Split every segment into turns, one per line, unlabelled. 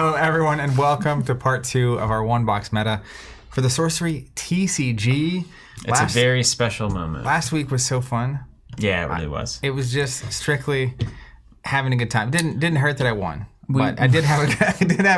Hello, everyone, and welcome to part 2 of our one-box meta for the Sorcery TCG.
It's a very special moment.
Last week was so fun.
Yeah, it really was.
It was just strictly having a good time. Didn't hurt that I won, but I did have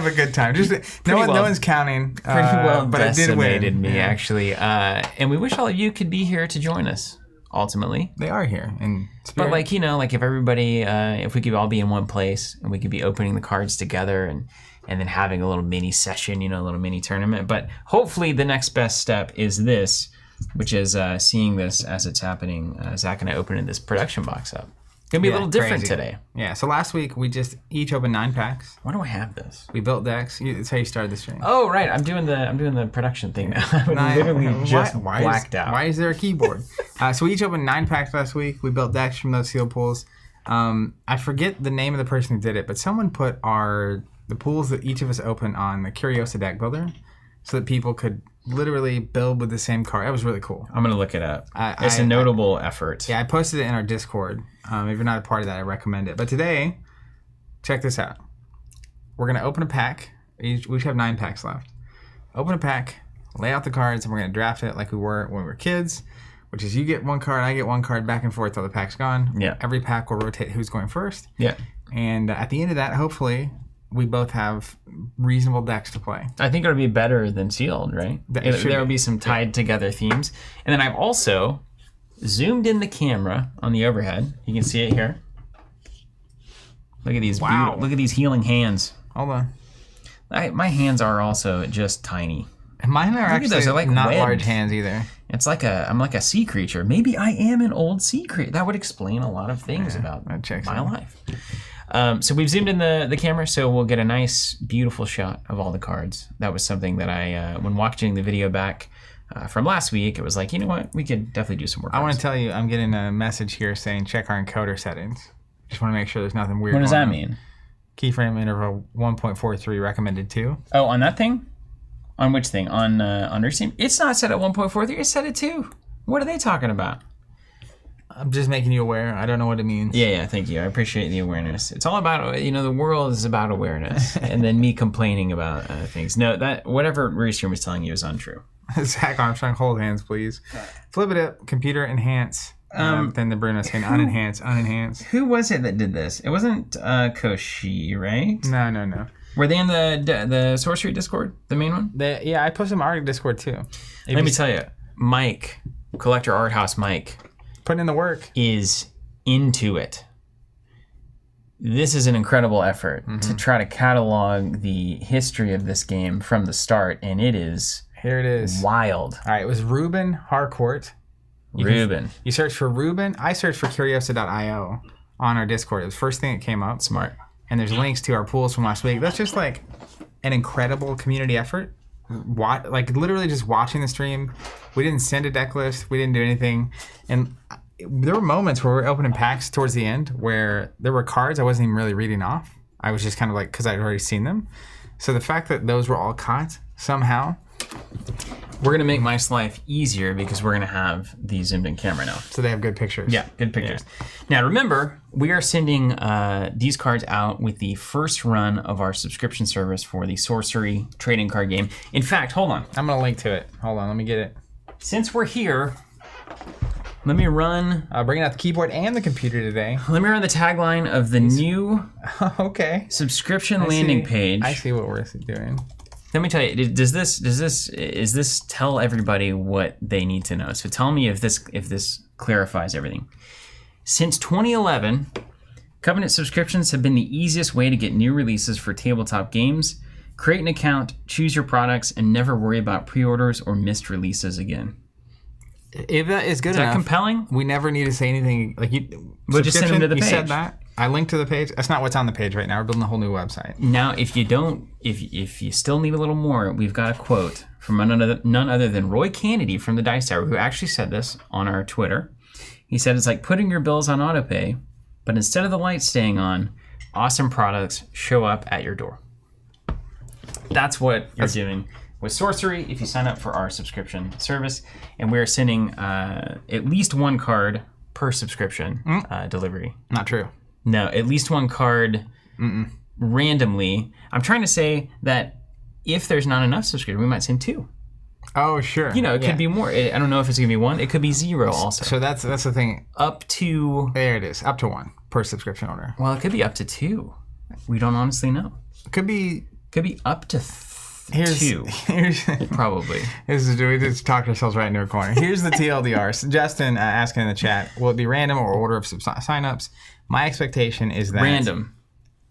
a good time. Just no one's counting.
Pretty well
but
decimated
I did win.
me, actually. And we wish all of you could be here to join us. Ultimately,
they are here in spirit.
But if everybody, if we could all be in one place and we could be opening the cards together and then having a little mini session, a little mini tournament. But hopefully the next best step is this, which is seeing this as it's happening. Zach and I opening this production box up. It's gonna be a little different today.
Yeah. So last week we just each opened 9 packs.
Why do I have this?
We built decks. It's how you started the stream.
Oh right, I'm doing the production thing now. I literally just blacked out.
Why is there a keyboard? So we each opened 9 packs last week. We built decks from those sealed pools. I forget the name of the person who did it, but someone put the pools that each of us opened on the Curiosa deck builder, so that people could literally build with the same card. That was really cool.
I'm gonna look it up. It's a notable effort.
Yeah, I posted it in our Discord. If you're not a part of that, I recommend it. But today, check this out. We're gonna open a pack. We each have 9 packs left. Open a pack, lay out the cards, and we're gonna draft it like we were when we were kids, which is you get 1 card, I get 1 card, back and forth till the pack's gone.
Yeah.
Every pack will rotate who's going first.
Yeah.
And at the end of that, hopefully, we both have reasonable decks to play.
I think it'll be better than sealed, right? There will be some tied together themes. And then I've also zoomed in the camera on the overhead. You can see it here. Look at these look at these healing hands.
Hold on.
My hands are also just tiny.
And mine are actually
those. They're like
not
webbed.
large hands either.
It's like I'm like a sea creature. Maybe I am an old sea creature. That would explain a lot of things about my life. So we've zoomed in the camera, so we'll get a nice, beautiful shot of all the cards. That was something that I, when watching the video back from last week, it was like, you know what, we could definitely do some more cards.
I want to tell you, I'm getting a message here saying check our encoder settings. Just want to make sure there's nothing weird.
What does that mean?
Keyframe interval 1.43 recommended 2.
Oh, on that thing? On which thing? On Restream? It's not set at 1.43, it's set at 2. What are they talking about?
I'm just making you aware. I don't know what it means.
Yeah, thank you. I appreciate the awareness. It's all about, the world is about awareness. And then me complaining about things. No, that whatever Restream was telling you is untrue.
Zach Armstrong, hold hands, please. Flip it up, computer enhance. Then the Bruno saying unenhance.
Who was it that did this? It wasn't Koshi, right?
No.
Were they in the Sorcery Discord, the main one?
Yeah, I posted them already Discord too.
Let me tell you, Mike, Collector Art House Mike,
putting in the work,
is into it. This is an incredible effort to try to catalog the history of this game from the start, and it is
here it is
wild.
All right, it was Ruben Harcourt. You search for Ruben. I searched for Curiosa.io on our Discord. It was the first thing that came up.
Smart.
And there's links to our pools from last week. That's just like an incredible community effort. Literally just watching the stream. We didn't send a deck list. We didn't do anything. And there were moments where we were opening packs towards the end where there were cards I wasn't even really reading off. I was just kind of like, because I'd already seen them. So the fact that those were all caught somehow.
We're going to make Mike's life easier because we're going to have the zoomed in camera now.
So they have good pictures.
Yeah, good pictures. Yeah. Now remember, we are sending these cards out with the first run of our subscription service for the Sorcery trading card game. In fact, hold on.
I'm going to link to it. Hold on, let me get it.
Since we're here, let me run...
bringing out the keyboard and the computer today.
Let me run the tagline of the new subscription landing page.
I see what we're doing.
Let me tell you, is this tell everybody what they need to know? So tell me if this clarifies everything. Since 2011, Covenant subscriptions have been the easiest way to get new releases for tabletop games. Create an account, choose your products, and never worry about pre-orders or missed releases again.
If that is good enough,
is that compelling?
We never need to say anything.
We'll just send them to the page.
You said that. I linked to the page. That's not what's on the page right now. We're building a whole new website.
Now, if you still need a little more, we've got a quote from none other than Roy Kennedy from the Dice Tower, who actually said this on our Twitter. He said, it's like putting your bills on autopay, but instead of the lights staying on, awesome products show up at your door. That's what you're doing with Sorcery if you sign up for our subscription service. And we're sending at least 1 card per subscription delivery.
Not true.
No, at least 1 card randomly. I'm trying to say that if there's not enough subscribers, we might send 2.
Oh, sure.
You know, it could be more. I don't know if it's going to be 1. It could be 0 also.
So that's the thing.
Up to...
There it is. Up to 1 per subscription order.
Well, it could be up to 2. We don't honestly know.
Could be
up to 2. Probably.
We just talked ourselves right into a corner. Here's the TLDR. So Justin asking in the chat, will it be random or order of signups? My expectation is that...
Random.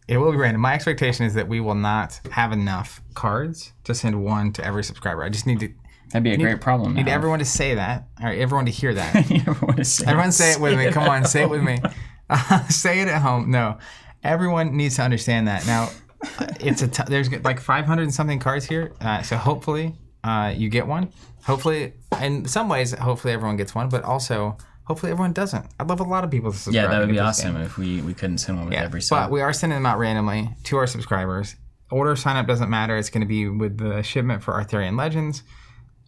It will be random. My expectation is that we will not have enough cards to send 1 to every subscriber. I just need to...
That'd be a great problem.
Need everyone to say that, or everyone to hear that.
Everyone
say it with me. Come on, say it with me. Say it at home. No, everyone needs to understand that. Now, there's like 500 and something cards here, so hopefully you get one. Hopefully, in some ways, hopefully everyone gets one, but also hopefully everyone doesn't. I'd love a lot of people to subscribe.
Yeah, that would be awesome if we couldn't send one with every sub.
But we are sending them out randomly to our subscribers. Order sign up doesn't matter. It's going to be with the shipment for Arthurian Legends.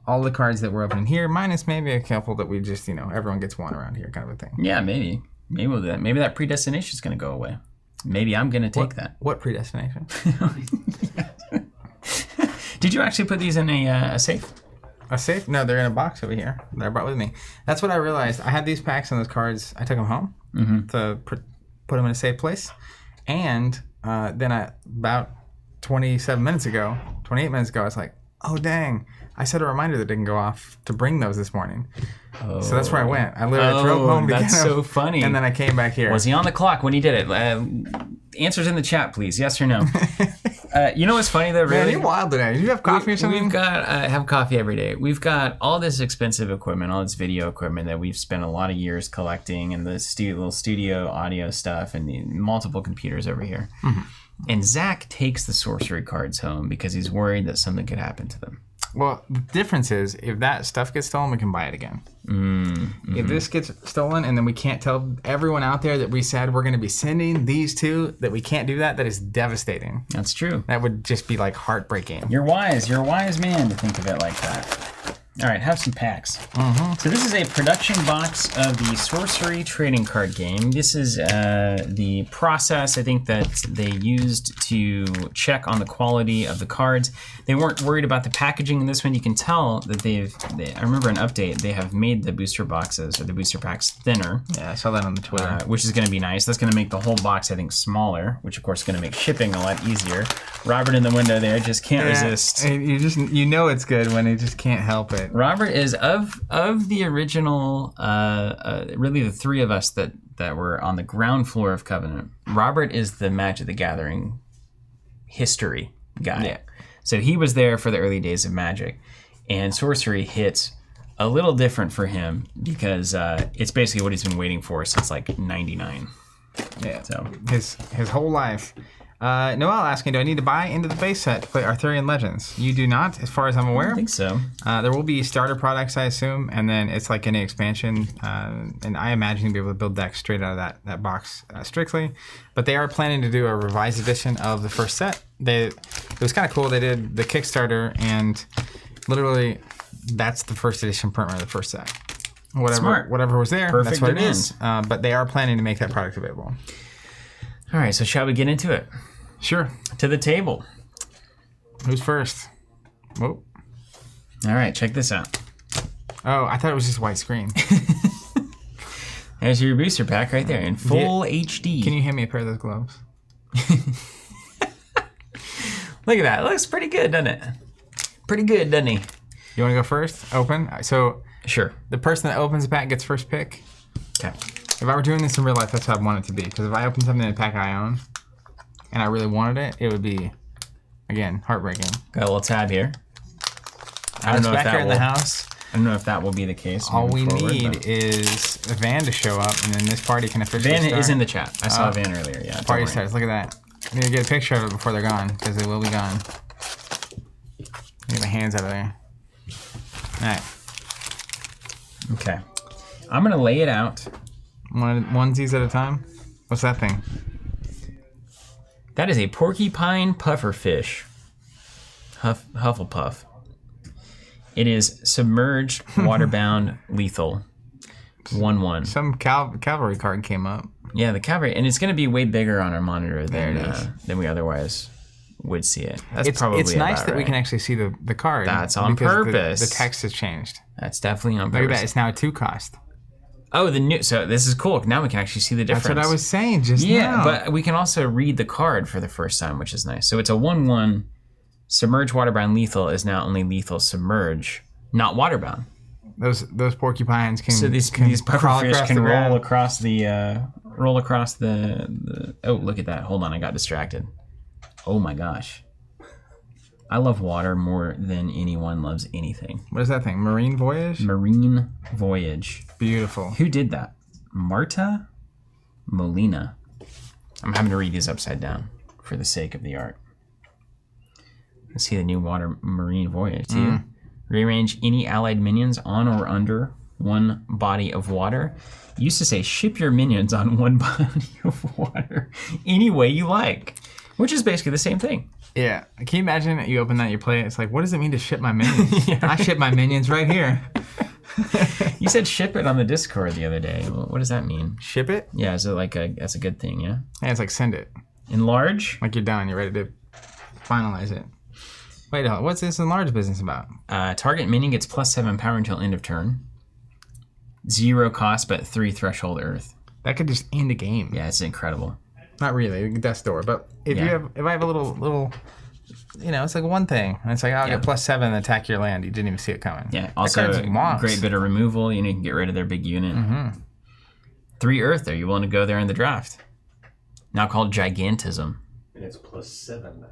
All the cards that we're opening here, minus maybe a couple that we just, everyone gets one around here kind of a thing.
Yeah, maybe. Maybe we'll do that. Maybe that predestination is going to go away. Maybe I'm going to take that.
What predestination?
Did you actually put these in a safe?
A safe? No, they're in a box over here that I brought with me. That's what I realized. I had these packs and those cards. I took them home to put them in a safe place. And then about 28 minutes ago, I was like, oh, dang. I set a reminder that didn't go off to bring those this morning. Oh. So that's where I went. I literally drove home to
that's so funny.
And then I came back here.
Was he on the clock when he did it? Answers in the chat, please. Yes or no? You know what's funny though? Really?
Man, you're wild today. Do you have coffee or something?
We've got have coffee every day. We've got all this expensive equipment, all this video equipment that we've spent a lot of years collecting, and the little studio audio stuff, and the multiple computers over here. Mm-hmm. And Zach takes the sorcery cards home because he's worried that something could happen to them.
Well, the difference is if that stuff gets stolen, we can buy it again. Mm-hmm. If this gets stolen and then we can't tell everyone out there that we said we're going to be sending these to, that we can't do that is devastating.
That's true.
That would just be like heartbreaking.
You're wise. You're a wise man to think of it like that. All right, have some packs. Mm-hmm. So this is a production box of the Sorcery trading card game. This is the process, I think, that they used to check on the quality of the cards. They weren't worried about the packaging in this one. You can tell that I remember an update, they have made the booster boxes or the booster packs thinner.
Yeah, I saw that on the Twitter.
Which is going to be nice. That's going to make the whole box, I think, smaller, which of course is going to make shipping a lot easier. Robert in the window there just can't resist.
You know it's good when he just can't help it.
Robert is of the original, really the three of us that were on the ground floor of Covenant. Robert is the Magic the Gathering history guy. Yeah. So he was there for the early days of Magic, and Sorcery hits a little different for him because it's basically what he's been waiting for since like '99.
Yeah. So his whole life. Noel asking, do I need to buy into the base set to play Arthurian Legends? You do not, as far as I'm aware.
I don't think so.
There will be starter products, I assume, and then it's like any expansion. And I imagine you'll be able to build decks straight out of that box strictly. But they are planning to do a revised edition of the first set. It was kind of cool. They did the Kickstarter, and literally that's the first edition printer of the first set. Whatever was there,
Perfect
that's what
demand.
it is. But they are planning to make that product available.
All right, so shall we get into it?
Sure.
To the table.
Who's first? Whoa.
All right, check this out.
Oh, I thought it was just white screen.
There's your booster pack right there in full HD.
Can you hand me a pair of those gloves?
Look at that. It looks pretty good, doesn't it? Pretty good, doesn't he?
You want to go first? Open? So
sure.
The person that opens the pack gets first pick.
Okay.
If I were doing this in real life, that's how I want it to be. Because if I open something in a pack I own, and I really wanted it, it would be, again, heartbreaking.
Got a little tab here.
I don't know if that in the house.
I don't know if that will be the case.
All we need is a Van to show up, and then this party can officially start.
Van is in the chat. I saw Van earlier. Yeah.
Party starts. Look at that. I need to get a picture of it before they're gone, because they will be gone. Get my hands out of there. All right.
Okay. I'm gonna lay it out.
Onesies at a time. What's that thing?
That is a porcupine pufferfish. Hufflepuff. It is submerged, waterbound, lethal. 1/1.
Some cavalry card came up.
Yeah, the cavalry, and it's going to be way bigger on our monitor than we otherwise would see it. It's probably
it's nice that we
right.
can actually see the card.
That's on
because
purpose.
The text has changed.
That's definitely on
Look at
purpose.
that. It's now a 2 cost.
Oh, so this is cool. Now we can actually see the difference.
That's what I was saying just now.
Yeah, but we can also read the card for the first time, which is nice. So it's a 1/1. Submerge waterbound lethal is now only lethal submerge, not waterbound.
Those porcupines can.
So these pufferfish can roll across the Oh, look at that! Hold on, I got distracted. Oh my gosh, I love water more than anyone loves anything.
What is that thing? Marine Voyage.
Marine Voyage.
Beautiful.
Who did that? Marta Molina. I'm having to read these upside down for the sake of the art. Let's see the new water Marine Voyage too. Rearrange any allied minions on or under 1 body of water. Used to say ship your minions on 1 body of water any way you like, which is basically the same thing.
Yeah. Can you imagine you open that, you play it, it's like, what does it mean to ship my minions? I ship my minions right here.
You said ship it on the Discord the other day. What does that mean?
Ship it?
Yeah, is it like that's a good thing, yeah?
Yeah, it's like send it.
Enlarge?
Like you're done, you're ready to finalize it. Wait, what's this enlarge business about?
Target minion gets +7 power until end of turn. 0 cost, but 3 threshold earth.
That could just end the game.
Yeah, it's incredible.
Not really, death's door, but if I have a little, it's like one thing, and it's like I'll get +7 and attack your land. You didn't even see it coming.
Yeah, also a great bit of removal. You can get rid of their big unit. 3 earth. Are you willing to go there in the draft? Now called Gigantism.
And it's +7 now.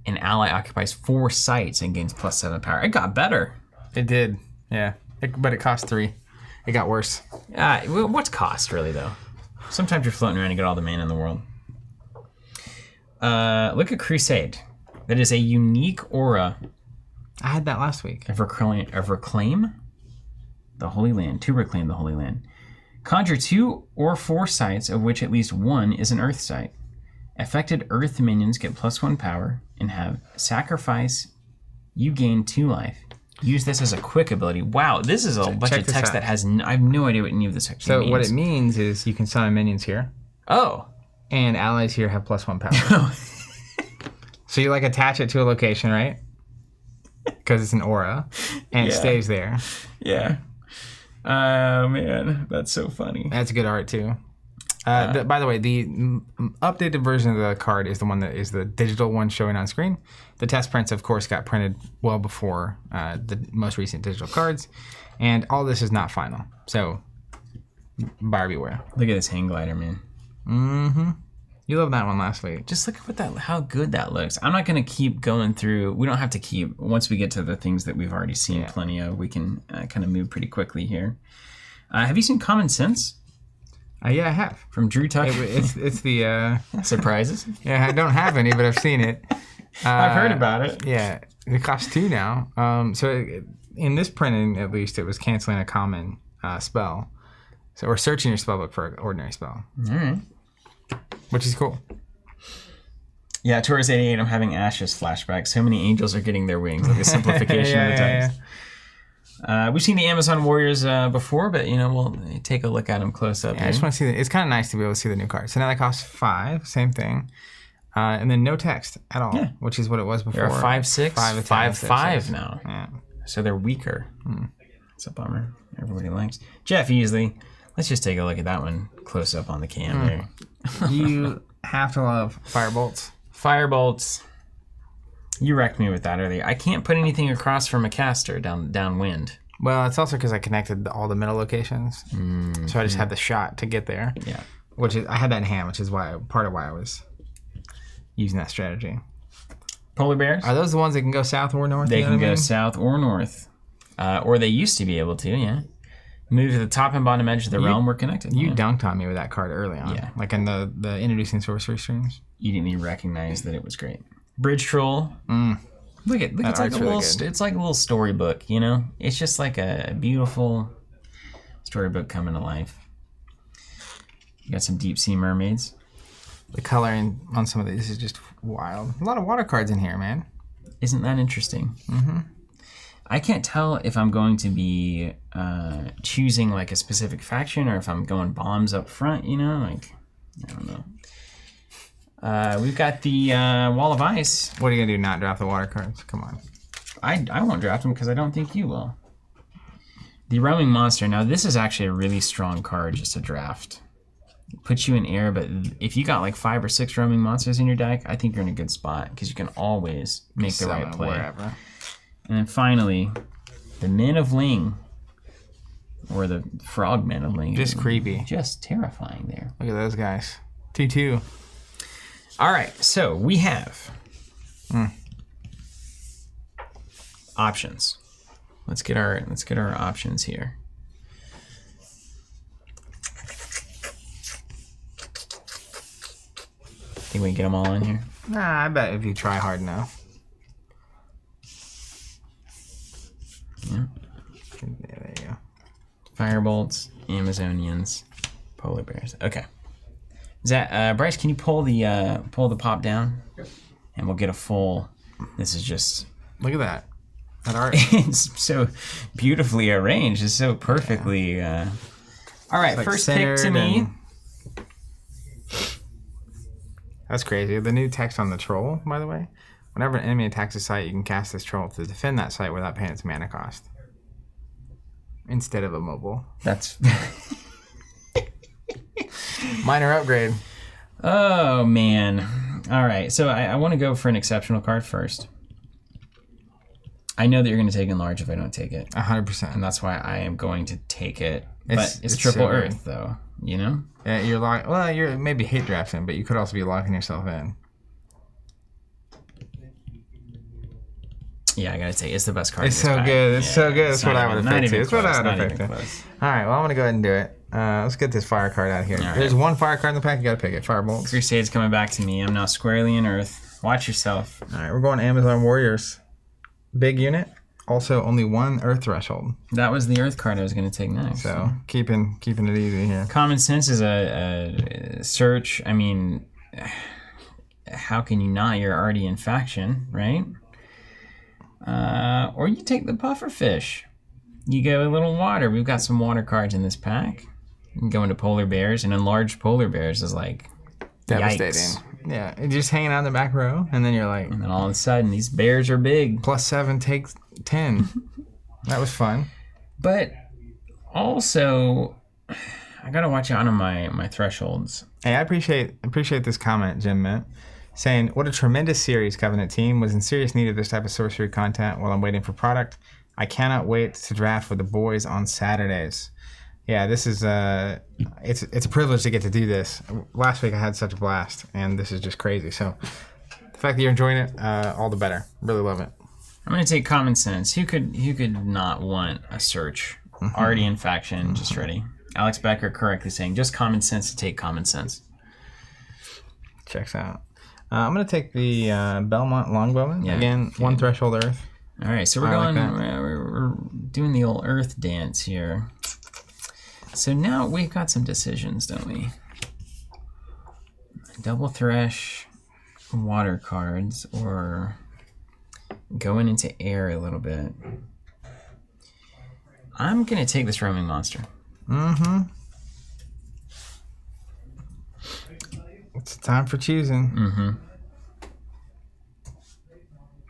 An ally occupies 4 sites and gains +7 power. It got better.
It did, yeah. But it cost 3. It got worse.
What's cost, really, though? Sometimes you're floating around and get all the mana in the world. Look at Crusade. That is a unique aura.
I had that last week.
Of reclaim the Holy Land. To reclaim the Holy Land. Conjure 2 or 4 sites, of which at least 1 is an Earth site. Affected Earth minions get +1 power and have sacrifice. You gain 2 life. Use this as a quick ability. Wow, this is a bunch of text that has. I have no idea what any of this actually means.
So what it means is you can summon minions here.
Oh.
And allies here have +1 power. So you like attach it to a location, right? Because it's an aura, and it stays there.
Yeah. Oh man, that's so funny.
That's good art too. By the way, the updated version of the card is the one that is the digital one showing on screen. The test prints, of course, got printed well before the most recent digital cards, and all this is not final. So, buyer beware.
Look at this hang glider, man.
Mm-hmm. You loved that one last week.
Just look at how good that looks. I'm not going to keep going through. We don't have to keep. Once we get to the things that we've already seen plenty of, we can kind of move pretty quickly here. Have you seen Common Sense?
Yeah, I have.
From Drew Tucker.
It's the
surprises.
Yeah, I don't have any, but I've seen it.
I've heard about it.
Yeah, it costs 2 now. In this printing, at least, it was canceling a common spell. So we're searching your spellbook for an ordinary spell.
All right.
Which is cool.
Yeah, Taurus 88, I'm having Ashes flashbacks. So many angels are getting their wings, like a simplification of the text. We've seen the Amazon Warriors before, but we'll take a look at them close up.
Yeah, I just want to see it's kind of nice to be able to see the new cards. So now they cost 5, same thing, and then no text at all, which is what it was before.
They're 5/6, 5/5 now.
Yeah.
So they're weaker. It's a bummer. Everybody likes Jeff Easley. Let's just take a look at that one close up on the cam there.
You have to love Firebolts.
Firebolts. You wrecked me with that earlier. I can't put anything across from a caster downwind.
Well, it's also because I connected all the middle locations, so I just had the shot to get there.
Yeah,
I had that in hand, which is part of why I was using that strategy.
Polar bears?
Are those the ones that can go south or north?
They can go south or north, or they used to be able to. Yeah, move to the top and bottom edge of the realm. We're connected.
You dunked on me with that card early on.
Yeah,
like in the introducing sorcery streams.
You didn't even recognize that it was great. Bridge Troll. Look, it's like it's like a little storybook, It's just like a beautiful storybook coming to life. You got some deep sea mermaids.
The coloring on some of these is just wild. A lot of water cards in here, man.
Isn't that interesting? I can't tell if I'm going to be choosing like a specific faction or if I'm going bombs up front, you know? Like, I don't know. We've got the Wall of Ice.
What are you gonna do? Not draft the water cards? Come on.
I won't draft them because I don't think you will. The Roaming Monster. Now, this is actually a really strong card just to draft. It puts you in air, but if you got like 5 or 6 Roaming Monsters in your deck, I think you're in a good spot because you can always make the right play.
Wherever.
And then finally, the Men of Ling, or the Frog Men of Ling.
Just creepy.
Just terrifying there.
Look at those guys. 2/2.
All right, so we have options. Let's get our options here. Think we can get them all in here?
Nah, I bet if you try hard enough.
Yeah.
Yeah, there you go.
Firebolts, Amazonians, polar bears. Okay. Is that Bryce? Can you pull the pop down, and we'll get a full. This is just.
Look at that. That art.
It's so beautifully arranged. It's so perfectly. All right,
like
first pick to me.
That's crazy. The new text on the troll, by the way. Whenever an enemy attacks a site, you can cast this troll to defend that site without paying its mana cost. Instead of a mobile.
That's.
Minor upgrade.
Oh man! All right, so I want to go for an exceptional card first. I know that you're going to take Enlarge if I don't take it,
100%.
and that's why I am going to take it. But it's triple
so
Earth, though. You know.
Yeah, you're locked. Well, you're maybe hate drafting, but you could also be locking yourself in.
Yeah, I gotta say, it's the best card.
It's so good. It's so good. That's what I would have picked too. It's what I would have picked. All right, well, I'm going to go ahead and do it. Let's get this fire card out of here.
All right.
There's one fire card in the pack. You got to pick it. Firebolt.
Crusade's coming back to me. I'm now squarely in Earth. Watch yourself.
All right, we're going Amazon Warriors. Big unit. Also, only one Earth threshold.
That was the Earth card I was going to take next.
So keeping it easy here.
Common Sense is a search. I mean, how can you not? You're already in faction, right? Or you take the pufferfish. You go a little water. We've got some water cards in this pack. You can go into polar bears, and enlarged polar bears is like
Devastating.
yikes.
Yeah, you're just hanging out in the back row, and then you're like,
And then all of a sudden, these bears are big.
+7 takes 10. That was fun.
But also, I gotta watch out on my thresholds.
Hey, I appreciate this comment, Jim meant, saying, "What a tremendous series, Covenant team. Was in serious need of this type of sorcery content while I'm waiting for product. I cannot wait to draft with the boys on Saturdays." Yeah, this is it's a privilege to get to do this. Last week I had such a blast, and this is just crazy. So the fact that you're enjoying it, all the better. Really love it.
I'm gonna take Common Sense. Who could not want a search? Already in faction, just ready. Alex Becker correctly saying just Common Sense to take Common Sense.
Checks out. I'm gonna take the Belmont Longbowman.
Yeah,
Again,
okay.
one threshold Earth.
All right, so we're
I like
going.
that.
We're doing the old Earth dance here. So now we've got some decisions, don't we? Double Thresh, water cards, or going into air a little bit. I'm gonna take this Roaming Monster.
Mm-hmm. It's time for choosing.
Mm-hmm.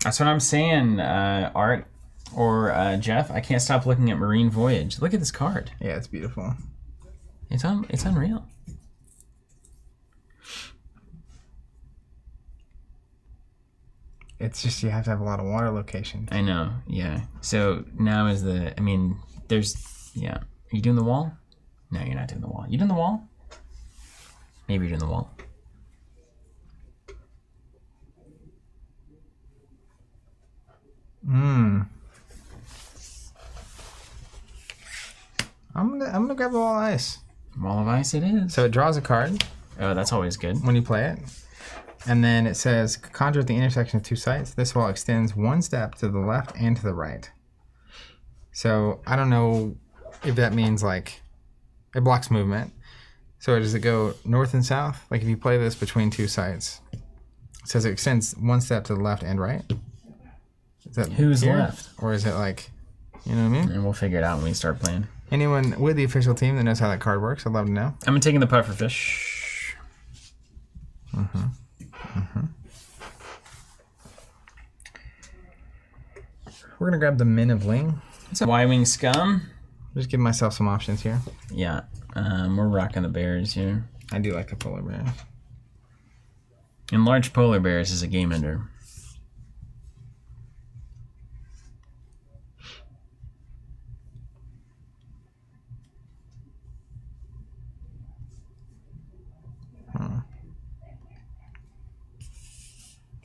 That's what I'm saying, Art or Jeff. I can't stop looking at Marine Voyage. Look at this card.
Yeah, it's beautiful.
It's unreal.
It's just you have to have a lot of water locations.
I know, yeah. So now is the, I mean, there's, yeah. Are you doing the wall? No, you're not doing the wall. You doing the wall? Maybe you're doing the wall.
I'm gonna grab the Wall of Ice.
Wall of Ice it is.
So it draws a card
Oh, that's always good.
when you play it. And then it says, conjure at the intersection of two sites. This wall extends one step to the left and to the right. So I don't know if that means like it blocks movement. So does it go north and south? Like if you play this between two sites, it says it extends one step to the left and right. Is that
Who's
here?
left?
Or is it like You know what I mean?
And we'll figure it out when we start playing.
Anyone with the official team that knows how that card works, I'd love to know.
I'm taking the puffer fish.
We're going to grab the Min of Ling.
It's a Y-Wing Scum.
Just give myself some options here.
Yeah. We're rocking the bears here.
I do like the polar bear.
And large polar bears is a game ender.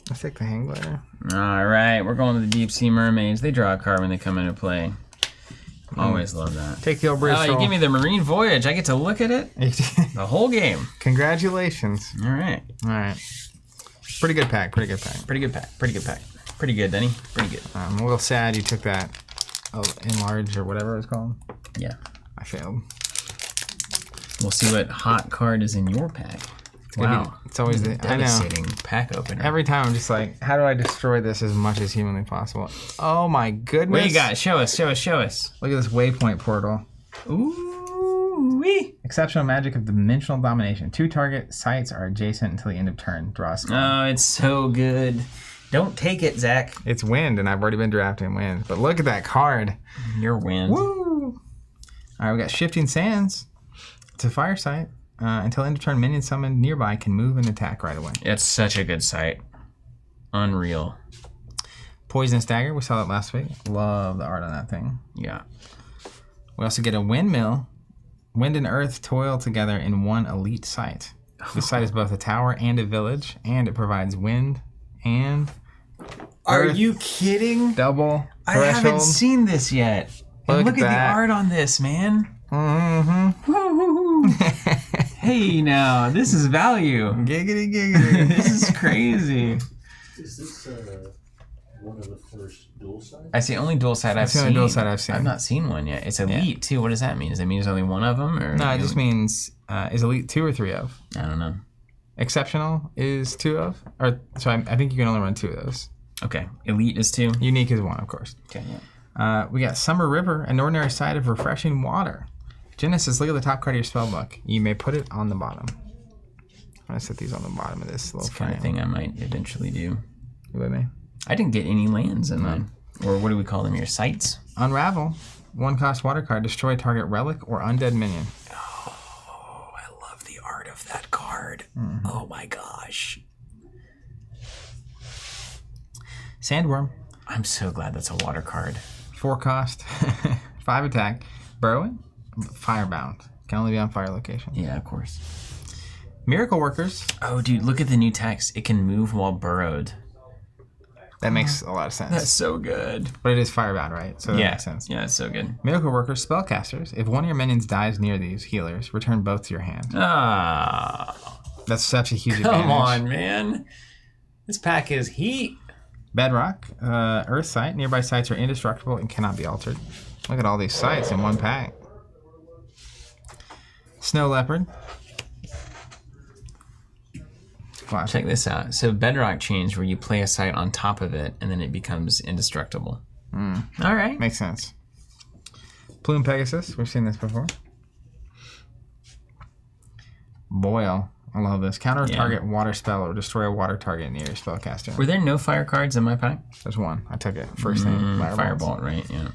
Let's take the hang glider.
All right, we're going to the deep sea mermaids. They draw a card when they come into play. Always love that.
Take the old British
Oh, you give me the marine voyage. I get to look at it the whole game.
Congratulations.
All right.
All right. Pretty good pack. Pretty good pack.
Pretty good pack. Pretty good pack. Pretty good, Denny. Pretty good.
I'm a little sad you took that enlarge or whatever it's called.
Yeah.
I failed.
We'll see what hot card is in your pack. Wow.
It's always the
devastating pack opener.
Every time I'm just like, how do I destroy this as much as humanly possible? Oh my goodness.
What you got? Show us. Show us. Show us.
Look at this waypoint portal.
Ooh-wee.
Exceptional magic of dimensional domination. 2 target sites are adjacent until the end of turn. Draw a skull.
Oh, it's so good. Don't take it, Zach.
It's wind, and I've already been drafting wind. But look at that card.
Your wind.
Woo! All right, we got Shifting Sands. It's a fire site. Until end of turn, minions summoned nearby can move and attack right away.
It's such a good site. Unreal.
Poisonous Dagger. We saw that last week. Love the art on that thing.
Yeah.
We also get a Windmill. Wind and Earth toil together in one elite site. This site is both a tower and a village, and it provides wind and
Are
Earth.
you kidding?
Double
I
threshold.
haven't seen this yet. And
Look
look
at
at
that.
the art on this, man.
Mm-hmm.
Woo-hoo-hoo. Hey, now, this is value.
Giggity, giggity.
This is crazy.
Is this one of the first dual sides?
That's the only dual side I've
That's the
seen.
only dual side I've seen.
I've not seen one yet. It's elite, too. What does that mean? Does that mean there's only one of them? Or
No, it just means is elite 2 or 3 of.
I don't know.
Exceptional is 2 of. Or so I think you can only run 2 of those.
Okay. Elite is 2.
Unique is 1, of course.
Okay, yeah.
We got Summer River, an ordinary site of refreshing water. Genesis, look at the top card of your spell book. You may put it on the bottom. I'm going to set these on the bottom of this little
It's the kind
frame.
of thing I might eventually do.
You with me?
I didn't get any lands in mine. Or what do we call them? Your sites?
Unravel. 1 cost water card. Destroy target relic or undead minion.
Oh, I love the art of that card. Oh my gosh.
Sandworm.
I'm so glad that's a water card.
4 cost. 5 attack. Burrowing. Firebound. Can only be on fire location.
Yeah, of course.
Miracle Workers.
Oh, dude, look at the new text. It can move while burrowed.
That makes a lot of sense.
That's so good.
But it is firebound, right? So that
Yeah,
makes sense.
yeah, it's so good.
Miracle Workers, spellcasters. If one of your minions dies near these healers, return both to your hand.
Ah,
That's such a huge advantage.
come on, man. This pack is heat.
Bedrock, Earth site. Nearby sites are indestructible and cannot be altered. Look at all these sites in one pack. Snow Leopard. Classic.
Check this out. So Bedrock changed where you play a site on top of it and then it becomes indestructible. All right.
Makes sense. Plume Pegasus. We've seen this before. Boil. I love this. Counter a
Yeah.
target water spell or destroy a water target near your spellcaster.
Were there no fire cards in my pack?
There's 1. I took it. First thing.
Firebolt, right? Yeah.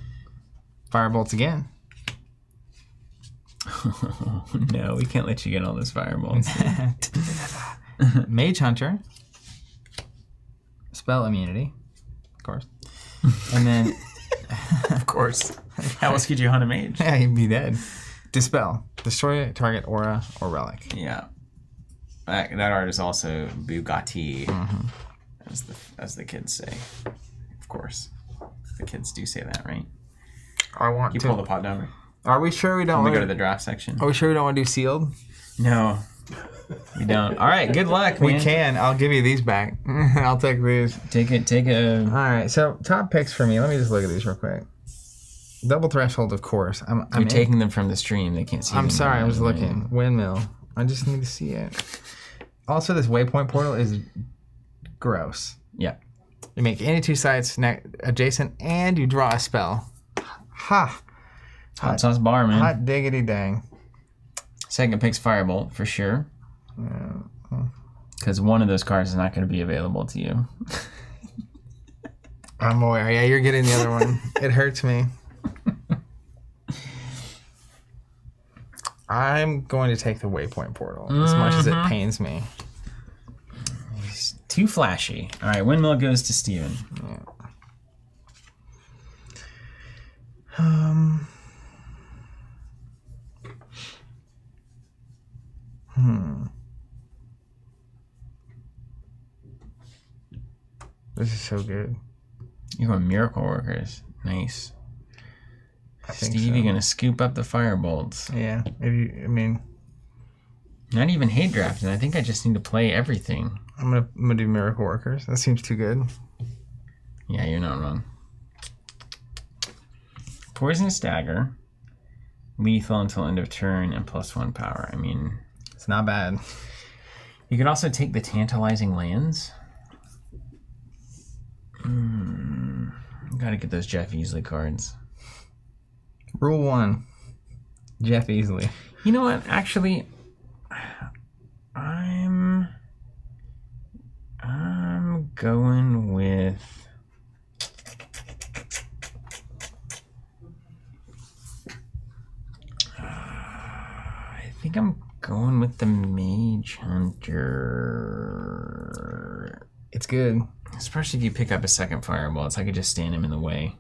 Firebolts again.
No, we can't let you get all those fireballs.
Mage Hunter. Spell immunity. Of course. And then,
Of course. How else could you hunt a mage?
yeah, you'd be dead. Dispel. Destroy a target aura or relic.
Yeah. That art is also Bugatti, as the kids say. Of course. The kids do say that, right?
I want
You pull the pot number.
Are we sure we don't
When we
want
go to the draft section.
Are we sure we don't want to do sealed?
No. We don't. All right, good luck, man.
We can. I'll give you these back. I'll take these.
Take a...
All right. So top picks for me. Let me just look at these real quick. Double threshold, of course. I'm
You're
in.
taking them from the stream. They can't see
I'm
them.
sorry. I was looking. Windmill. I just need to see it. Also, this waypoint portal is gross.
Yeah.
You make any 2 sites adjacent, and you draw a spell. Ha!
Hot sauce bar, man.
Hot diggity dang.
Second pick's Firebolt for sure. Because one of those cards is not going to be available to you.
I'm aware. Yeah, you're getting the other one. It hurts me. I'm going to take the Waypoint Portal as much as it pains me.
He's too flashy. All right, Windmill goes to Steven.
Yeah. This is so good.
You're going Miracle Workers. Nice.
I think
Stevie
so.
gonna scoop up the Firebolts.
Yeah. I mean,
not even hate drafting. I think I just need to play everything.
I'm gonna do Miracle Workers. That seems too good.
Yeah, you're not wrong. Poisonous Dagger. Lethal until end of turn and +1 power. I mean,
It's not bad.
you could also take the Tantalizing Lands. Gotta get those Jeff Easley cards.
Rule 1. Jeff Easley.
You know what? Actually, I'm going with I think I'm going with the Mage Hunter.
It's good.
Especially if you pick up a second Fireball, it's like I just stand him in the way.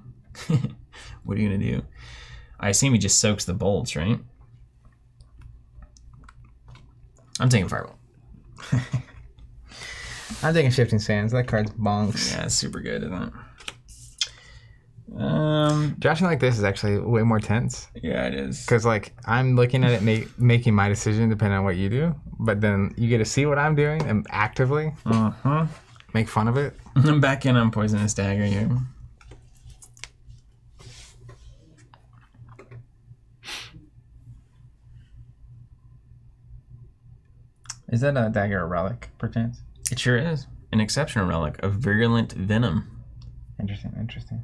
What are you gonna do? I assume he just soaks the bolts, right? I'm taking Fireball.
I'm taking Shifting Sands. That card's bonks.
Yeah, it's super good, isn't it?
Drafting like this is actually way more tense.
Yeah, it is.
Because, like, I'm looking at it making my decision depending on what you do. But then you get to see what I'm doing and actively make fun of it.
I'm back in on Poisonous Dagger here.
Is that a dagger or relic, perchance?
It sure is. An exceptional relic of Virulent Venom.
Interesting.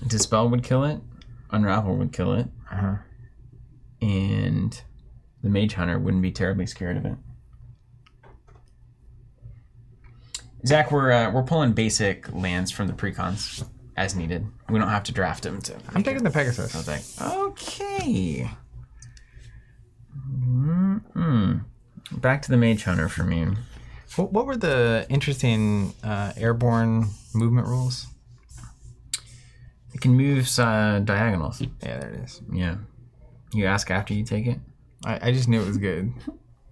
Dispel would kill it. Unravel would kill it. And the Mage Hunter wouldn't be terribly scared of it. Zach, we're pulling basic lands from the precons as needed. We don't have to draft them to.
I'm taking the Pegasus.
Okay. Back to the Mage Hunter for me.
What were the interesting airborne movement rules?
It can move diagonals.
Yeah, there it is.
Yeah. You ask after you take it?
I just knew it was good.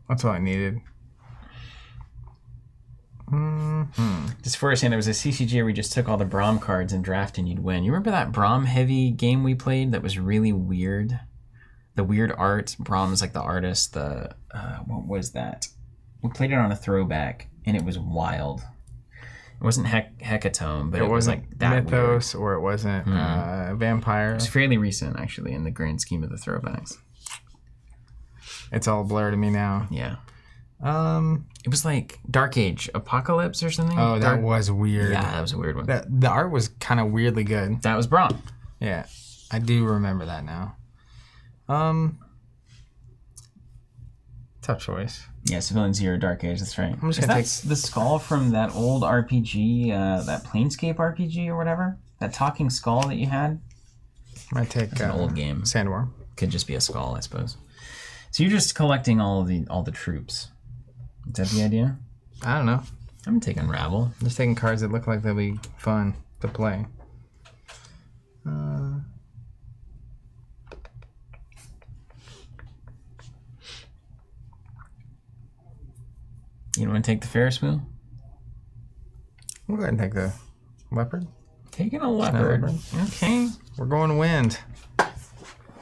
That's all I needed.
Just for saying, there was a CCG where we just took all the Braum cards and drafted and you'd win. You remember that Braum heavy game we played that was really weird? The weird art. Braum is like the artist. The what was that? We played it on a throwback and it was wild. It wasn't Hecatome, but it was like that
Mythos,
weird.
or it wasn't Vampire.
It's fairly recent, actually, in the grand scheme of the throwbacks.
It's all blurred to me now.
Yeah. It was like Dark Age Apocalypse or something.
Oh, that was weird.
Yeah, that was a weird one.
The art was kind of weirdly good.
That was Braum.
Yeah, I do remember that now. Tough choice.
Yeah, Civilian Zero Dark Age, that's right.
I'm just
Is
gonna
that the skull from that old RPG, that Planescape RPG or whatever? That talking skull that you had?
Might take
An old game.
Sandworm.
Could just be a skull, I suppose. So you're just collecting all the troops. Is that the idea?
I don't know.
I'm taking Unravel.
Just taking cards that look like they'll be fun to play.
You don't want to take the Ferris wheel?
We'll go ahead and take the leopard.
Taking a leopard. Okay.
We're going wind.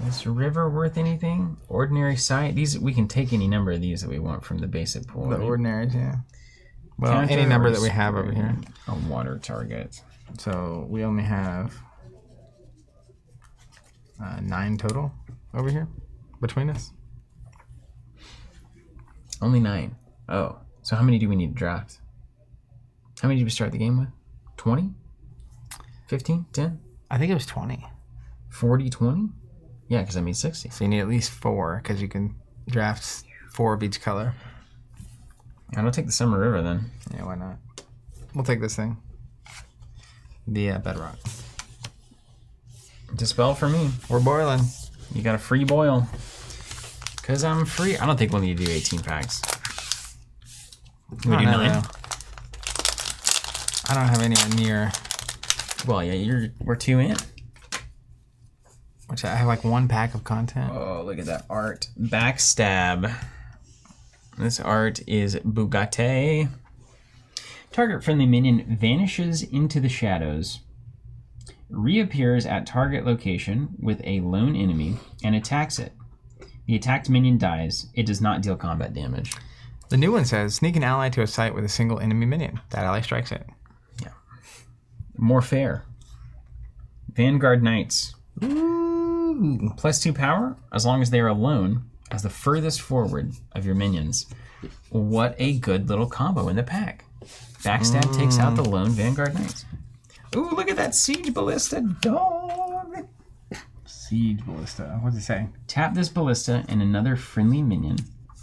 Is river worth anything? Ordinary sight. These we can take any number of these that we want from the basic pool.
The
right?
ordinaries, yeah. Well,
Counter
any number
or
that we have over here.
A water target.
So we only have 9 total over here between us.
Only 9. Oh. So how many do we need to draft? How many did we start the game with? 20? 15, 10,
I think it was 20.
40, 20? Yeah, because I made 60.
So you need at least 4 because you can draft 4 of each color.
I don't take the Summer River then.
Yeah, why not? We'll take this thing. The Bedrock.
Dispel for me.
We're boiling.
You got a free boil. Because I'm free. I don't think we'll need to do 18 packs. Can we do 9?
I don't have anywhere near.
Well, yeah, we're 2 in.
Which I have like 1 pack of content.
Oh, look at that art. Backstab. This art is Bugatti. Target friendly minion vanishes into the shadows, reappears at target location with a lone enemy, and attacks it. The attacked minion dies. It does not deal combat damage.
The new one says, sneak an ally to a site with a single enemy minion. That ally strikes it.
Yeah. More fair. Vanguard Knights.
Ooh.
+2 power, as long as they are alone, as the furthest forward of your minions. What a good little combo in the pack. Backstab takes out the lone Vanguard Knights. Ooh, look at that Siege Ballista dog.
Siege Ballista. What's it say?
Tap this Ballista and another friendly minion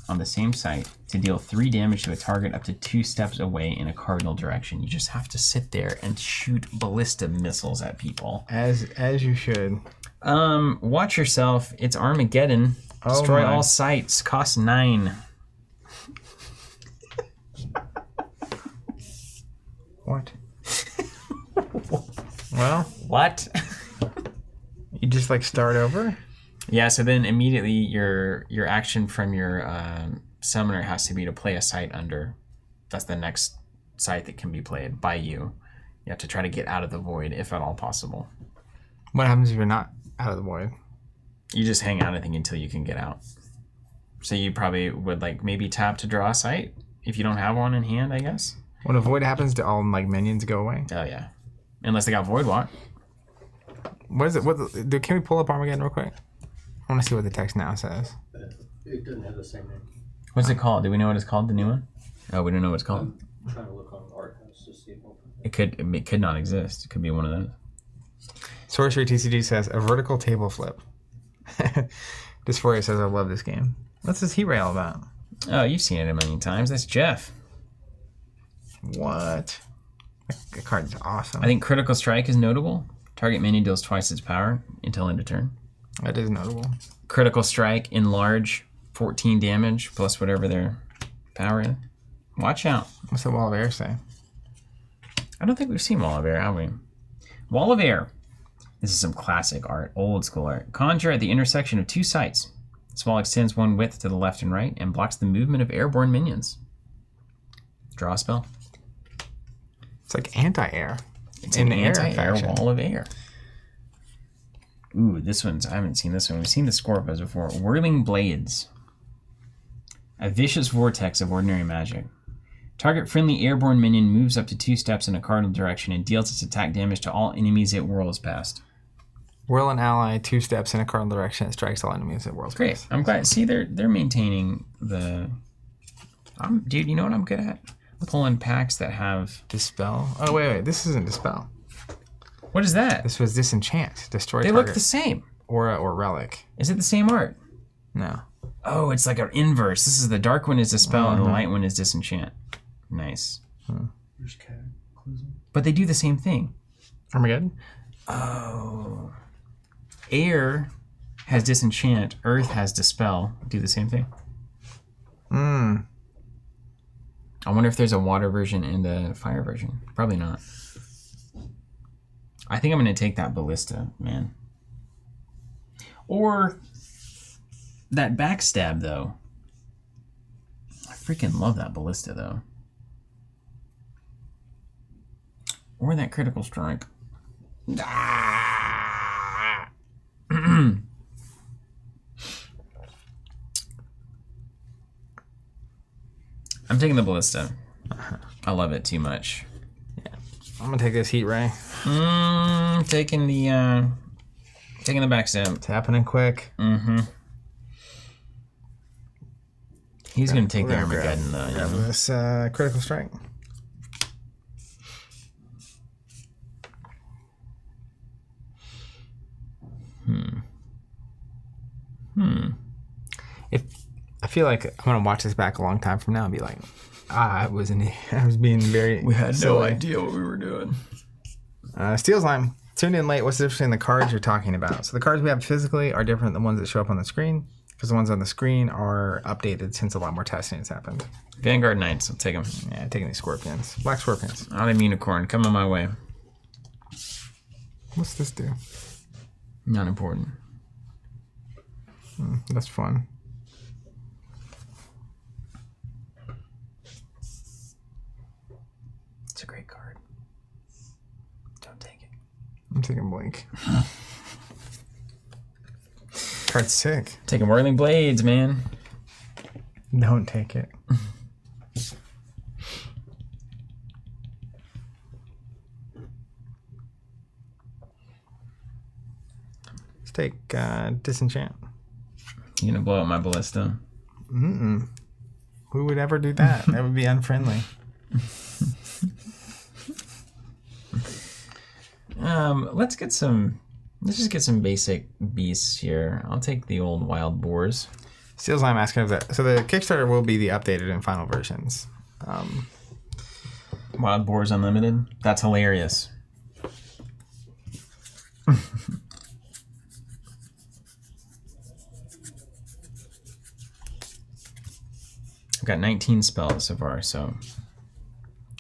on the same site to deal 3 damage to a target up to 2 steps away in a cardinal direction. You just have to sit there and shoot ballista missiles at people.
As you should.
Watch yourself. It's Armageddon. Destroy all sites. Cost 9.
What? Well,
What?
you just like start over?
Yeah, so then immediately your action from your summoner has to be to play a site under. That's the next site that can be played by you. You have to try to get out of the void if at all possible.
What happens if you're not out of the void?
You just hang out, I think, until you can get out. So you probably would like maybe tap to draw a site if you don't have one in hand, I guess.
When a void happens, do all like minions go away?
Oh yeah, unless they got void walk.
What is it? Can we pull up Armageddon real quick? I want to see what the text now says.
It doesn't have the same name.
What's it called? Do we know what it's called? The new one? Oh, we don't know what it's called.
I'm trying to look on Art House to see if
It could not exist. It could be one of those.
Sorcery TCG says a vertical table flip. Dysphoria says I love this game. What's this heat ray all about?
Oh, you've seen it a million times. That's Jeff.
What? That card is awesome.
I think Critical Strike is notable. Target minion deals twice its power until end of turn.
That is notable.
Critical Strike, enlarge, 14 damage plus whatever their power is. Watch out.
What's the Wall of Air say?
I don't think we've seen Wall of Air, have we? Wall of Air. This is some classic art, old school art. Conjure at the intersection of 2 sites. This wall extends 1 width to the left and right and blocks the movement of airborne minions. Draw a spell.
It's like anti-air.
It's an anti-air
faction.
Wall of Air. Ooh, this one's, I haven't seen this one. We've seen the Scorpios before. Whirling Blades. A vicious vortex of ordinary magic. Target friendly airborne minion moves up to 2 steps in a cardinal direction and deals its attack damage to all enemies it whirls past.
Whirl an ally 2 steps in a cardinal direction and strikes all enemies it whirls
Great.
past.
I'm glad. See, they're maintaining the... dude, you know what I'm good at? Pulling packs that have...
Dispel? Oh, wait. This isn't Dispel.
What is that?
This was Disenchant. Destroy
They
target.
look the same.
Aura or Relic.
Is it the same art?
No.
Oh, it's like an inverse. This is the dark one is Dispel and the light one is Disenchant. Nice.
There's Cataclysm.
But they do the same thing.
Armageddon?
Oh. Air has Disenchant. Earth has Dispel. Do the same thing.
Hmm.
I wonder if there's a water version and a fire version. Probably not. I think I'm going to take that Ballista, man. Or that Backstab, though. I freaking love that Ballista, though. Or that Critical Strike. Ah! I'm taking the Ballista. I love it too much.
I'm gonna take this heat ray.
Taking the backstab.
Tapping in quick.
Mm-hmm. He's gonna take the
We're gonna
Armageddon though.
Grab this critical strike. feel like I'm gonna watch this back a long time from now and be like, I was being very.
We had no
silly.
idea what we were doing.
Steel Slime, tuned in late. What's the difference in the cards you're talking about? So the cards we have physically are different than the ones that show up on the screen, because the ones on the screen are updated since a lot more testing has happened.
Vanguard Knights, I'll take them.
Yeah, taking these scorpions. Black scorpions.
Autumn Unicorn, coming my way.
What's this do?
Not important.
That's fun.
It's a great card. Don't take it.
I'm taking Blink. Card's sick.
Taking Whirling Blades, man.
Don't take it. Let's take Disenchant.
You gonna blow up my ballista?
Mm-mm. Who would ever do that? That would be unfriendly.
Let's just get some basic beasts here. I'll take the old wild boars.
Steel Slime asking if that. So the Kickstarter will be the updated and final versions.
Wild boars unlimited. That's hilarious. I've got 19 spells so far, so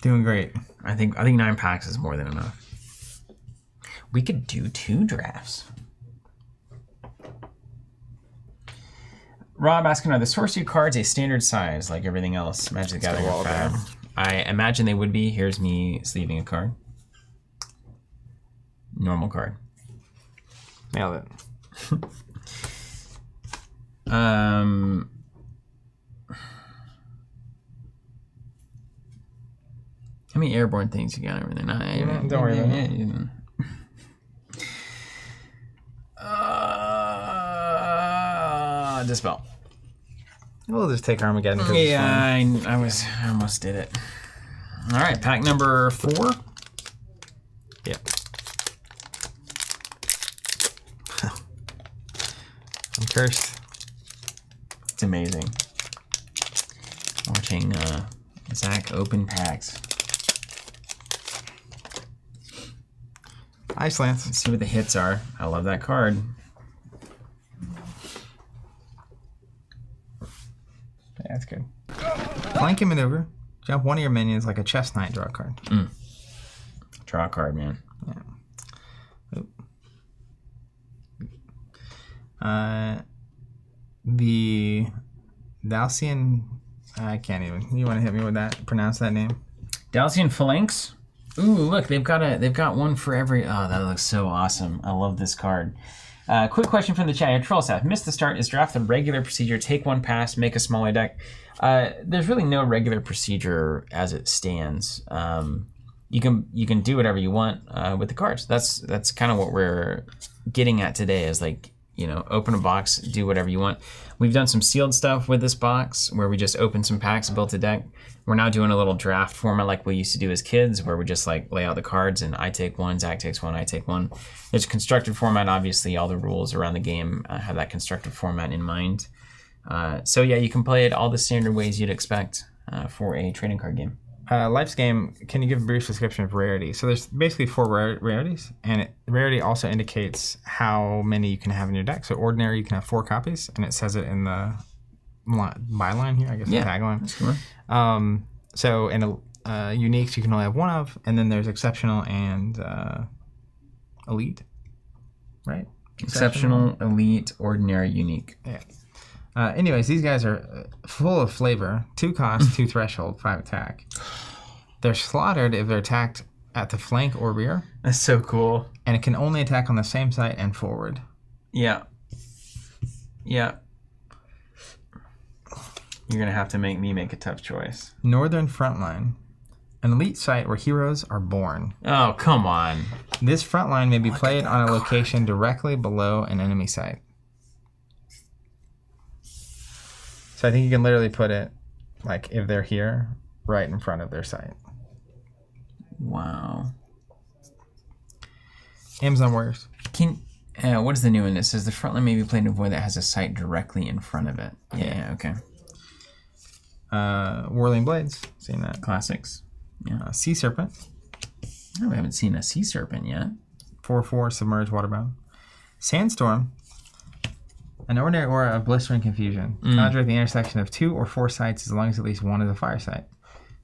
Doing great.
I think 9 packs is more than enough. We could do 2 drafts. Rob asking, are the sorcery cards a standard size like everything else? Magic the Gathering
wall
Fab. I imagine they would be. Here's me sleeving a card. Normal card.
Nailed it.
How many airborne things you got over there?
Don't worry about it.
Dispel.
We'll just take Armageddon.
Yeah, I almost did it. All right, pack number 4.
Yep. I'm cursed.
It's amazing. Watching Zach open packs.
Ice Lance.
Let's see what the hits are. I love that card.
Yeah, that's good. Flanking maneuver. Jump one of your minions like a chess knight. Draw a card.
Draw a card, man.
Yeah. The Dalcian. I can't even. You want to hit me with that? Pronounce that name.
Dalcian Phalanx. Ooh, look, they've got one for every. Oh, that looks so awesome. I love this card. Quick question from the chat. Troll staff. Missed the start. Is draft the regular procedure? Take one pass, make a smaller deck. There's really no regular procedure as it stands. You can do whatever you want with the cards. That's kind of what we're getting at today. Is like, open a box, do whatever you want. We've done some sealed stuff with this box where we just opened some packs, built a deck. We're now doing a little draft format like we used to do as kids, where we just like lay out the cards and I take one, Zach takes one, I take one. There's a constructed format. Obviously, all the rules around the game have that constructed format in mind. So yeah, you can play it all the standard ways you'd expect for a trading card game.
Life's Game, can you give a brief description of rarity? So there's basically 4 rarities, and rarity also indicates how many you can have in your deck. So ordinary, you can have 4 copies, and it says it in the byline here, I guess, the tagline.
That's cool.
So in uniques, you can only have 1 of, and then there's exceptional and elite, right?
Exceptional, elite, ordinary, unique.
Yeah. Anyways, these guys are full of flavor. 2 cost, 2 threshold, 5 attack. They're slaughtered if they're attacked at the flank or rear.
That's so cool.
And it can only attack on the same side and forward.
Yeah. Yeah. You're going to have to make me make a tough choice.
Northern Frontline. An elite site where heroes are born.
Oh, come on.
This frontline may be played on a location directly below an enemy site. So I think you can literally put it, like, if they're here, right in front of their site.
Wow.
Amazon Warriors.
What is the new one? It says the frontline may be played in a void that has a site directly in front of it. Yeah, okay.
Whirling Blades. Seen that.
Classics. Yeah.
Sea Serpent.
Oh, we haven't seen a sea serpent yet.
4/4 submerged waterbound. Sandstorm. An ordinary aura of blistering confusion. Conjure at the intersection of 2 or 4 sites as long as at least one is a fire site.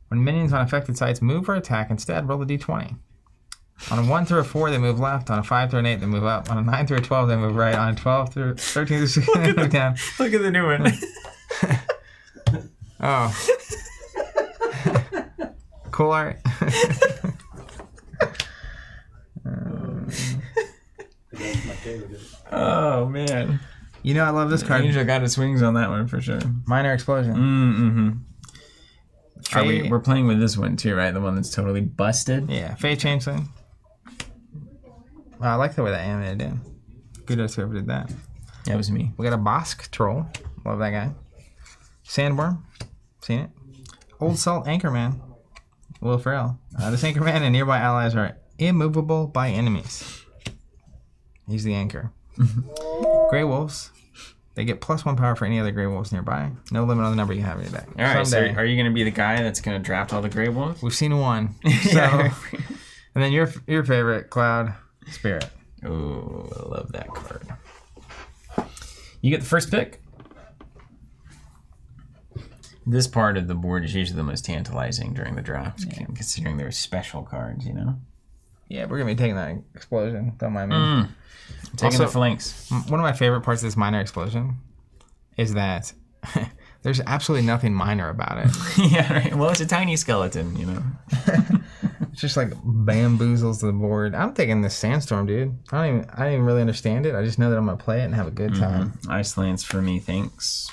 When minions on affected sites move or attack, instead roll a d20. On a 1 through a 4, they move left. On a 5 through an 8, they move up. On a 9 through a 12, they move right. On a 12 through 13 through 16, they move down.
Look at the new one.
Oh. Cool art.
That's my favorite.
Oh, man.
You know I love this card.
Angel got his wings on that one for sure.
Minor Explosion.
Mm-hmm. We're playing with this one too, right? The one that's totally busted.
Yeah, Fey Changeling. Wow, I like the way that animated in. Kudos to whoever did that.
That was me.
We got a Bosk Troll. Love that guy. Sandworm. Seen it. Old Salt Anchorman. Will Ferrell. This Anchorman and nearby allies are immovable by enemies. He's the anchor. Grey Wolves. They get +1 power for any other Grey Wolves nearby. No limit on the number you have in your deck.
All right, so are you going to be the guy that's going to draft all the Grey Wolves?
We've seen one. So, and then your favorite, Cloud Spirit.
Oh, I love that card. You get the first pick. This part of the board is usually the most tantalizing during the draft, considering they're special cards, you know?
Yeah, we're going to be taking that Explosion. Don't mind me.
Taking
Also,
the flanks.
One of my favorite parts of this Minor Explosion is that there's absolutely nothing minor about it.
Yeah, right. Well, it's a tiny skeleton, you know?
It's just like bamboozles the board. I'm taking this Sandstorm, dude. I don't even really understand it. I just know that I'm going to play it and have a good time.
Ice Lance for me, thanks.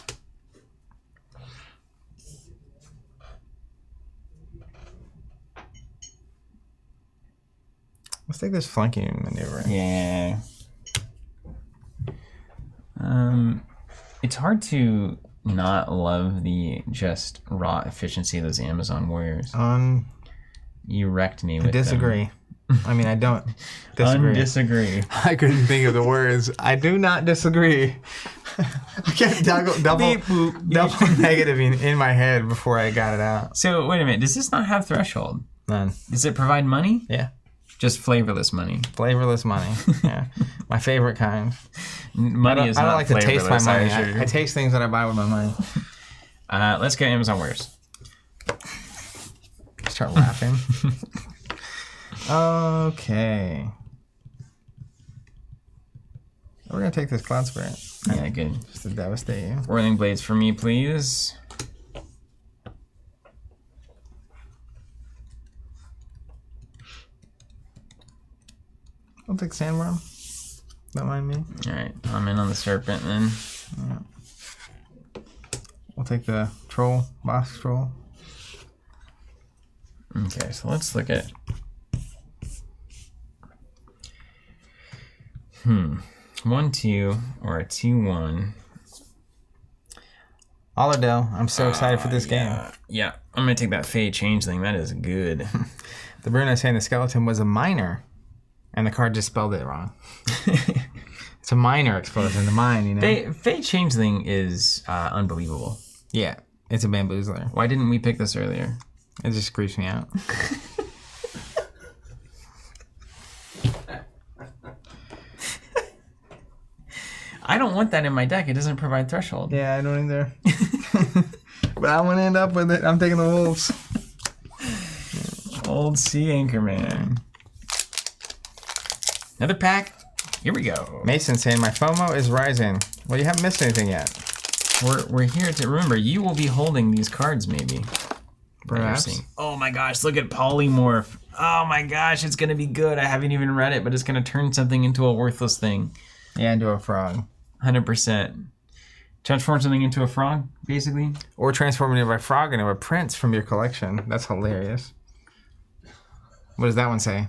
Let's take this flanking maneuver.
Yeah. It's hard to not love the just raw efficiency of those Amazon warriors. You wrecked me with
Disagree.
them.
I mean, I don't disagree.
Disagree.
I couldn't think of the words. I do not disagree. I kept double negative in my head before I got it out.
So, wait a minute. Does this not have threshold?
None.
Does it provide money?
Yeah.
Just flavorless money.
Flavorless money. Yeah. My favorite kind.
Money is not
I don't like to taste my money.
I
I taste things that I buy with my money.
Let's get Amazon warriors.
Start laughing. Okay. We're going to take this Cloud Spirit.
Yeah, good.
Just to devastate you.
Whirling Blades for me, please.
I'll take Sandworm. Don't mind me.
Alright, I'm in on the Serpent then.
Yeah. We'll take the Troll, Boss Troll.
Okay, so let's look at... 1-2 or a 2-1.
Ollardale, I'm so excited for this game.
Yeah, I'm going to take that Fey Changeling. That is good.
The Bruno saying the skeleton was a minor, and the card just spelled it wrong. It's a minor explosion, the mine, you know?
Fey Changeling is unbelievable.
Yeah, it's a bamboozler.
Why didn't we pick this earlier?
It just creeps me out.
I don't want that in my deck. It doesn't provide threshold.
Yeah, I don't either. But I want to end up with it. I'm taking the Wolves.
Old Sea Anchorman. Another pack. Here we go.
Mason saying my FOMO is rising. Well, you haven't missed anything yet.
We're here to remember. You will be holding these cards, maybe.
Perhaps.
Oh my gosh! Look at Polymorph. Oh my gosh! It's gonna be good. I haven't even read it, but it's gonna turn something into a worthless thing.
Yeah, into a frog.
100%. Transform something into a frog, basically.
Or transform it into a frog into a prince from your collection. That's hilarious. What does that one say?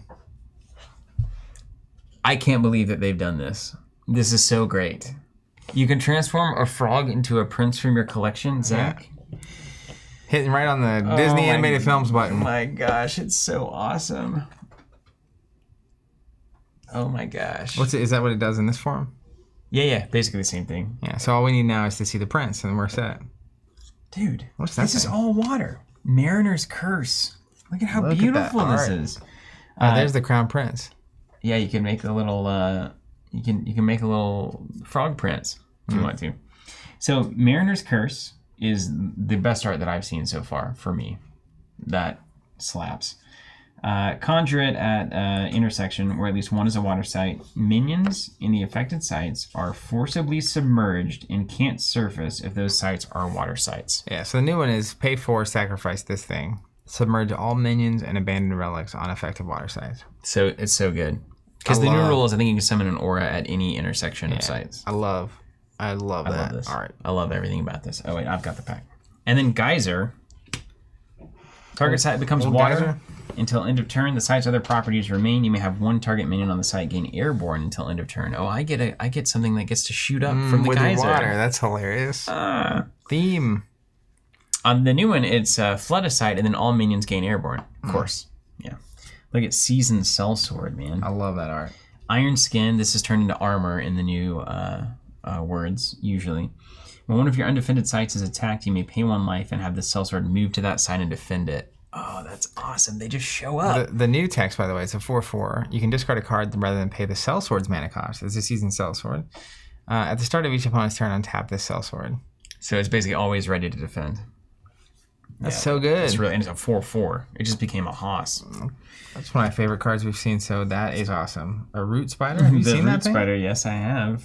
I can't believe that they've done this. This is so great. You can transform a frog into a prince from your collection, Zach.
Yeah. Hitting right on the Disney Animated Films button.
Oh my gosh, it's so awesome. Oh my gosh.
Is that what it does in this form?
Yeah, basically the same thing.
Yeah, so all we need now is to see the prince, and we're set.
Dude,
What's that
this is
thing?
all water. Mariner's Curse. Look at how
Look at that
beautiful this
art.
is.
There's the Crown Prince.
Yeah, you can make a little. You can make a little frog prince if you want to. So Mariner's Curse is the best art that I've seen so far for me. That slaps. Conjure it at intersection where at least one is a water site. Minions in the affected sites are forcibly submerged and can't surface if those sites are water sites.
Yeah, so the new one is pay 4, sacrifice this thing. Submerge all minions and abandoned relics on affected water sites.
So it's so good. Because the new rule is I think you can summon an aura at any intersection of sites.
I love that
love this.
art.
I love everything about this. Oh wait, I've got the pack. And then Geyser. Target site becomes water.
Geyser?
Until end of turn, the site's other properties remain. You may have one target minion on the site gain airborne until end of turn. Oh, I get something that gets to shoot up from the
with
geyser.
water. That's hilarious. Theme.
On the new one, it's flood a site and then all minions gain airborne. Of course, yeah. Look at Seasoned Sellsword, man.
I love that art.
Iron Skin. This is turned into armor in the new words usually. When one of your undefended sites is attacked, you may pay 1 life and have the sellsword move to that site and defend it. Oh, that's awesome. They just show up.
The new text, by the way, it's a 4/4. You can discard a card rather than pay the sellsword's mana cost. It's a Seasoned Sellsword. At the start of each opponent's turn, untap this sellsword.
So it's basically always ready to defend.
That's so good.
It's really, and it's a 4/4. It just became a hoss.
That's one of my favorite cards we've seen, so that is awesome. A Root Spider? Have you seen that thing?
Spider, yes, I have.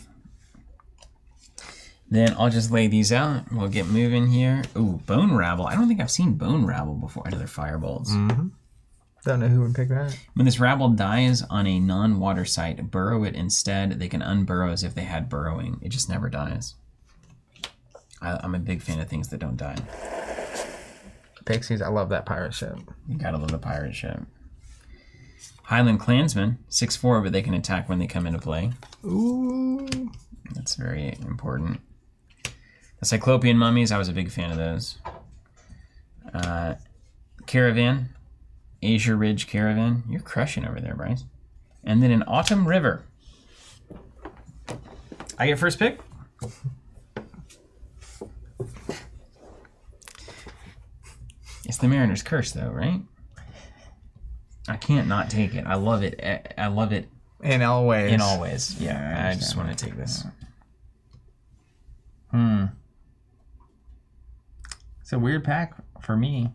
Then I'll just lay these out. We'll get moving here. Ooh, Bone Rabble. I don't think I've seen Bone Rabble before. Another Firebolts.
Don't know who would pick that.
When this rabble dies on a non-water site, burrow it instead. They can unburrow as if they had burrowing. It just never dies. I'm a big fan of things that don't die.
Pixies, I love that pirate ship.
You gotta love the pirate ship. Highland Clansmen, 6/4, but they can attack when they come into play.
Ooh.
That's very important. The Cyclopean Mummies, I was a big fan of those. Caravan, Azure Ridge Caravan. You're crushing over there, Bryce. And then an Autumn River. I get first pick? It's the Mariner's Curse, though, right? I can't not take it. I love it. I love it
In all ways.
in all ways. Yeah, I just want to take this.
It's a weird pack for me.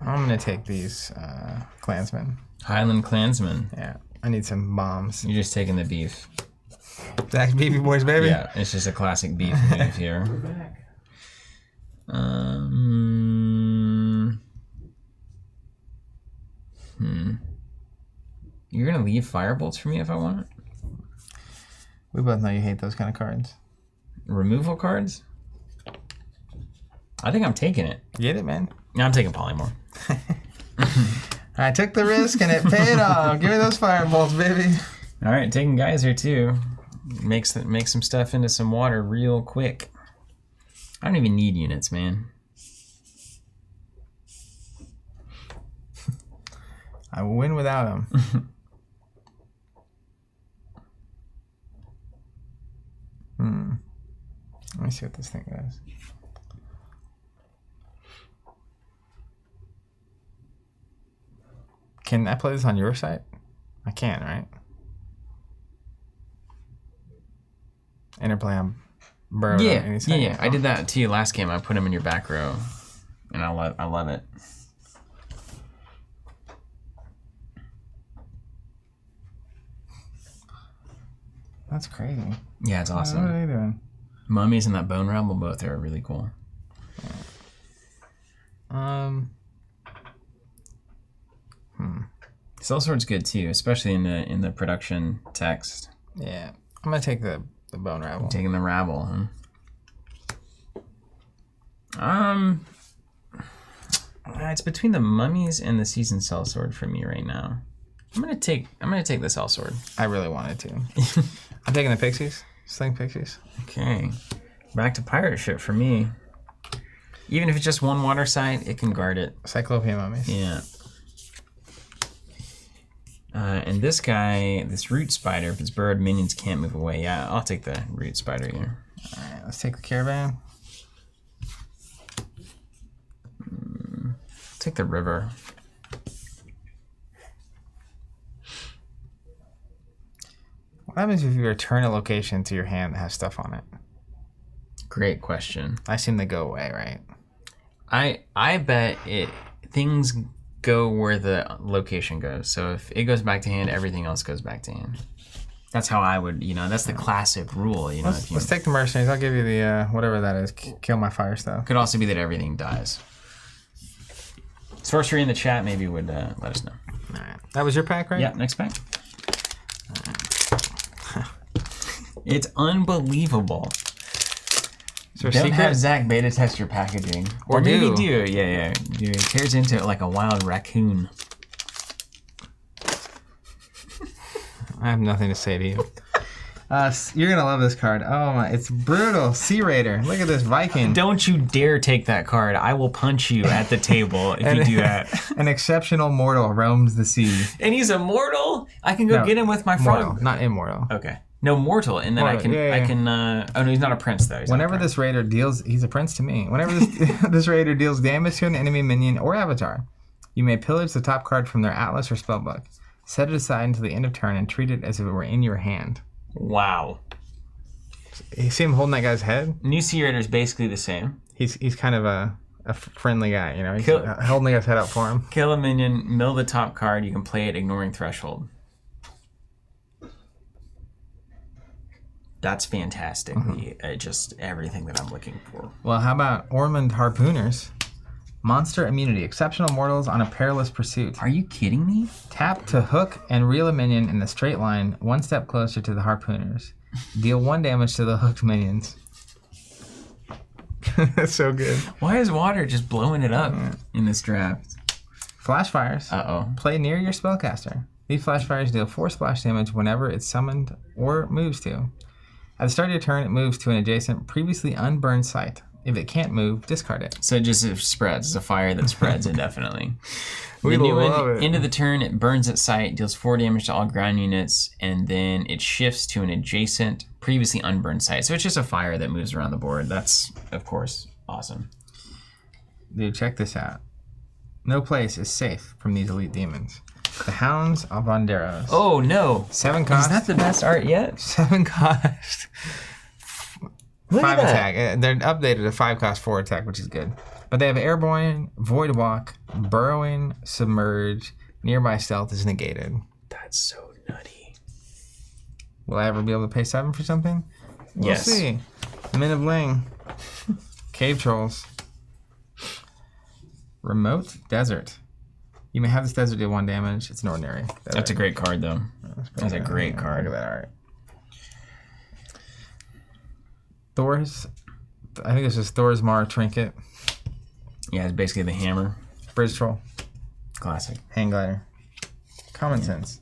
I'm gonna take these Klansmen.
Highland Clansman.
Yeah, I need some bombs.
You're just taking the beef.
Zach Beefy Boys, baby.
Yeah, it's just a classic beef move here. You're gonna leave Firebolts for me if I want it?
We both know you hate those kind of cards.
Removal cards? I think I'm taking it.
Get it, man.
No, I'm taking Polymorph.
I took the risk and it paid off. Give me those fireballs, baby.
All right, taking Geyser too. Make some stuff into some water real quick. I don't even need units, man.
I will win without them. Let me see what this thing does. Can I play this on your site? I can, right? Interplay on Burrow. on any site?
Yeah. I did that to you last game. I put him in your back row, and I love it.
That's crazy.
Yeah, it's awesome.
What are they doing?
Mummies and that Bone Rabble both are really cool. Sellsword's good too, especially in the production text.
Yeah, I'm gonna take the Bone Rabble.
Taking the Rabble, huh? It's between the Mummies and the Seasoned Sellsword for me right now. I'm gonna take the Sellsword.
I really wanted to. I'm taking the Pixies. Sling Pixies.
Okay, back to Pirate Ship for me. Even if it's just one water site, it can guard it.
Cyclopean Mummies.
Yeah. And this guy, this root spider, if it's bird, minions can't move away. Yeah, I'll take the root spider here.
All right, let's take the caravan.
Take the river.
What happens if you return a location to your hand that has stuff on it?
Great question.
I assume they go away, right?
I bet things go where the location goes. So if it goes back to hand, everything else goes back to hand. That's how I would, that's the classic rule.
Let's take the mercenaries. I'll give you the whatever that is. Kill my fire stuff.
Could also be that everything dies. Sorcery in the chat maybe would let us know.
All right. That was your pack, right?
Yeah, next pack. It's unbelievable.
So
Don't
secret?
have Zach beta test your packaging. Or maybe do. Yeah. Dude, it tears into it like a wild raccoon.
I have nothing to say to you. You're going to love this card. Oh, my. It's brutal. Sea Raider. Look at this Viking.
Don't you dare take that card. I will punch you at the table if you do that.
An exceptional mortal roams the sea.
And he's immortal? I can go get him with my frog.
Mortal, not immortal.
Okay. No, mortal. And then
Mortal.
I can. Oh, no, he's not a prince, though.
Whenever this raider deals... He's a prince to me. Whenever this raider deals damage to an enemy minion or avatar, you may pillage the top card from their atlas or spellbook. Set it aside until the end of turn and treat it as if it were in your hand.
Wow.
You see him holding that guy's head?
New Sea Raider is basically the same.
He's kind of a friendly guy, He's holding the guy's head up for him.
Kill a minion, mill the top card. You can play it ignoring threshold. That's fantastic. Just everything that I'm looking for.
Well, how about Ormond Harpooners? Monster immunity. Exceptional mortals on a perilous pursuit.
Are you kidding me?
Tap to hook and reel a minion in the straight line, one step closer to the harpooners. Deal 1 damage to the hooked minions. That's so good.
Why is water just blowing it up in this draft?
Flash fires.
Uh-oh.
Play near your spellcaster. These flash fires deal 4 splash damage whenever it's summoned or moves to. At the start of your turn, it moves to an adjacent, previously unburned site. If it can't move, discard it.
So it just spreads. It's a fire that spreads indefinitely.
We
the new
love
one,
it.
End of the turn, it burns its site, deals 4 damage to all ground units, and then it shifts to an adjacent, previously unburned site. So it's just a fire that moves around the board. That's, of course, awesome.
Dude, check this out. No place is safe from these elite demons. The Hounds of Onderos.
Oh, no.
7 cost.
Is that the best art yet?
7 cost.
Look
5
at that.
attack. They're updated to 5 cost 4 attack, which is good. But they have Airborne, Void Walk, Burrowing, Submerge, Nearby Stealth is negated.
That's so nutty.
Will I ever be able to pay 7 for something? We'll
Yes.
see. Men of Bling. Cave Trolls. Remote Desert. You may have this desert deal 1 damage. It's an ordinary desert.
That's a great card, though. That's a great card.
Look at that art. Thor's, I think this is Thor's Mar Trinket.
Yeah, it's basically the hammer.
Bridge Troll.
Classic.
Hang Glider. Common Sense.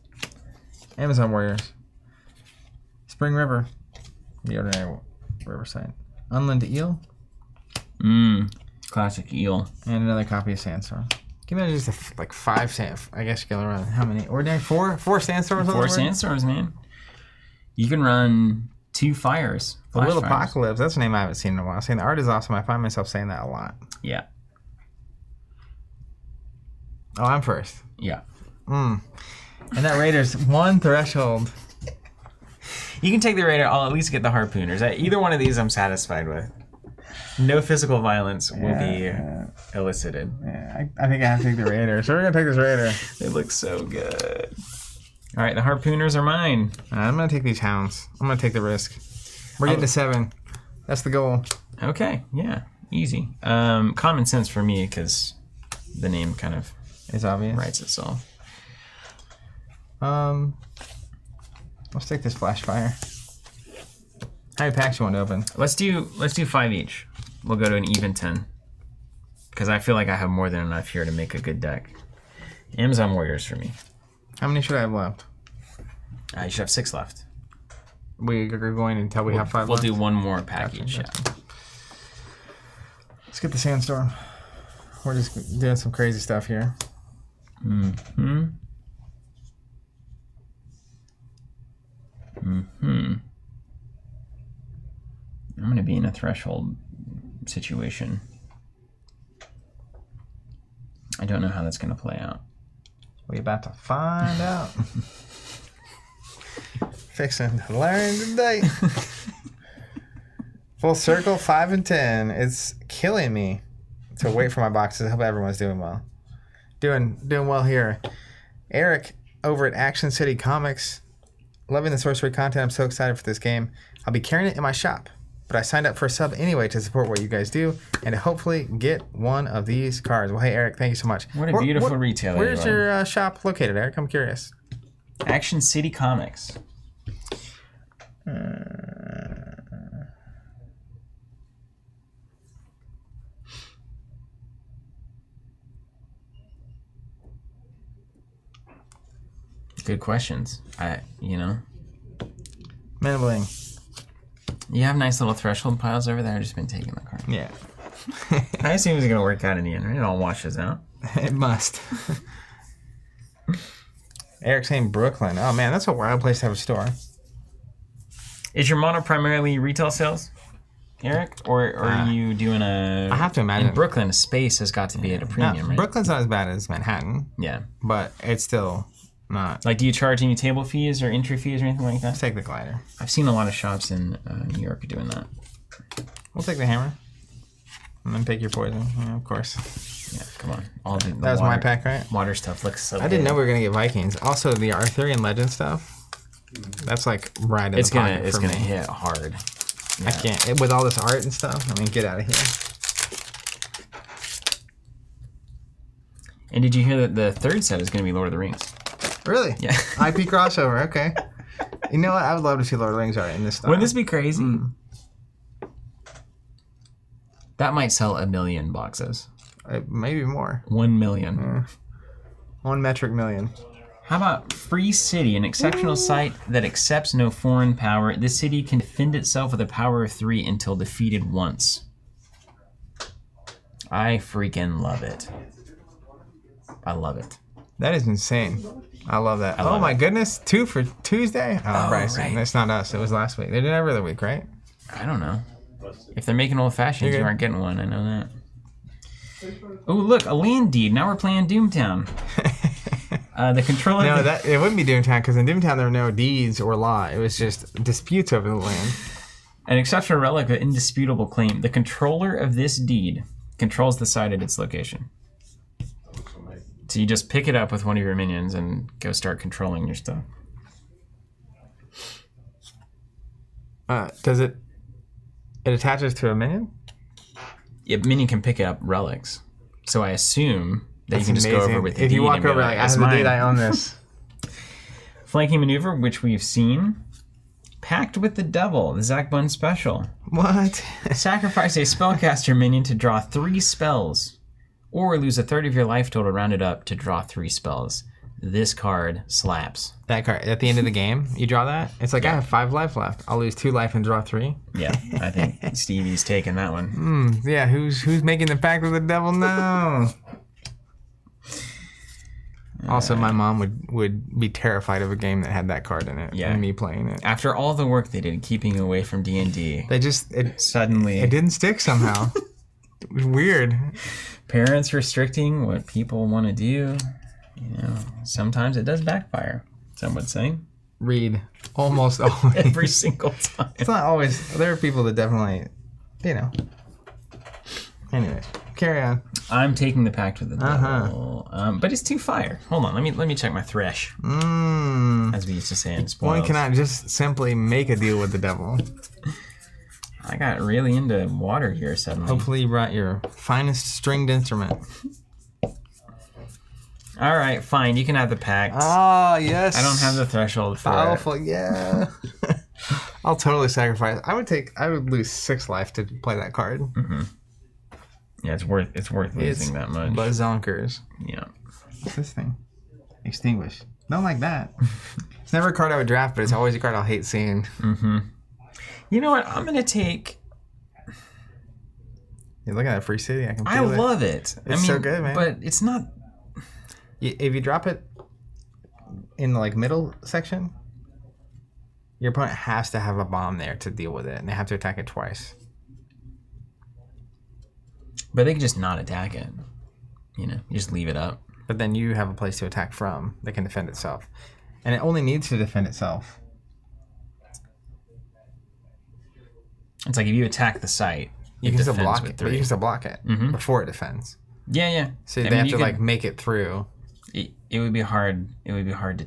Amazon Warriors. Spring River. The ordinary river site. Unland Eel.
Classic eel.
And another copy of Sandstorm. Give me just like 5 sand. I guess you can run how many? Ordinary 4 Sandstorms.
4 sandstorms, man. You can run 2 fires.
The Little
Flash fires.
Apocalypse. That's a name I haven't seen in a while. Saying the art is awesome. I find myself saying that a lot.
Yeah.
Oh, I'm first.
Yeah.
And that Raider's 1 threshold.
You can take the Raider. I'll at least get the Harpooners. Either one of these I'm satisfied with. No physical violence will be elicited.
Yeah, I think I have to take the Raider. So we're going to take this Raider.
They look so good. All right, the Harpooners are mine.
I'm going to take these Hounds. I'm going to take the risk. We're getting to 7. That's the goal.
Okay, yeah. Easy. Common sense for me because the name kind of
It's obvious.
writes itself.
Let's take this Flash Fire. How many packs you want to open?
Let's do 5 each. We'll go to an even 10. Because I feel like I have more than enough here to make a good deck. Amazon Warriors for me.
How many should I have left?
You should have 6 left.
We are going until we have 5
We'll
left?
do 1 more pack each.
Gotcha.
Yeah.
Let's get the Sandstorm. We're just doing some crazy stuff here.
be in a threshold situation. I don't know how that's going to play out.
We about to find out. Fixing to learn today. Full circle 5 and 10. It's killing me to wait for my boxes. I hope everyone's doing well. Doing well here. Eric over at Action City Comics. Loving the Sorcery content. I'm so excited for this game. I'll be carrying it in my shop, but I signed up for a sub anyway to support what you guys do and to hopefully get one of these cards. Well, hey, Eric, thank you so much.
What a beautiful retailer.
Where's your shop located, Eric? I'm curious.
Action City Comics. Good questions.
Minimaling.
You have nice little threshold piles over there. I've just been taking the card.
Yeah.
I assume it's going to work out in the end, right? It all washes out.
It must. Eric's saying Brooklyn. Oh, man, that's a wild place to have a store.
Is your mono primarily retail sales, Eric? Or are you doing a...
I have to imagine.
In Brooklyn, space has got to be at a premium, right?
Brooklyn's not as bad as Manhattan.
Yeah.
But it's still not.
Like, do you charge any table fees or entry fees or anything like that?
Take the glider.
I've seen a lot of shops in New York doing that.
We'll take the hammer. And then take your poison. Yeah, of course.
Yeah, come on. The
that was my pack, right?
Water stuff looks so
I didn't know we were going to get Vikings. Also, the Arthurian legend stuff. That's like right in the pocket
It's
for
gonna
me.
hit hard. Yeah.
I can't. With all this art and stuff, I mean, get out of here.
And did you hear that the third set is going to be Lord of the Rings?
Really?
Yeah.
IP crossover, okay. You know what? I would love to see Lord of the Rings art in this stuff.
Wouldn't this be crazy? That might sell 1 million boxes.
Maybe more.
1 million.
1 metric million.
How about Free City, an exceptional site that accepts no foreign power. This city can defend itself with a power of 3 until defeated once. I freaking love it. I love it.
That is insane. I love that.
love
my
it.
goodness. 2 for Tuesday? Oh, Bryson.
right.
That's not us. It was last week. They did it every other week, right?
I don't know. If they're making old fashions, you aren't getting one. I know that. Oh, look, a land deed. Now we're playing Doomtown. The controller.
No, it wouldn't be Doomtown because in Doomtown there were no deeds or law. It was just disputes over the land.
An exceptional relic of indisputable claim. The controller of this deed controls the site at its location. So you just pick it up with one of your minions and go start controlling your stuff.
Does it attaches to a minion?
Yeah, minion can pick up relics. So I assume that
That's
you can just
amazing.
go over with the
If
deed
you walk
and be
over,
like,
I
"That's
have the deed,
mine."
I own this.
Flanking maneuver, which we've seen. Pact with the Devil, the Zach Bun special.
What?
Sacrifice a spellcaster minion to draw 3 spells, or lose a third of your life total rounded up to draw 3 spells. This card slaps.
That card at the end of the game, you draw that. It's like I have 5 life left. I'll lose 2 life and draw 3.
Yeah, I think Stevie's taking that one.
Yeah, who's making the pact with the devil now? Also, my mom would be terrified of a game that had that card in it.
Yeah.
And me playing it.
After all the work they did keeping away from D&D,
They just it
suddenly
didn't stick somehow. It was weird.
parents restricting what people want to do. You know, sometimes it does backfire. Some would say
Read almost always.
every single time.
It's not always. There are people that definitely, you know. Anyways, carry on.
I'm taking the pact with the devil, but it's too fire. Hold on, let me check my thresh, as we used to say in
One
spoils.
cannot just simply make a deal with the devil.
I got really into water here suddenly.
Hopefully, you brought your finest stringed instrument.
All right, fine. You can have the pact.
Ah, yes.
I don't have the threshold for
powerful. Yeah. I'll totally sacrifice. I would lose 6 life to play that card.
it. Yeah, it's worth losing that much.
Bazonkers.
Yeah.
What's this thing? Extinguish. Don't like that. It's never a card I would draft, but it's always a card I'll hate seeing.
You know what? I'm gonna take.
You're looking at Free City. I can feel
I
it.
love it.
It's so good, man.
But it's not.
If you drop it in the middle section, your opponent has to have a bomb there to deal with it, and they have to attack it twice.
But they can just not attack it. You know, you just leave it up.
But then you have a place to attack from that can defend itself. And it only needs to defend itself.
It's like if you attack the site,
You can still block it, but you can still block it before it defends.
Yeah, yeah.
So they have to like make it through.
It would be hard. It would be hard to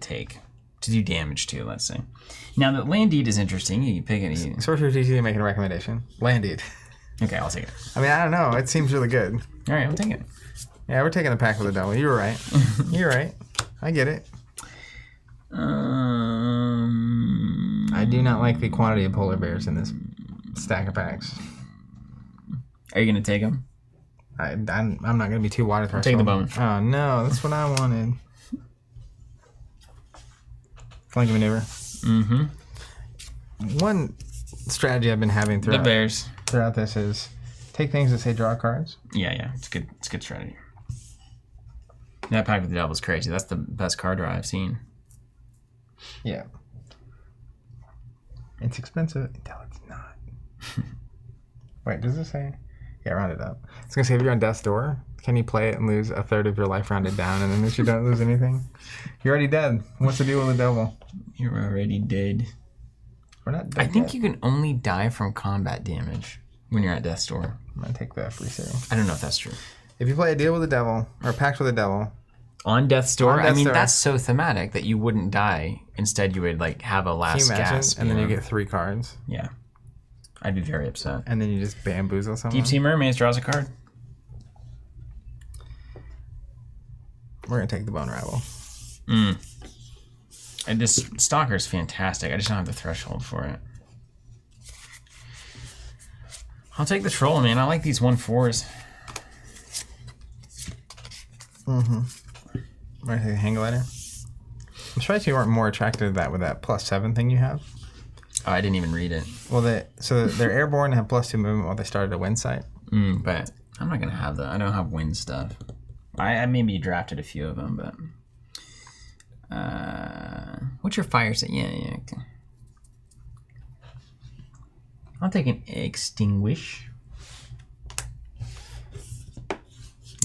do damage to. Let's say. Now the land deed is interesting. You can pick any.
Sorcery TCG making a recommendation. Land deed.
Okay, I'll take it.
I mean, I don't know. It seems really good.
All right, I'll take it.
Yeah, we're taking the pack with the devil. You were right. You're right. I get it. I do not like the quantity of polar bears in this stack of packs.
Are you gonna take them?
I'm not gonna be too water threshold.
Take the bone.
Oh no, that's what I wanted. Flanking maneuver.
Mm-hmm.
One strategy I've been having
The bears.
throughout this is take things that say draw cards.
Yeah, yeah. It's good. It's a good strategy. That pack with the devil is crazy. That's the best card draw I've seen.
Yeah. It's expensive until it's not. Wait, does it say? Yeah, round it up. It's gonna say if you're on death's door, can you play it and lose a third of your life rounded down, and then if you don't lose anything, you're already dead. What's the deal with the devil?
You're already dead.
We're not dead
I think
yet.
you can only die from combat damage when you're at death's door.
I'm gonna take that free serum.
I don't know if that's true.
If you play a deal with the devil or a pact with the devil,
On death's door,
On death's
I mean
door.
that's so thematic that you wouldn't die. Instead, you would like have a
can you
last
imagine?
gasp.
And then you
know?
get 3 cards,
Yeah, I'd be very upset.
and then you just bamboozle someone.
Deep Sea Mermaids draws a card.
We're gonna take the bone rival.
And this Stalker's fantastic. I just don't have the threshold for it. I'll take the troll, man. I like these 1/4s.
We're gonna take the hang glider. I'm surprised you weren't more attracted to that with that +7 thing you have.
Oh, I didn't even read it.
Well, they're airborne and have +2 movement while they started a wind sight.
But I'm not gonna have that. I don't have wind stuff. I maybe drafted a few of them, but what's your fire set? Yeah. Okay. I'll take an extinguish.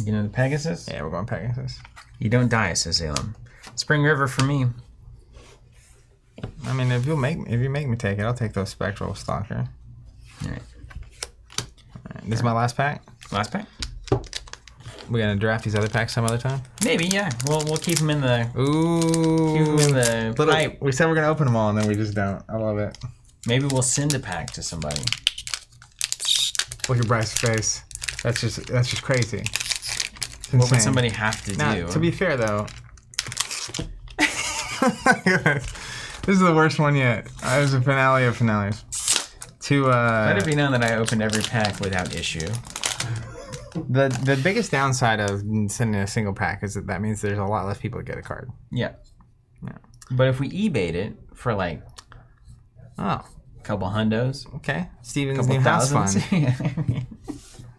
You know the Pegasus?
Yeah, we're going Pegasus.
You don't die, says Salem. Spring River for me.
I mean, if you make me take it, I'll take those Spectral Stalker.
All right.
This is my last pack.
Last pack?
We're gonna draft these other packs some other time.
Maybe, yeah. We'll keep them in the.
Ooh.
Keep them in the pipe.
We said we're gonna open them all, and then we just don't. I love it.
Maybe we'll send a pack to somebody.
Look at Bryce's face. That's just crazy. It's
What would
insane.
somebody have to
Now,
do?
to be fair, though, this is the worst one yet. It was a finale of finales.
Let it be known that I opened every pack without issue.
The biggest downside of sending a single pack is that means there's a lot less people to get a card.
Yeah.
Yeah.
But if we eBayed it for like
Oh,
a couple hundos,
okay. Steven's
couple
new house fund.
thousands.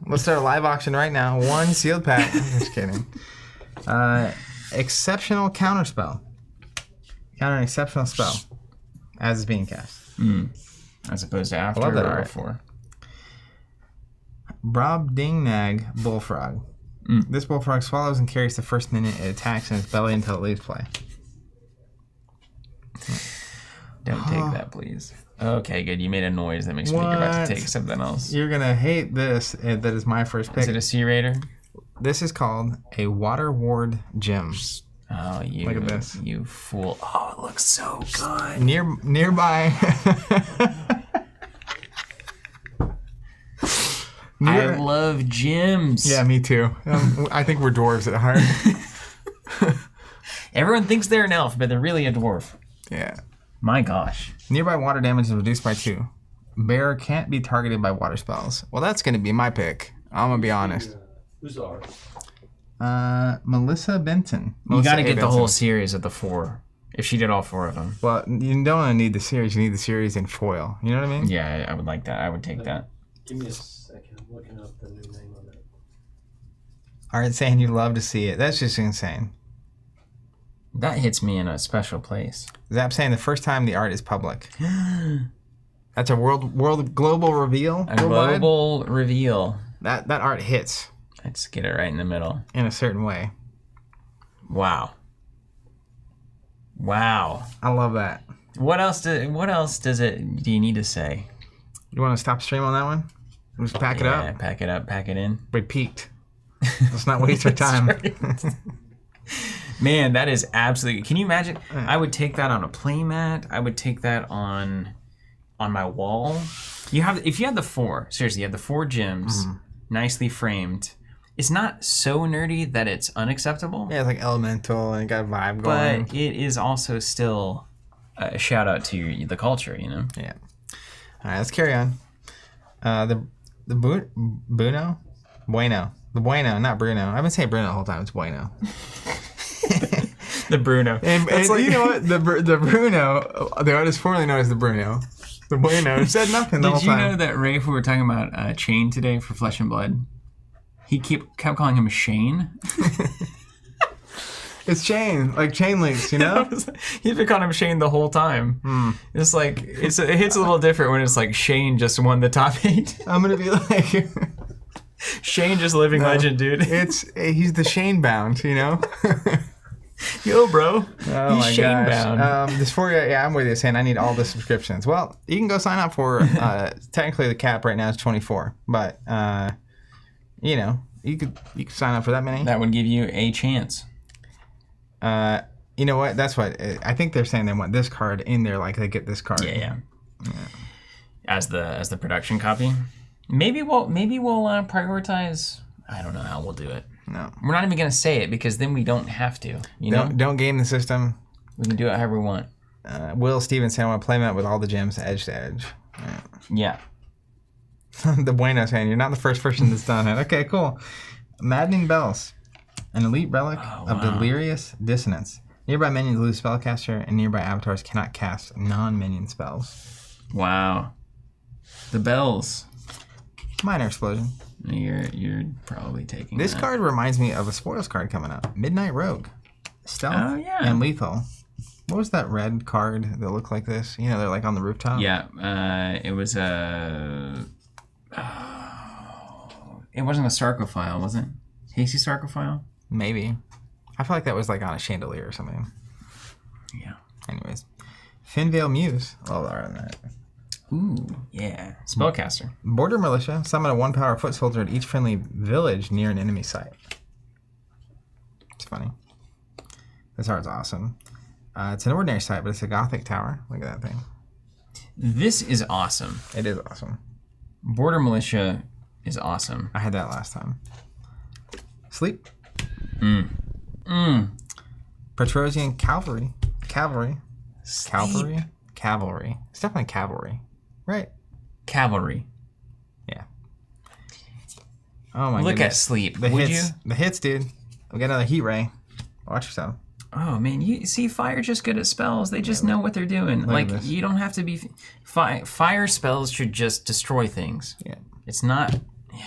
Let's start a live auction right now. 1 sealed pack. I'm just kidding. Exceptional counterspell. Counter an exceptional spell as it's being cast.
As opposed to after
love that
or
art.
before.
Brobdingnag Bullfrog. This bullfrog swallows and carries the first minute it attacks in its belly until it leaves play.
Don't take that, please. Okay, good. You made a noise that makes me think you're about to
What?
take something else.
You're going to hate this. That is my first pick.
Is it a Sea Raider?
This is called a Water Ward Gem.
Oh, you.
Look at this.
You fool. Oh, it looks so good.
Nearby.
I love gems.
Yeah, me too. I think we're dwarves at heart.
Everyone thinks they're an elf, but they're really a dwarf.
Yeah.
My gosh.
Nearby water damage is reduced by 2. Bear can't be targeted by water spells. Well, that's going to be my pick. I'm going to be honest.
Who's ours?
Melissa Benton.
You got to
Melissa A.
get the
Benton.
whole series of the 4. If she did all 4 of them.
Well, you don't need the series. You need the series in foil. You know what I mean?
Yeah, I would like that. I would take that.
Give me a second. I'm looking up the new name of it.
Alright, saying you love to see it. That's just insane.
That hits me in a special place.
Zap saying the first time the art is public. That's a global reveal.
A
worldwide?
global reveal.
That art hits
Let's get it right in the middle.
in a certain way.
Wow. Wow.
I love that.
What else do you need to say?
You want to stop stream on that one? Just pack it up.
Pack it up, pack it in.
We peaked. Let's not waste our time.
Man, that is absolutely. Can you imagine? I would take that on a playmat. I would take that on my wall. If you had the four, seriously, you had the four gems, nicely framed. It's not so nerdy that it's unacceptable.
Yeah, it's like elemental and got a vibe going.
But it is also still a shout out to the culture, you know?
Yeah. All right, let's carry on. The Bueno? Bueno. The Bueno, not Bruno. I've been saying Bruno the whole time. It's Bueno.
The Bruno.
And you know what? The Bruno, the artist formerly known as the Bruno, the Bueno, said nothing the whole
Did you
time.
know that Rafe, we were talking about Chain today for Flesh and Blood? He kept calling him Shane.
It's chain, like chain links, you know?
He's been calling him Shane the whole time. It's like, it hits a little different when it's like Shane just won the top 8.
I'm going to be like...
Shane just living legend, dude.
He's the Shane bound, you know?
Yo, bro.
Oh
He's
my
Shane
gosh.
bound.
This for you, I'm with you saying I need all the subscriptions. Well, you can go sign up for, technically the cap right now is 24, but, you know, you could sign up for that many.
That would give you a chance.
You know what? That's what, I think they're saying they want this card in there, like they get this card.
Yeah. As the production copy. Maybe we'll prioritize. I don't know how we'll do it.
No.
We're not even gonna say it because then we don't have to. You know,
Don't game the system.
we can do it however we want.
Will Stevens saying I want to play mat with all the gems edge to edge.
Yeah.
The Bueno saying you're not the first person that's done it. Okay, cool. Maddening Bells. An elite relic of delirious dissonance. Nearby minions lose spellcaster, and nearby avatars cannot cast non-minion spells.
Wow. The bells.
Minor explosion.
You're probably taking
This
that.
card reminds me of a spoils card coming up. Midnight Rogue. Stealth and lethal. What was that red card that looked like this? You know, they're like on the rooftop.
Yeah, it was it wasn't a sarcophile, was it? Hasty sarcophile?
Maybe. I feel like that was like on a chandelier or something.
Yeah.
Anyways. Finvale Muse. Oh, all right.
Ooh, yeah. Spellcaster.
Border Militia. Summon a 1-power foot soldier at each friendly village near an enemy site. It's funny. This art's awesome. It's an ordinary site, but it's a Gothic tower. Look at that thing.
This is awesome.
It is awesome.
Border Militia is awesome.
I had that last time. Sleep. Petrosian Cavalry. Cavalry. It's definitely cavalry. Right.
Cavalry.
Yeah. Oh my
Look
goodness.
at Sleep.
The
Would
hits.
you?
The hits, dude. We got another heat ray. Watch yourself.
Oh man, you see, Fire just good at spells. They just know what they're doing. Like
this.
you don't have to be. Fire spells should just destroy things.
Yeah.
It's not.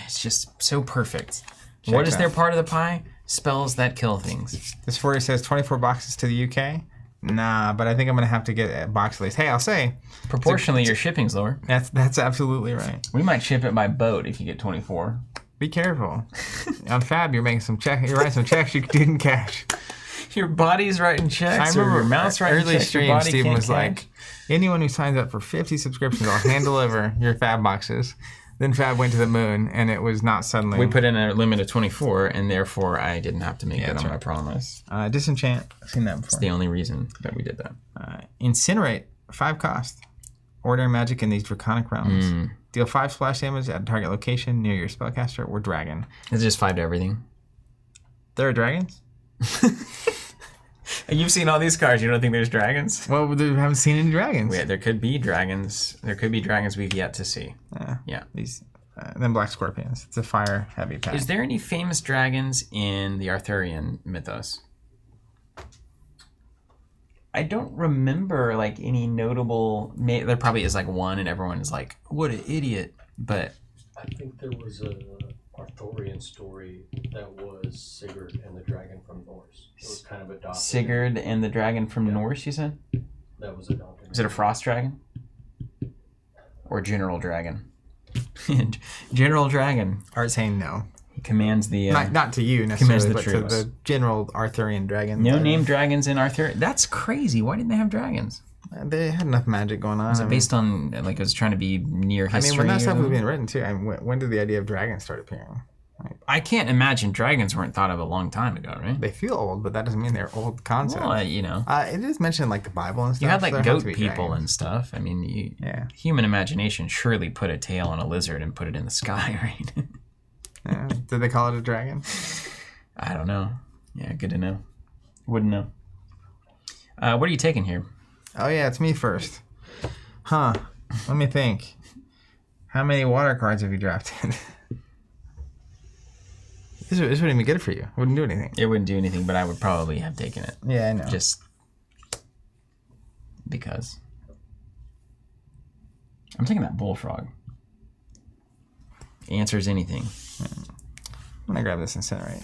It's just so perfect. What is
out.
their part of the pie? Spells that kill things.
This for you says 24 boxes to the UK. Nah, but I think I'm gonna have to get a box at least. Hey, I'll say
Proportionally, your shipping's lower.
that's absolutely right.
We might ship it by boat if you get 24.
Be careful. On Fab, you're making some check. You're writing some checks you didn't cash.
Your body's writing checks.
I remember
or your mouth's writing
early
checks.
stream.
Your body
Steven
can't
was
cash.
like, anyone who signs up for 50 subscriptions, I'll hand deliver your Fab boxes. Then Fab went to the moon, and it was not suddenly.
We put in a limit of 24, and therefore I didn't have to make it
that's
on my
right.
promise.
Disenchant. I've seen that before.
It's the only reason that we did that.
Incinerate. 5 cost. Ordinary magic in these draconic realms. Deal 5 splash damage at a target location near your spellcaster or dragon.
It's just 5 to everything.
There are dragons?
And you've seen all these cards. You don't think there's dragons?
Well, we haven't seen any dragons.
Yeah, there could be dragons. There could be dragons we've yet to see. Yeah.
These, then black scorpions. It's a fire heavy pack.
Is there any famous dragons in the Arthurian mythos? I don't remember like any notable. There probably is like one, and everyone is like, "What an idiot!" But
I think there was a Arthurian story that was Sigurd and the Dragon from Norse. It was kind of adopted.
Sigurd and the dragon from Norse, you said?
That was adopted.
Is it a frost dragon? Or general dragon? General Dragon.
Art saying no.
He commands the...
Not to you necessarily, but to
troops.
the general Arthurian dragons.
No named dragons in Arthur. That's crazy. Why didn't they have dragons?
They had enough magic going on.
Was it based on, like, it was trying to be near history?
When that stuff was being written, too, when did the idea of dragons start appearing?
I can't imagine dragons weren't thought of a long time ago, right?
They feel old, but that doesn't mean they're old concepts.
Well,
it is mentioned in, like, the Bible and stuff.
You had, like,
so
goat people and stuff. I mean, human imagination surely put a tail on a lizard and put it in the sky, right?
Yeah. Did they call it a dragon?
I don't know. Yeah, good to know. Wouldn't know. What are you taking here?
Oh, yeah, it's me first. Huh. Let me think. How many water cards have you drafted? This wouldn't even be good for you. It wouldn't do anything.
It wouldn't do anything, but I would probably have taken it.
Yeah, I know.
Just because. I'm taking that bullfrog. Answers anything.
I'm gonna grab this incinerate.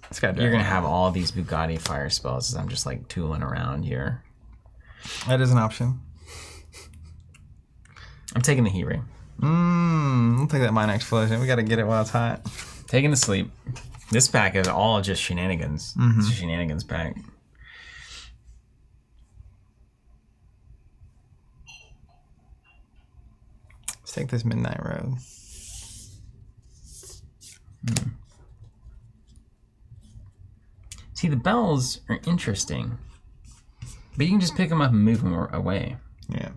It's got.
You're gonna have all these Bugatti fire spells as I'm just like tooling around here.
That is an option.
I'm taking the heat ray.
I'll take that mine explosion. We gotta get it while it's hot.
Taking the sleep. This pack is all just shenanigans. It's a shenanigans pack.
Let's take this midnight road.
See, the bells are interesting, but you can just pick them up and move them away.
Yeah.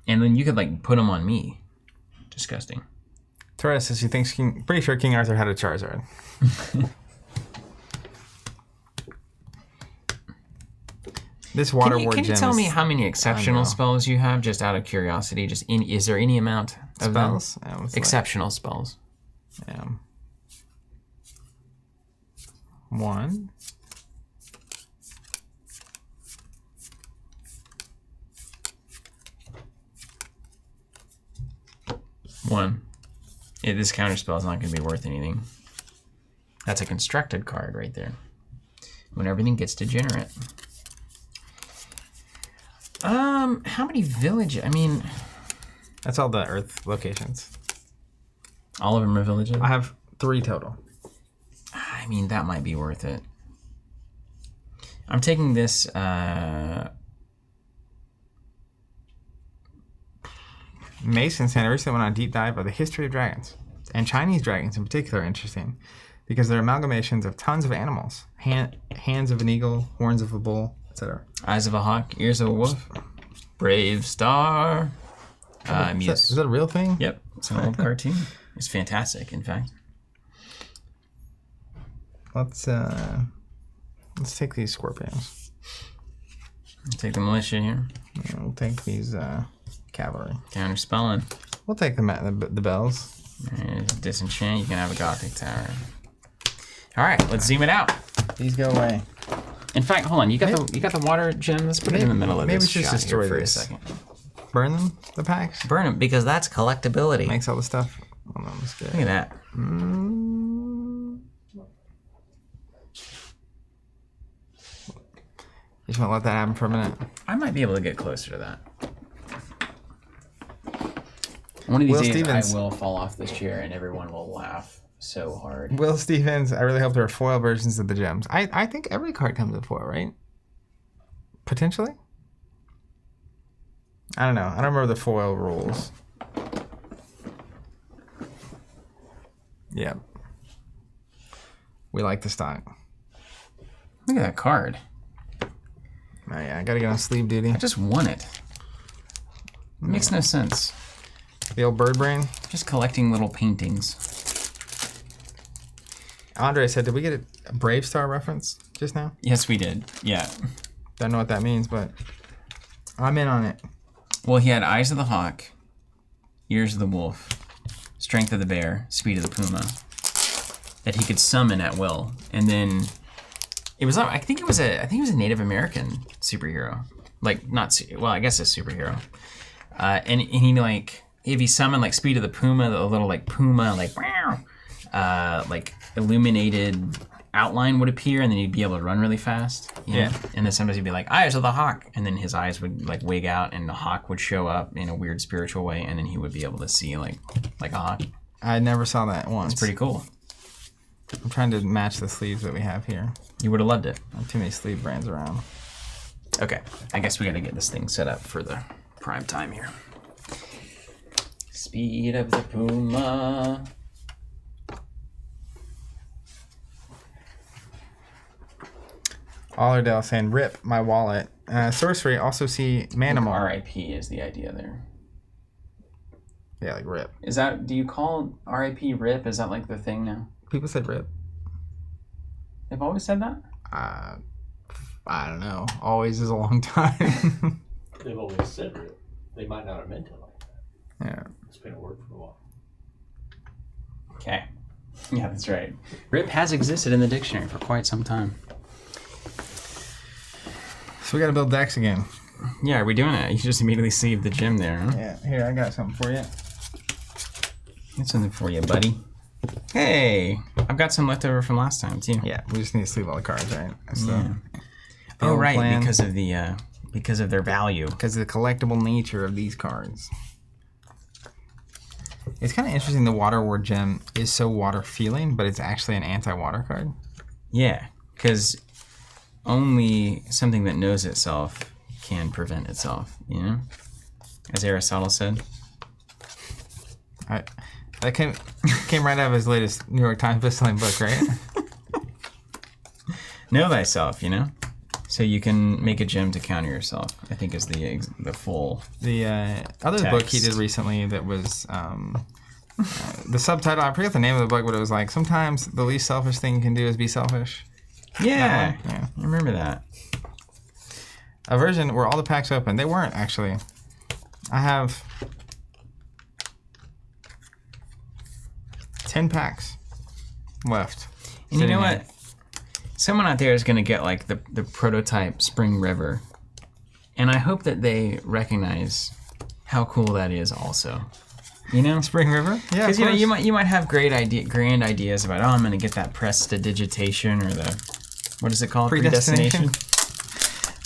And then you could like put them on me. Disgusting.
Torres says she thinks pretty sure King Arthur had a Charizard. This water ward
Can you
gem
tell
is-
me how many exceptional spells you have, just out of curiosity? Is there any amount of
spells?
them?
Yeah, it's
Exceptional spells.
like, 1.
One. Yeah, this counter spell is not going to be worth anything. That's a constructed card right there. When everything gets degenerate. How many village? I mean,
That's all the Earth locations.
all of them are villages.
I have 3 total.
I mean, that might be worth it. I'm taking this.
Mason Santa recently went on a deep dive of the history of dragons, and Chinese dragons in particular are interesting because they're amalgamations of tons of animals: hands of an eagle, horns of a bull, etc.
Eyes of a hawk, ears of a wolf, brave star.
Is that a real thing?
Yep, it's an old cartoon. It's fantastic, in fact.
Let's take these scorpions.
Take the militia here.
We'll take these cavalry.
Counter spelling.
We'll take the bells.
And disenchant. You can have a Gothic tower. All right, let's zoom it out.
These go away.
In fact, hold on. You got the water gem. Let's put it in the middle of
maybe
this
we should
shot
destroy
here for
this.
a second.
Burn them, the packs.
Burn them because that's collectability.
Makes all the stuff. Hold on, let's get
Look at that.
You just want to let that happen for a minute.
I might be able to get closer to that. One of these
Will
days,
Stevens.
I will fall off this chair and everyone will laugh so hard.
Will Stevens, I really hope there are foil versions of the gems. I think every card comes with foil, right? Potentially? I don't know. I don't remember the foil rules. Yep. We like the stock.
Look at that card.
Oh, yeah, I gotta get on sleep duty.
I just won it. It makes no sense.
The old bird brain.
Just collecting little paintings.
Andre said, did we get a Brave Star reference just now?
Yes, we did. Yeah.
Don't know what that means, but I'm in on it.
Well, he had eyes of the hawk, ears of the wolf, strength of the bear, speed of the puma, that he could summon at will. And then it was, I think it was a Native American superhero. Like, not, well, I guess a superhero. And he, like, if he summoned, like, speed of the puma, the little, like, puma, like illuminated outline would appear, and then he'd be able to run really fast. You know?
Yeah.
And then sometimes he'd be like, eyes of the hawk, and then his eyes would like wig out, and the hawk would show up in a weird spiritual way, and then he would be able to see like a hawk.
I never saw that once.
It's pretty cool.
I'm trying to match the sleeves that we have here.
You would have loved it.
I have too many sleeve brands around.
Okay, I guess we got to get this thing set up for the prime time here. Speed of the Puma.
Allerdale saying, "Rip my wallet." Sorcery also see Manimal.
R.I.P. is the idea there.
Yeah, like rip.
Is that? Do you call R.I.P. RIP? Is that like the thing now?
People said rip.
They've always said that.
I don't know. Always is a long time.
They've always said rip. They might not have meant it like that.
Yeah.
It's been a word for a while.
Okay. Yeah, that's right. RIP has existed in the dictionary for quite some time.
So we got to build decks again.
Yeah, are we doing it? You just immediately saved the gym there, huh?
Yeah. Here, I got something for you.
Got something for you, buddy. Hey, I've got some left over from last time too.
Yeah, we just need to sleeve all the cards, right? So,
Yeah.
the
Oh,
old
right,
plan,
because of their value.
because of the collectible nature of these cards. It's kind of interesting. The Water Ward gem is so water feeling, but it's actually an anti-water card.
Yeah, because only something that knows itself can prevent itself. You know, as Aristotle said.
That came right out of his latest New York Times bestselling book, right?
Know thyself, you know, so you can make a gem to counter yourself. I think is the full.
The other
Text.
book he did recently that was the subtitle. I forget the name of the book, but it was like sometimes the least selfish thing you can do is be selfish.
Yeah,
That one? Yeah.
I remember that.
A version where all the packs open. They weren't actually. I have 10 packs left.
And you know
sitting
what? Someone out there is going to get like the prototype Spring River. And I hope that they recognize how cool that is also. You know?
Spring River? Yeah,
Because you might have grand ideas about, I'm going to get that prestidigitation or the, what is it called?
Predestination?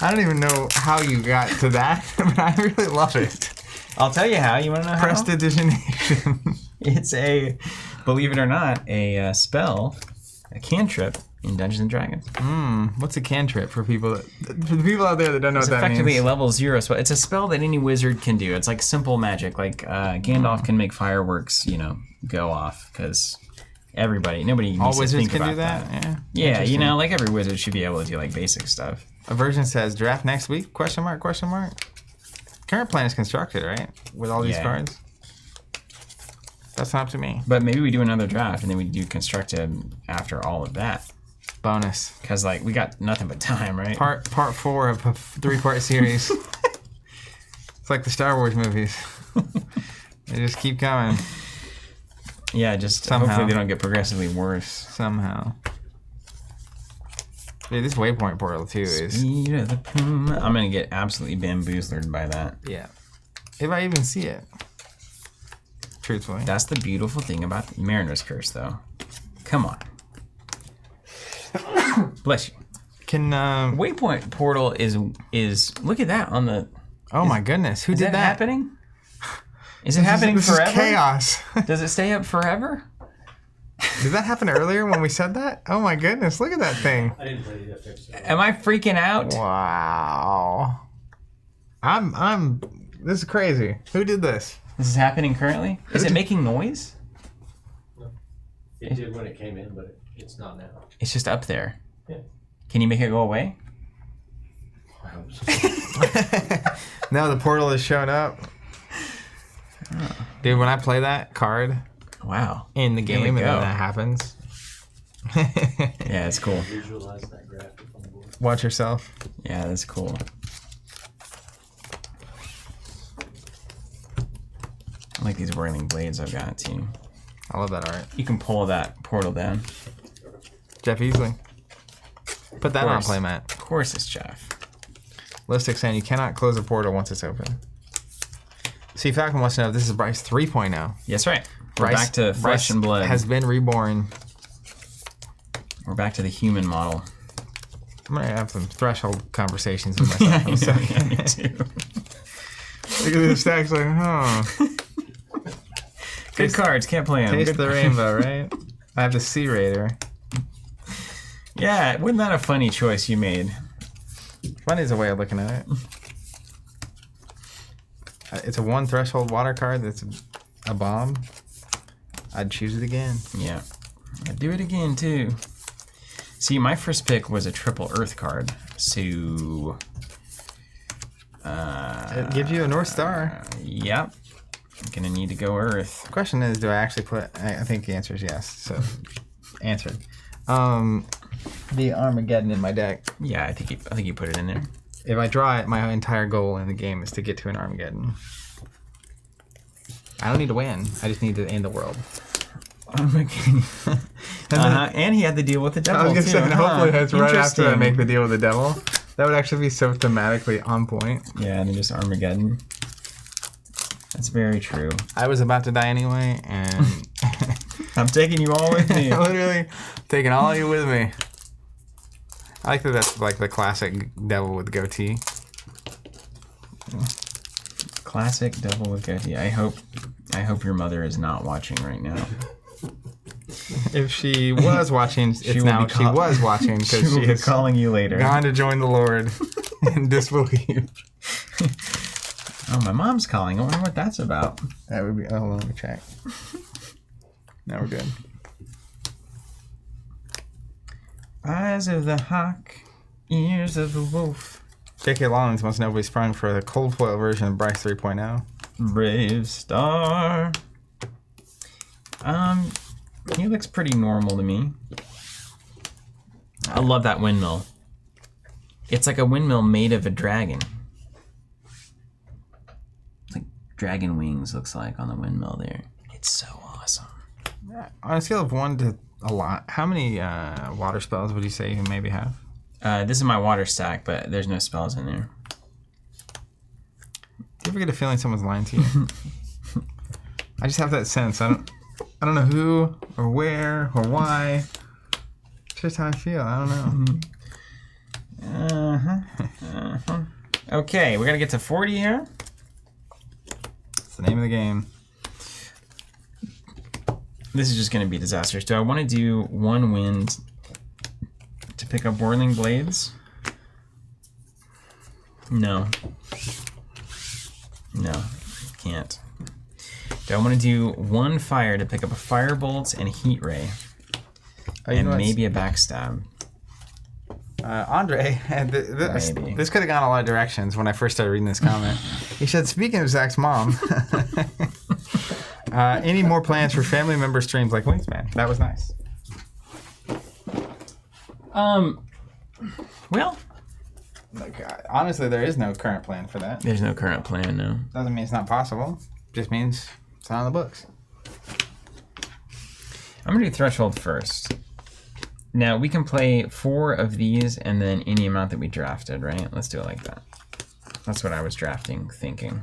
I don't even know how you got to that, but I really love it.
I'll tell you how. You want to know how?
Prestidigitation.
It's a, believe it or not, a spell, a cantrip in Dungeons and Dragons.
What's a cantrip for people out there that don't know
It's
what that
effectively
means?
a level 0 spell. It's a spell that any wizard can do. It's like simple magic. Like Gandalf can make fireworks, go off because nobody needs
All
to
wizards
think
can
about
do that? Yeah.
Yeah,
Interesting.
like every wizard should be able to do like basic stuff.
A version says draft next week? Question mark? Current plan is constructed, right? With all these
Yeah.
cards. That's not up to me.
But maybe we do another draft and then we do constructed after all of that.
Bonus.
Because like we got nothing but time, right?
Part 4 of a 3-part series. It's like the Star Wars movies. They just keep coming
Yeah, just
Somehow.
hopefully they don't get progressively worse.
somehow. Dude, this Waypoint portal too is.
Speed of the Puma. I'm gonna get absolutely bamboozled by that.
Yeah. If I even see it. Truthfully.
That's the beautiful thing about the Mariner's Curse, though. Come on. Bless you.
Can
Waypoint Portal is look at that on the.
oh my goodness, who
Is
did
that
that?
happening? Is it happening
This
forever?
is chaos.
Does it stay up forever?
Did that happen earlier when we said that? Oh my goodness, look at that thing.
I didn't play that episode.
Am I freaking out?
Wow. I'm this is crazy. Who did this?
This is happening currently? Is it making noise?
It did when it came in, but it's not now.
It's just up there.
Yeah.
Can you make it go away?
I hope so.
Now the portal is showing up. Dude, when I play that card
Wow.
in the
There
game
we
and then
go.
that happens.
Yeah, it's cool.
Visualize that graphic on the board.
Watch yourself.
Yeah, that's cool. I like these whirling blades I've got too.
I love that art.
You can pull that portal down.
Jeff Easley. Put that on
course.
playmat.
Of course it's Jeff.
Listic saying you cannot close a portal once it's open. See, Falcon wants to know if this is Bryce 3.0.
That's right. We're
Bryce,
back to flesh
Bryce
and blood.
has been reborn.
We're back to the human model.
I'm gonna have some threshold conversations with myself. in a second.
Yeah, me too.
Look at this stack's like, oh.
Good cards, can't play them.
Taste the rainbow, right? I have the Sea Raider.
Yeah, wasn't that a funny choice you made?
Funny is a way of looking at it. It's a 1 threshold water card that's a bomb. I'd choose it again.
Yeah. I'd do it again, too. See, my first pick was a triple Earth card, so...
It gives you a North Star.
Yep. I'm gonna need to go Earth.
The question is, do I actually put... I think the answer is yes, so... answered. The Armageddon in my deck.
Yeah, I think you put it in there.
If I draw it, my entire goal in the game is to get to an Armageddon. I don't need to win. I just need to end the world.
Armageddon. And he had to deal with the devil,
I was going to say,
too.
hopefully that's right after I
Interesting.
make the deal with the devil. That would actually be so thematically on point.
Yeah, and then just Armageddon. That's very true.
I was about to die anyway, and...
I'm taking you all with me.
Literally taking all of you with me. I like that that's like the classic devil with goatee.
Classic devil with goatee. I hope your mother is not watching right now.
If she was watching,
She
was watching because
she will
she
be
has
calling you later.
gone to join the Lord in disbelief.
Oh, my mom's calling. I wonder what that's about.
That would be. Oh, hold on, let me check. Now we're good.
Eyes of the hawk, ears of the wolf.
J.K. Rowling's most notably sprung for the cold foil version of Bryce 3.0.
Brave star. He looks pretty normal to me. I love that windmill. It's like a windmill made of a dragon. Like dragon wings looks like on the windmill there. It's so awesome.
On a scale of 1 to a lot, how many water spells would you say you maybe have?
This is my water stack, but there's no spells in there.
Do you ever get a feeling someone's lying to you? I just have that sense. I don't know who or where or why. It's just how I feel. I don't know.
Okay, we gotta get to 40 here.
It's the name of the game.
This is just gonna be disastrous. Do I want to do 1 wind to pick up Whirling Blades? No. No, can't. Do I want to do 1 fire to pick up a Firebolt and Heat Ray? And maybe a Backstab.
Andre,
Maybe.
this could have gone a lot of directions when I first started reading this comment. He said, speaking of Zach's mom, any more plans for family member streams like Wingspan? That was nice.
Well,
Like, honestly, there is no current plan for that.
there's no current plan, no.
Doesn't mean it's not possible. Just means it's not on the books.
I'm gonna do Threshold first. Now, we can play 4 of these and then any amount that we drafted, right? Let's do it like that. That's what I was thinking.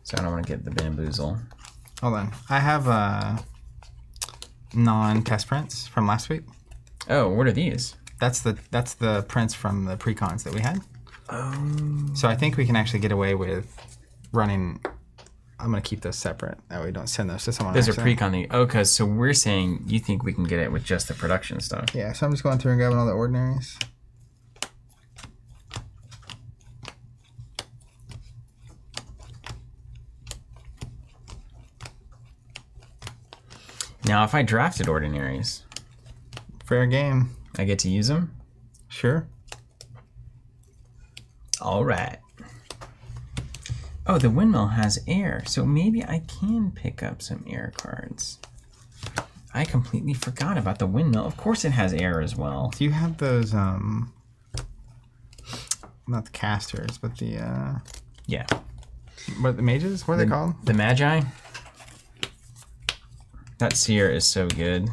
So I don't want to get the bamboozle.
Hold on. I have non-test prints from last week.
Oh, what are these?
That's the prints from the pre-cons that we had.
Oh.
So I think we can actually get away with running. I'm going to keep those separate. That way we don't send those to someone
Those are
else.
pre-con. Oh, because so we're saying you think we can get it with just the production stuff.
Yeah, so I'm just going through and grabbing all the ordinaries.
Now, if I drafted ordinaries,
Fair game.
I get to use them?
Sure.
All right. Oh, the windmill has air, so maybe I can pick up some air cards. I completely forgot about the windmill. Of course it has air as well.
Do you have those, not the casters, but the,
Yeah.
what, the mages? What are they called?
The Magi? That seer is so good.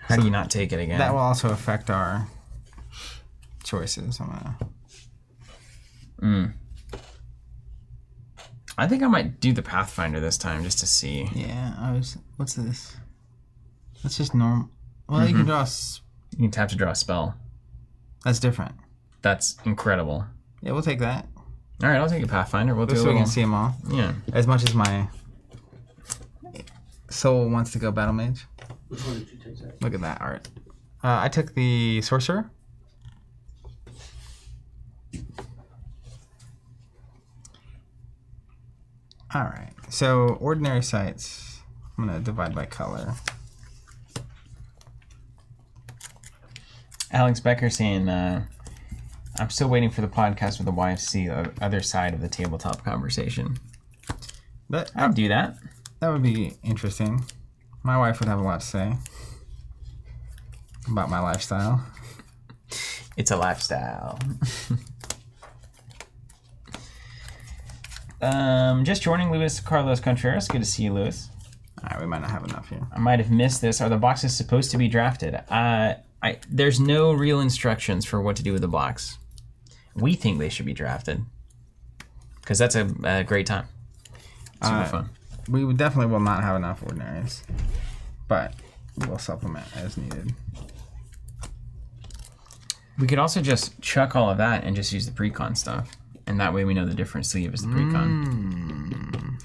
How do you not take it again?
That will also affect our choices.
I think I might do the Pathfinder this time just to see.
Yeah, what's this? That's just normal. Well, you can draw.
You can tap to draw a spell.
That's different.
That's incredible.
Yeah, we'll take that.
All right, I'll take a Pathfinder. We'll do
Just
a
so we
little.
can see them all.
Yeah.
As much as my soul wants to go Battle Mage.
Which one did you take, Zach?
Look at that art. I took the Sorcerer. All right. So ordinary sites. I'm gonna divide by color.
Alex Becker saying, I'm still waiting for the podcast with the wife to see the other side of the tabletop conversation. I'd do that.
That would be interesting. My wife would have a lot to say about my lifestyle.
It's a lifestyle. Just joining Luis Carlos Contreras. Good to see you, Luis.
All right, we might not have enough here.
I might have missed this. Are the boxes supposed to be drafted? There's no real instructions for what to do with the box. We think they should be drafted because that's a great time. Super fun.
We definitely will not have enough ordinaries, but we'll supplement as needed.
We could also just chuck all of that and just use the pre-con stuff, and that way we know the different sleeve is the pre-con.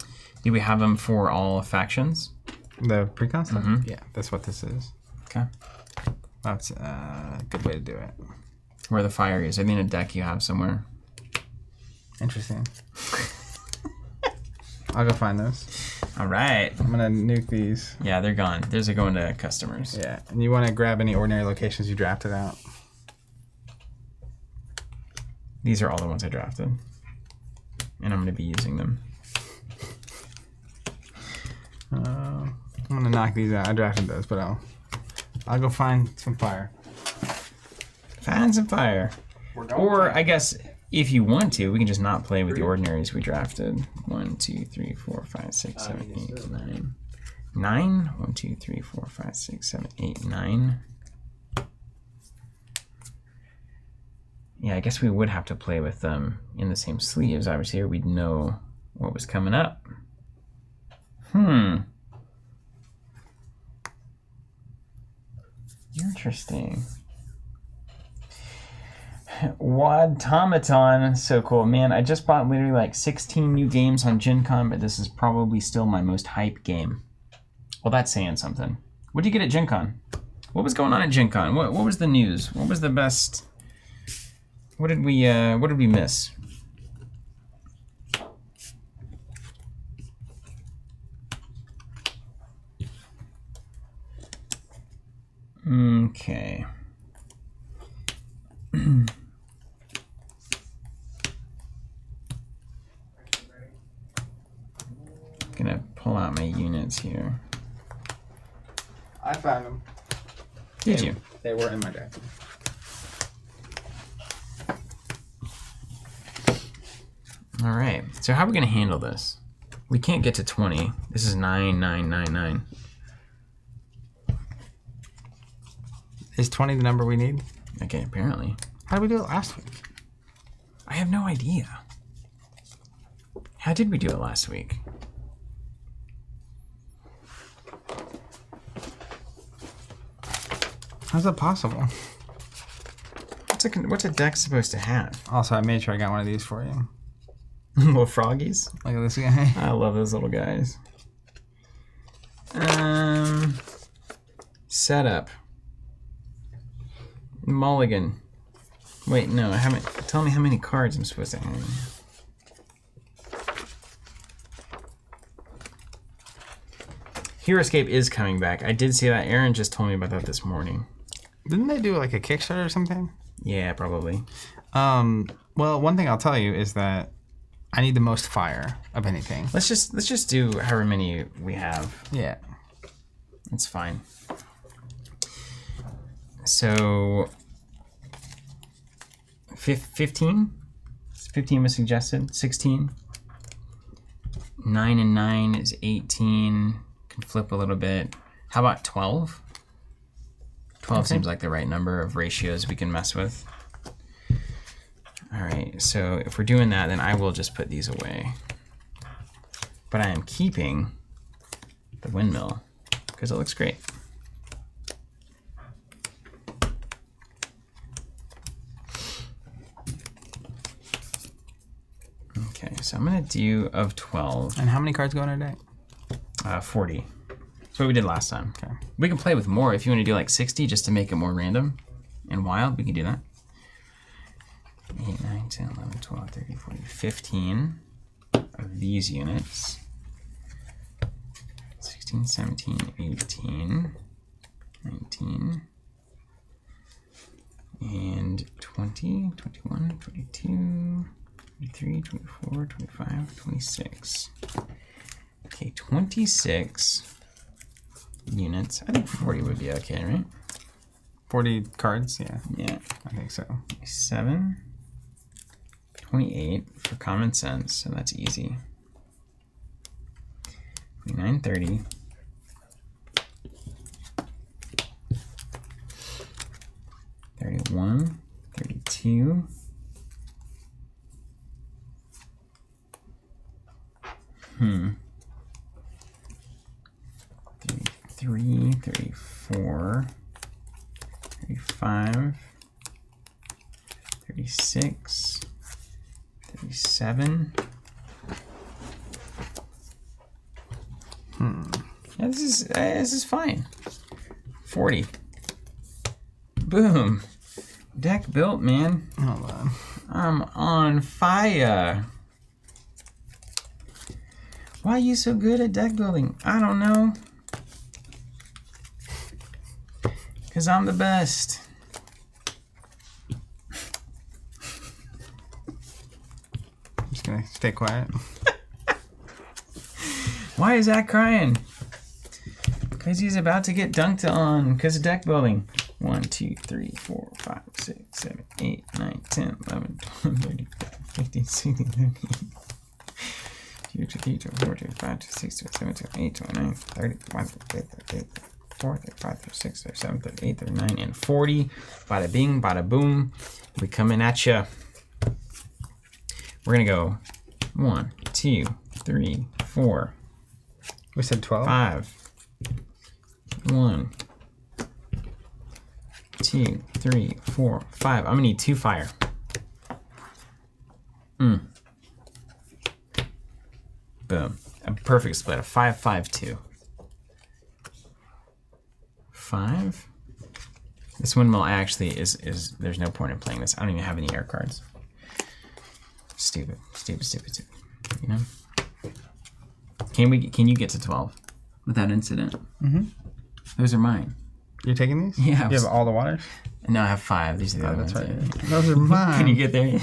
Do we have them for all factions?
The pre-con stuff? Yeah, that's what this is.
Okay.
That's a good way to do it.
Where the fire is. I mean, a deck you have somewhere.
Interesting. I'll go find those.
All right.
I'm gonna nuke these.
Yeah, they're gone. Those are going to customers.
Yeah, and you want to grab any ordinary locations you drafted out.
These are all the ones I drafted, and I'm going to be using them.
I'm gonna knock these out. I drafted those, but I'll go find some fire.
Find some fire. Or I guess if you want to, we can just not play with the ordinaries we drafted. 1, 2, 3, 4, 5, 6, 7, 8, 9. 9? 1, 2, 3, 4, 5, 6, 7, 8, 9. Yeah, I guess we would have to play with them in the same sleeves, obviously, or we'd know what was coming up. Interesting. Wadtomaton, so cool. Man, I just bought literally like 16 new games on Gen Con, but this is probably still my most hype game. Well, that's saying something. What did you get at Gen Con? What was going on at Gen Con? What was the news? What was the best? What did we miss? Okay. Gonna pull out my units here.
I found them.
Did you?
They were in my deck.
All right. So how are we gonna handle this? We can't get to 20. This is 9, 9, 9, 9.
Is 20 the number we need?
Okay, apparently.
How did we do it last week?
I have no idea. How did we do it last week?
How's that possible?
What's a deck supposed to have?
Also, I made sure I got one of these for you.
Little froggies.
Look at this guy.
I love those little guys. Setup. Mulligan. Wait, no, I haven't. Tell me how many cards I'm supposed to have. Hero Escape is coming back. I did see that. Aaron just told me about that this morning.
Didn't they do like a Kickstarter or something?
Yeah, probably.
Well, one thing I'll tell you is that I need the most fire of anything.
Let's just do however many we have.
Yeah.
It's fine. So 15? 15 was suggested. 16. 9 and 9 is 18. Can flip a little bit. How about 12? 12 seems like the right number of ratios we can mess with. All right, so if we're doing that, then I will just put these away. But I am keeping the windmill because it looks great. I'm gonna do of 12.
And how many cards go in our deck?
40. That's what we did last time.
Okay.
We can play with more if you want to do like 60 just to make it more random and wild. We can do that. 8, 9, 10, 11, 12, 13, 14, 15 of these units. 16, 17, 18, 19, and 20, 21, 22, 23, 24, 25, 26. Okay, 26 units. I think 40 would be okay, right?
40 cards, yeah.
Yeah.
I think so.
7, 28 for common sense, so that's easy. 29, 30. 31, 32. Hmm. 33, 34, 35, 36, 37. Yeah, this is fine. 40. Boom. Deck built, man.
Hold on.
I'm on fire. Why are you so good at deck building? I don't know. Because I'm the best.
I'm just gonna stay quiet.
Why is Zach crying? Because he's about to get dunked on because of deck building. 1, 2, 3, 4, 5, 6, 7, 8, 9, 10, 11, 12, 13, 14, 15, 16, 17, 2, 3, 4, 5, 6, 7, 8, 9, 30, 31, 32, 33, 34, 35, 36, 37, 38, 39, and 40. Bada bing, bada boom. We coming at ya. We're going to go 1, 2, 3, 4,
We said 12?
5. 1, 2, 3, 4, 5. I'm gonna need 2 fire. Boom. A perfect split. A 5, 5, 2. 5. This windmill actually is. There's no point in playing this. I don't even have any air cards. Stupid. You know. Can you get to 12 without incident?
Mm-hmm.
Those are mine.
You're taking these?
Yeah.
You have all the waters?
No, I have 5. These are the other
That's
ones.
right.
Yeah.
Those are mine.
Can you get there?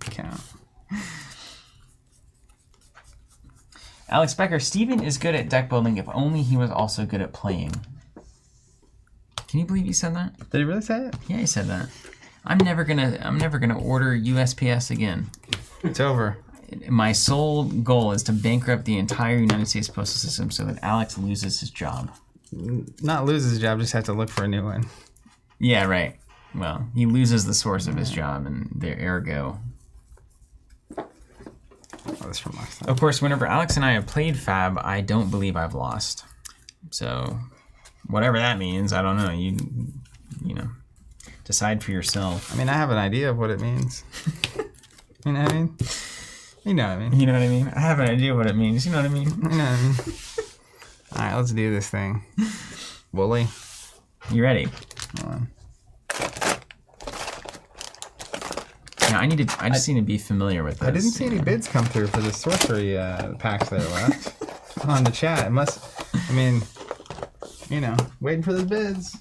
Count.
Alex Becker, Steven is good at deck building if only he was also good at playing. Can you believe he said that?
Did he really say it?
Yeah, he said that. I'm never gonna order USPS again.
It's over.
My sole goal is to bankrupt the entire United States postal system so that Alex loses his job.
Not lose his job, just have to look for a new one.
Yeah, right. Well, he loses the source of his job, and there ergo.
Oh, that's from last time.
Of course, whenever Alex and I have played Fab, I don't believe I've lost. So, whatever that means, I don't know. You know, decide for yourself.
I mean, I have an idea of what it means. You know what I mean? You know what I mean?
You know what I mean? I have an idea what it means. You know what I mean?
You know what I mean? All right, let's do this thing. Wooly.
You ready?
Hold on.
Yeah, I just need to be familiar with this.
I didn't see any bids come through for the sorcery packs that are left on the chat. It must, I mean, you know, waiting for those bids.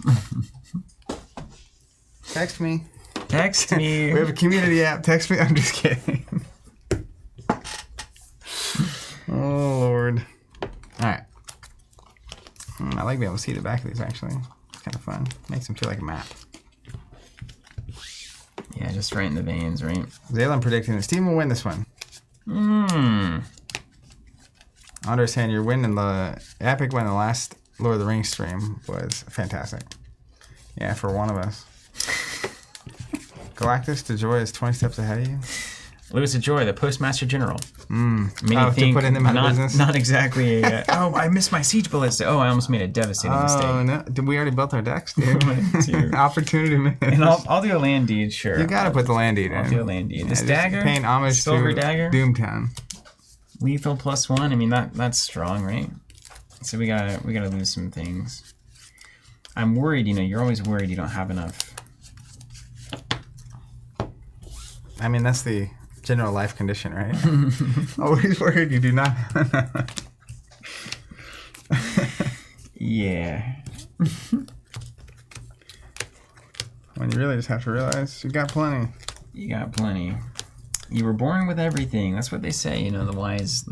Text me.
Text me.
We have a community app. Text me. I'm just kidding. Oh, Lord. All right. I like being able to see the back of these, actually. It's kind of fun. Makes them feel like a map.
Yeah, just right in the veins, right?
Zayla, I'm predicting that Steven will win this one. Andre saying your win in the epic win in the last Lord of the Rings stream was fantastic. Yeah, for one of us. Galactus, DeJoy is 20 steps ahead of you.
Louis Joy, the Postmaster General.
To put them out of business?
Not exactly a, I missed my siege ballista. Oh, I almost made a devastating mistake.
Oh, no. Did we already built our decks, dude? Opportunity missed.
And I'll do a land deed, sure.
You gotta put the land deed in.
I'll do a land deed. This
just
dagger,
paying homage
silver
to
dagger,
Doomtown.
lethal +1. I mean, that's strong, right? So we gotta lose some things. I'm worried, you're always worried you don't have enough.
I mean, that's the general life condition, right? Always worried you do not have enough.
Yeah.
When you really just have to realize you got plenty.
You got plenty. You were born with everything. That's what they say, the wise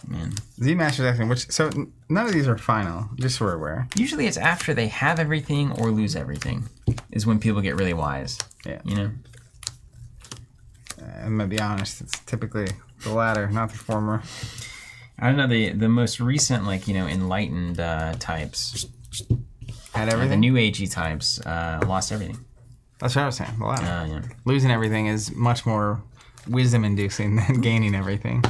man.
Z-Master's asking, so none of these are final, just so we're aware.
Usually it's after they have everything or lose everything is when people get really wise.
Yeah. I'm gonna be honest, it's typically the latter, not the former.
I don't know, the most recent, enlightened types.
Had everything?
The new agey types lost everything.
That's what I was saying, the latter.
Yeah.
Losing everything is much more wisdom-inducing than gaining everything.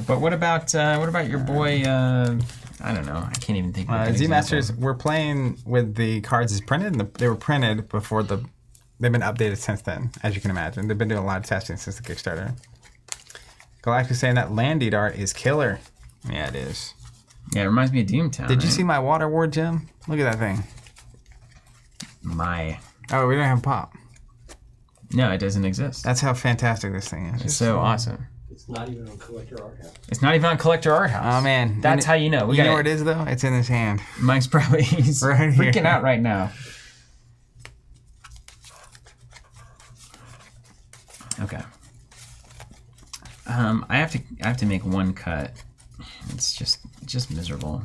But what about your boy, I don't know, I can't even think of it.
Z-Masters, we're playing with the cards as printed, and they were printed before they've been updated since then, as you can imagine. They've been doing a lot of testing since the Kickstarter. Galactus saying that land deed art is killer. Yeah, it is.
Yeah, it reminds me of Doomtown.
Did you see my water ward gem? Look at that thing. Oh, we don't have pop.
No, it doesn't exist.
That's how fantastic this thing is.
It's so awesome.
It's not even on Collector Art House.
It's not even on Collector Art House.
Oh, man.
That's how you know.
You know where it is, though? It's in his hand.
Mike's probably
right
freaking
here.
out right now. Okay. I have to make one cut. It's just miserable.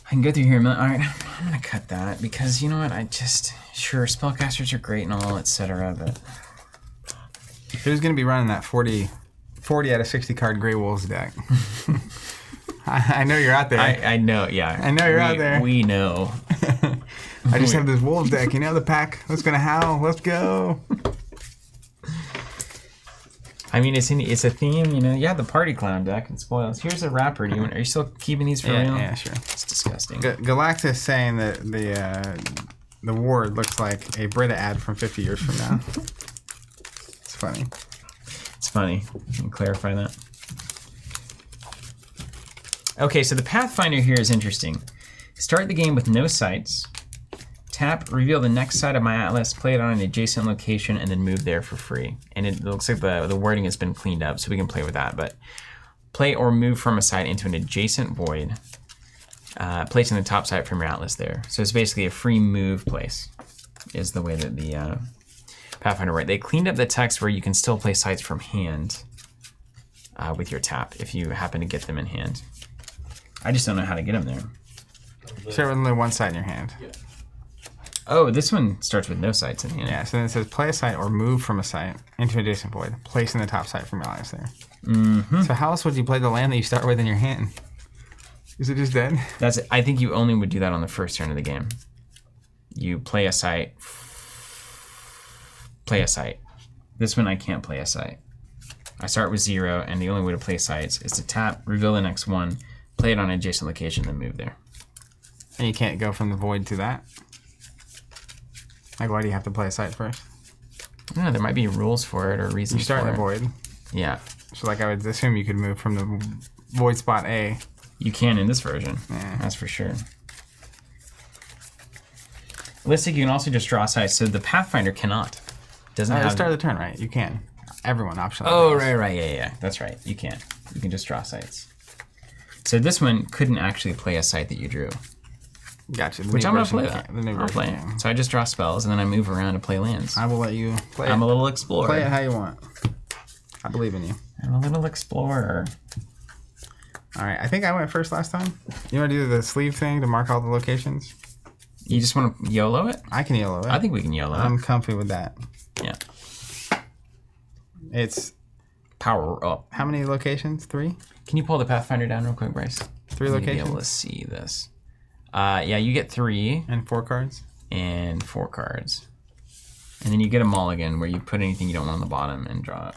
I can go through here. All right, I'm gonna cut that because you know what? Sure, spellcasters are great and all, etc. But
who's gonna be running that 40 out of 60 card Grey Wolves deck? I know you're out there.
I know, yeah.
I know you're out there.
We know.
I just have this Wolves deck. The pack. Let's gonna howl. Let's go.
I mean, it's a theme, Yeah, the party clown deck and spoils. Here's a wrapper. Are you still keeping these for real?
Yeah, sure.
It's disgusting.
Galactus saying that the ward looks like a Brita ad from 50 years from now. It's funny.
It's funny. Can you clarify that? Okay, so the Pathfinder here is interesting. Start the game with no sites. Tap, reveal the next side of my atlas, play it on an adjacent location, and then move there for free. And it looks like the wording has been cleaned up, so we can play with that. But play or move from a site into an adjacent void, placing the top site from your atlas there. So it's basically a free move place, is the way that the Pathfinder wrote. They cleaned up the text where you can still play sites from hand with your tap if you happen to get them in hand. I just don't know how to get them there.
Start with only one site in your hand.
Yeah.
Oh, this one starts with no sites in hand.
Yeah, so then it says play a site or move from a site into an adjacent void, placing the top site from your atlas there.
Mm-hmm.
So how else would you play the land that you start with in your hand? Is it just dead?
I think you only would do that on the first turn of the game. You play a site. Play a site. This one I can't play a site. I start with 0, and the only way to play sites is to tap, reveal the next one, play it on an adjacent location, then move there.
And you can't go from the void to that? Like, why do you have to play a site first?
I don't know, there might be rules for it or reasons
You start
for
in
it.
the void.
Yeah.
So, like, I would assume you could move from the void spot A.
You can in this version.
Yeah.
That's for sure. Listic, you can also just draw sites. So the Pathfinder cannot. Doesn't
At
have...
the start of the turn, right? You can. Everyone optionally.
Oh,
does.
right. Yeah. That's right. You can. You can just draw sites. So this one couldn't actually play a site that you drew.
Gotcha.
Which I'm going to play that. I'll play it. So I just draw spells, and then I move around to play lands.
I will let you play it.
I'm a little explorer.
Play it how you want. I believe in you.
I'm a little explorer.
All right. I think I went first last time. You want to do the sleeve thing to mark all the locations?
You just want to YOLO it?
I can YOLO it.
I think we can YOLO
I'm
it.
comfy with that.
Yeah.
It's
Power up.
how many locations? 3?
Can you pull the Pathfinder down real quick, Bryce?
3
I need
locations?
to be able to see this. Yeah, you get 3
And 4 cards?
and 4 cards. And then you get a mulligan where you put anything you don't want on the bottom and draw it.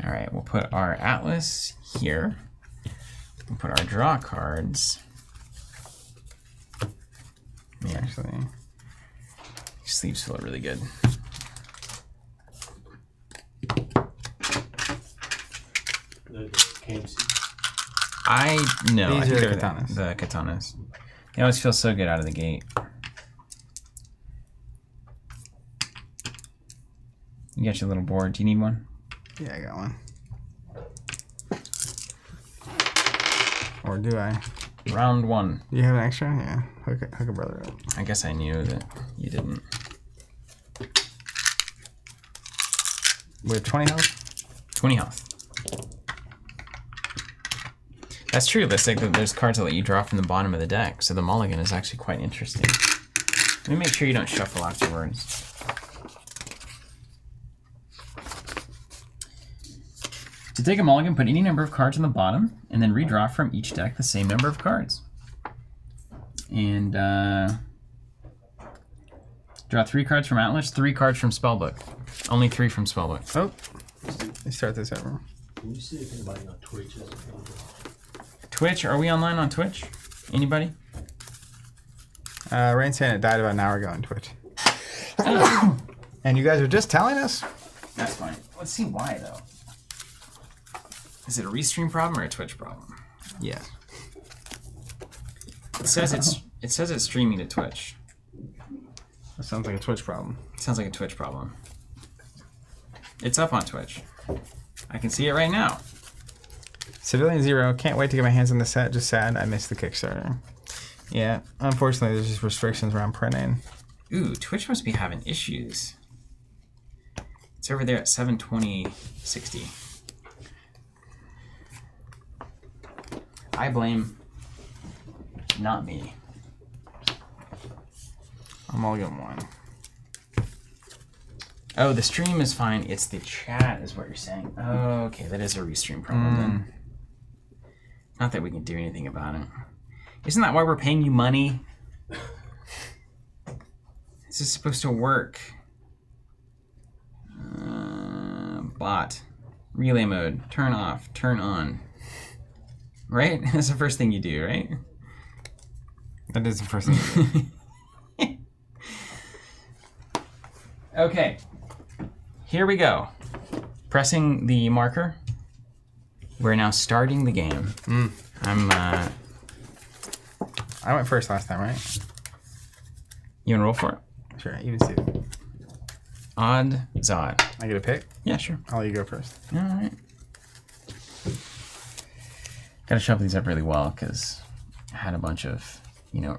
All right, we'll put our Atlas here. We'll put our draw cards. Man,
Actually,
these sleeves feel really good.
The KMC.
No,
These
I think
are the
they're
katanas.
the katanas. They always feel so good out of the gate. You got your little board. Do you need one?
yeah, I got one. Or do I?
Round one.
Do you have an extra? Yeah. Hook a brother up.
I guess I knew that you didn't.
With 20 health?
20 health. That's true. Let's say that there's cards that let you draw from the bottom of the deck, so the mulligan is actually quite interesting. Let me make sure you don't shuffle afterwards. To take a mulligan, put any number of cards on the bottom, and then redraw from each deck the same number of cards. And draw 3 cards from Atlas, 3 cards from Spellbook. Only 3 from Spellbook.
Oh, let's start this over.
Can you see if anybody on Twitch is available?
Twitch, are we online on Twitch? Anybody?
Rain's saying it died about an hour ago on Twitch. And you guys are just telling us?
That's fine. Let's see why, though. Is it a Restream problem or a Twitch problem?
Yes.
It says it's streaming to Twitch.
That sounds like a Twitch problem.
Sounds like a Twitch problem. It's up on Twitch. I can see it right now.
Civilian Zero, can't wait to get my hands on the set. Just sad I missed the Kickstarter. Yeah, unfortunately, there's just restrictions around printing.
Ooh, Twitch must be having issues. It's over there at 72060. I blame not me.
I'm all getting one.
Oh, the stream is fine. It's the chat is what you're saying. Oh, okay, that is a Restream problem then. Not that we can do anything about it. Isn't that why we're paying you money? This is supposed to work. Bot. Relay mode. Turn off. Turn on. Right? That's the first thing you do, right?
That is the first thing.
Okay. Here we go. Pressing the marker. We're now starting the game.
I went first last time, right?
You wanna roll for it?
Sure, even Steve.
Odd, Zod.
I get a pick?
Yeah, sure.
I'll let you go first.
All right. Gotta shuffle these up really well because I had a bunch of,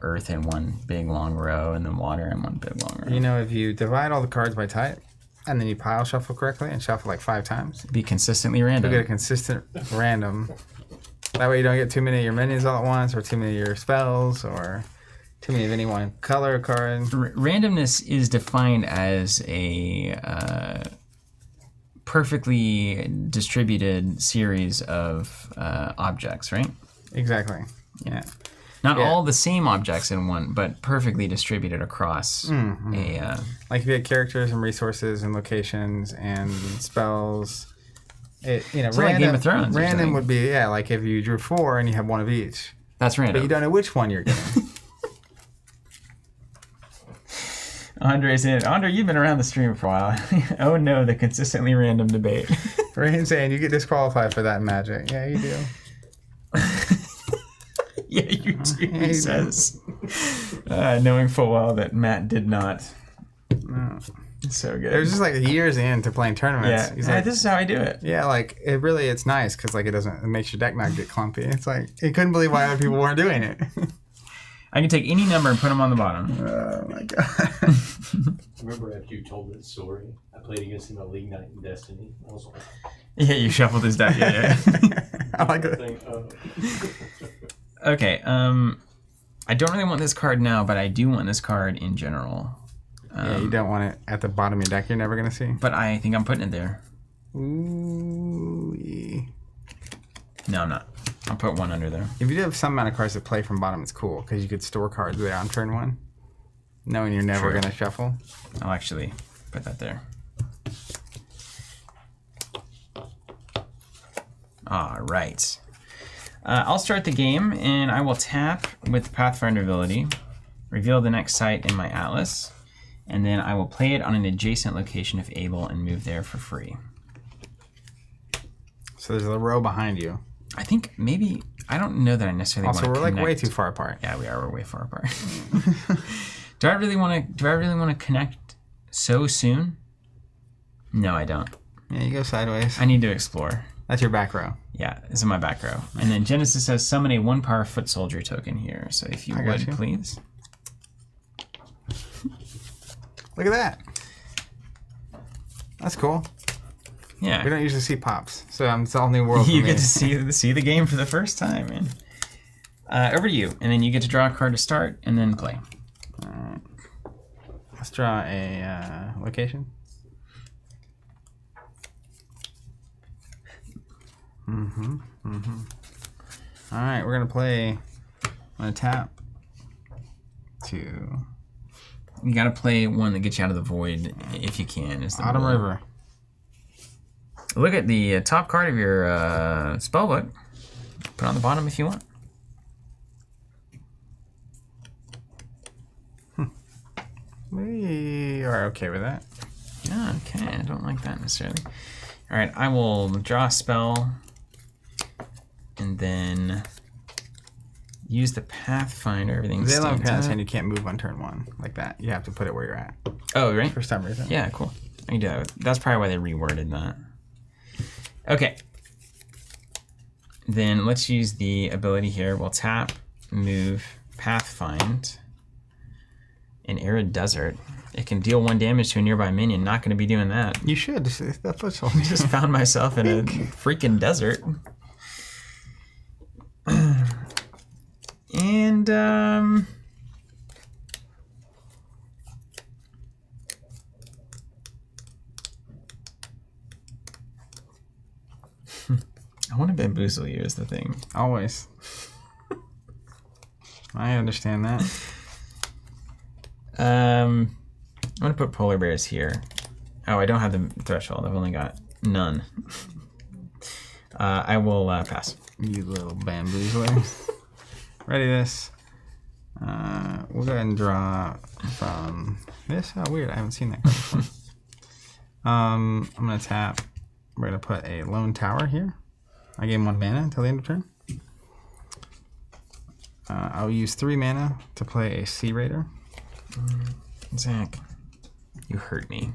earth in one big long row and then water in one big long row.
You know, if you divide all the cards by type, and then you pile shuffle correctly and shuffle like 5 times,
Be consistently random.
you get a consistent random. That way you don't get too many of your minions all at once, or too many of your spells, or too many of any one color card.
Randomness is defined as a perfectly distributed series of objects, right?
Exactly. Yeah.
Not
Yeah.
all the same objects in one, but perfectly distributed across a...
Like if you had characters and resources and locations and spells,
It's like Game of Thrones or
Random
something.
would be like if you drew 4 and you have one of each,
That's random.
but you don't know which one you're getting.
Andre's in. Andre, you've been around the stream for a while. Oh no, the consistently random debate.
Rain's saying you get disqualified for that in Magic. Yeah, you do.
Yeah, you do,
Yeah,
he
you
says. Knowing full well that Matt did not.
No.
So good.
It was just like years into playing tournaments.
yeah,
He's like,
this is how I do it.
yeah, like it's nice because like it makes your deck not get clumpy. It's like he couldn't believe why other people weren't doing it.
I can take any number and put them on the bottom.
Oh my god.
Remember after you told that story, I played against him at League Night in Destiny. I was like,
Yeah, you shuffled his deck. Yeah.
I like it.
thing,
Okay. I don't really want this card now, but I do want this card in general.
Yeah, you don't want it at the bottom of your deck. You're never gonna see.
But I think I'm putting it there.
Ooh.
No, I'm not. I'll put one under there.
If you do have some amount of cards to play from bottom, it's cool because you could store cards there on turn 1, knowing you're never
True.
going to shuffle.
I'll actually put that there. All right. I'll start the game, and I will tap with the Pathfinder ability, reveal the next site in my atlas, and then I will play it on an adjacent location if able and move there for free.
So there's a row behind you.
I think maybe, I don't know that I necessarily want
Also,
to
we're
connect.
like way too far apart.
Yeah, we are. We're way far apart. Do I really want to connect so soon? No, I don't.
Yeah, you go sideways.
I need to explore.
That's your back row.
Yeah, this is my back row. And then Genesis says summon a 1-power foot soldier token here. So if you
I got
would,
you.
please.
Look at that. That's cool.
Yeah.
We don't usually see pops, so it's all new world for
You
me.
get to see the game for the first time, man. Over to you. And then you get to draw a card to start and then play.
All right. Let's draw a location. All right, we're gonna play. I'm gonna tap to
You got to play one that gets you out of the void if you can. Is the
Autumn
rule.
River.
Look at the top card of your spellbook. Put it on the bottom if you want.
We are okay with that.
Yeah, okay. I don't like that necessarily. All right, I will draw a spell and then use the Pathfinder. Everything's
They allow
stands
pass
up.
and you can't move on turn 1 like that. You have to put it where you're at
Oh, right?
for some reason.
Yeah, cool. I can do that. That's probably why they reworded that. Okay. Then let's use the ability here. We'll tap, move, Pathfind, an arid desert. It can deal 1 damage to a nearby minion. Not going to be doing that.
You should. That's what
I just found myself in a freaking desert. And, I want to bamboozle you is the thing.
Always. I understand that.
I'm going to put polar bears here. Oh, I don't have the threshold. I've only got none. I will pass.
You little bamboozler. Ready this. We'll go ahead and draw from this. Oh, weird. I haven't seen that card before. I'm going to tap. We're going to put a lone tower here. I gave him 1 mana until the end of turn. I'll use 3 mana to play a Sea Raider.
Zach, you hurt me.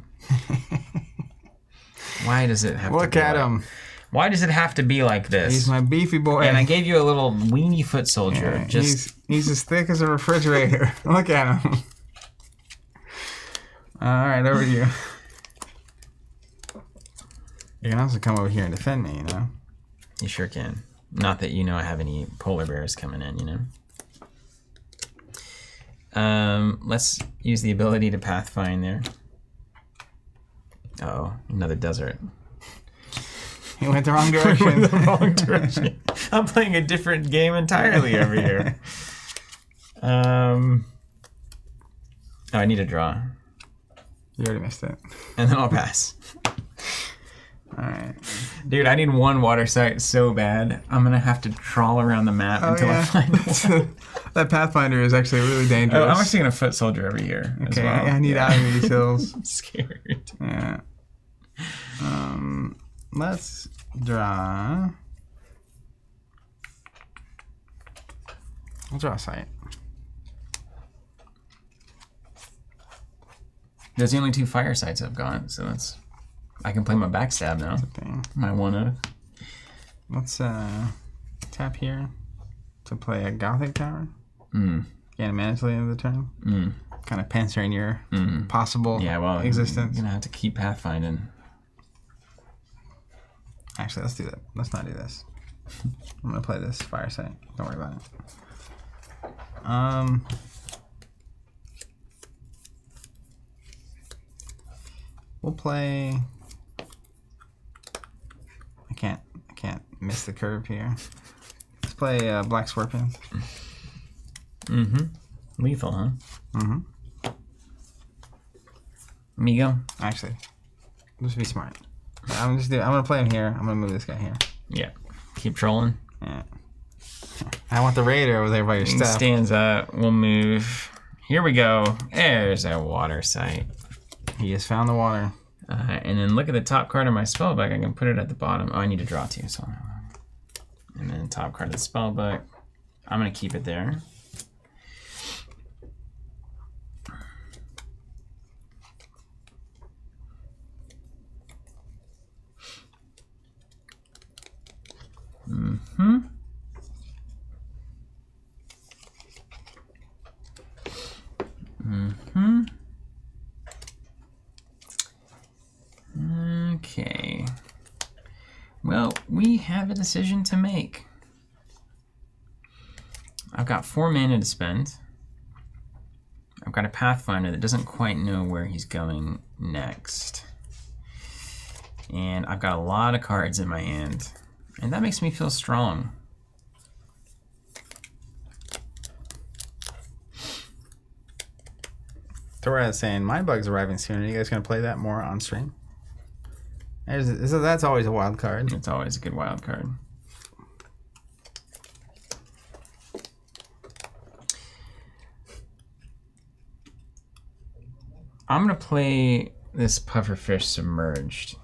Why does it have to
Look
be
at
like,
him.
Why does it have to be like this?
He's my beefy boy.
And I gave you a little weenie foot soldier.
Yeah,
Just
he's as thick as a refrigerator. Look at him. All right, over to you. You can also come over here and defend me, you know?
you sure can. Not that you know I have any polar bears coming in, you know. Let's use the ability to Pathfind there. Uh-oh, another desert.
He went the wrong direction.
The wrong direction. I'm playing a different game entirely over here. Oh, I need a draw.
You already missed it.
And then I'll pass.
All right.
Dude, I need 1 water site so bad. I'm going to have to trawl around the map until I find one.
That Pathfinder is actually really dangerous.
Oh, I'm actually going to foot soldier over here as
Okay,
well.
I need out of these hills.
I'm scared.
Yeah. Let's draw. I'll draw a site.
There's the only 2 fire sites I've got, so that's... I can play my backstab now.
Thing.
My 1-0.
Let's tap here to play a Gothic Tower.
Mm.
Gain a mana till the end of the turn.
Mm.
Kind of pansering your
Mm.
possible
Yeah, well,
existence.
you're going to have to keep pathfinding.
Actually, let's do that. Let's not do this. I'm gonna play this fire site. Don't worry about it. We'll play. I can't miss the curve here. play Black Scorpion.
Lethal, huh? Amigo?
Actually, let's be smart. I'm gonna play him here. I'm gonna move this guy here.
Yeah. Keep trolling.
Yeah. I want the raider over there by your
King
stuff.
stands up. We'll move. Here we go. There's a water site.
He has found the water.
And then look at the top card of my spell book. I can put it at the bottom. Oh, I need to draw 2. So, and then top card of the spell book. I'm gonna keep it there. Okay. Well, we have a decision to make. I've got 4 mana to spend. I've got a Pathfinder that doesn't quite know where he's going next. And I've got a lot of cards in my hand. And that makes me feel strong.
Torres saying, my bug's arriving soon. Are you guys going to play that more on stream? That's always a wild card.
It's always a good wild card. I'm going to play this Pufferfish Submerged.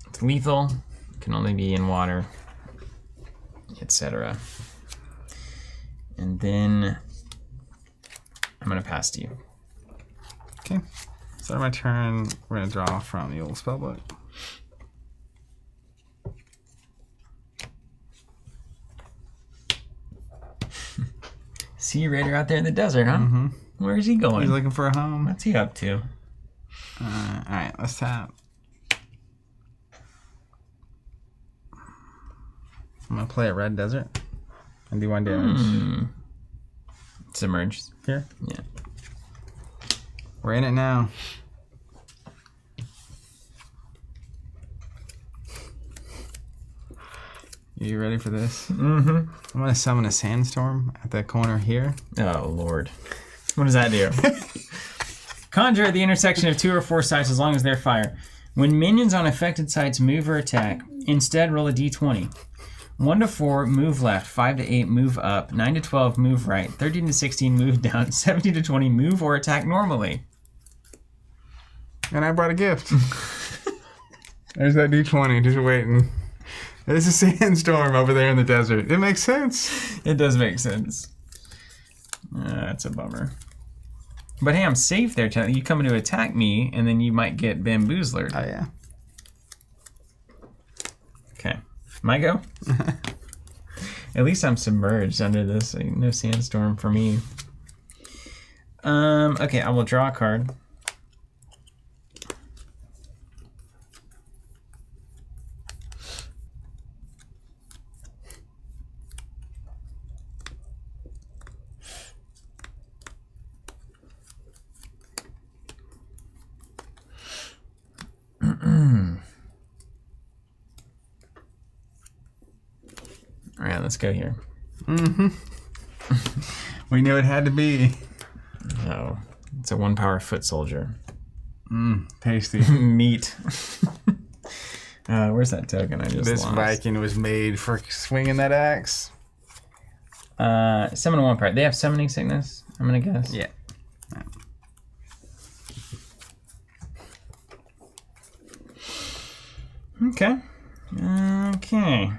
It's lethal, can only be in water, etc. And then I'm going to pass to you.
Okay. Start my turn. We're going to draw from the old spellbook.
Sea Raider out there in the desert, huh?
Mm-hmm.
Where is he going?
He's looking for a home.
What's he up to?
Alright, let's tap. I'm going to play a red desert and do 1 damage.
Submerged.
Here?
Yeah.
We're in it now. You ready for this?
Mm-hmm.
I'm going to summon a sandstorm at the corner here.
Oh, Lord. What does that do? Conjure at the intersection of 2 or 4 sites as long as they're fire. When minions on affected sites move or attack, instead roll a d20. 1 to 4, move left. 5 to 8, move up. 9 to 12, move right. 13 to 16, move down. 17 to 20, move or attack normally.
And I brought a gift. There's that D20 just waiting. There's a sandstorm over there in the desert. It makes sense.
It does make sense. That's a bummer. But hey, I'm safe there. You come in to attack me, and then you might get bamboozled.
Oh, yeah.
Okay. My go? At least I'm submerged under this. No sandstorm for me. Okay, I will draw a card. All right, let's go here.
Mm-hmm. We knew it had to be.
Oh, it's a 1-power foot soldier.
Tasty.
Meat. Where's that token? I just
This
lost.
Viking was made for swinging that axe.
Summon a 1-power. They have summoning sickness, I'm gonna guess.
Yeah.
Okay. Okay.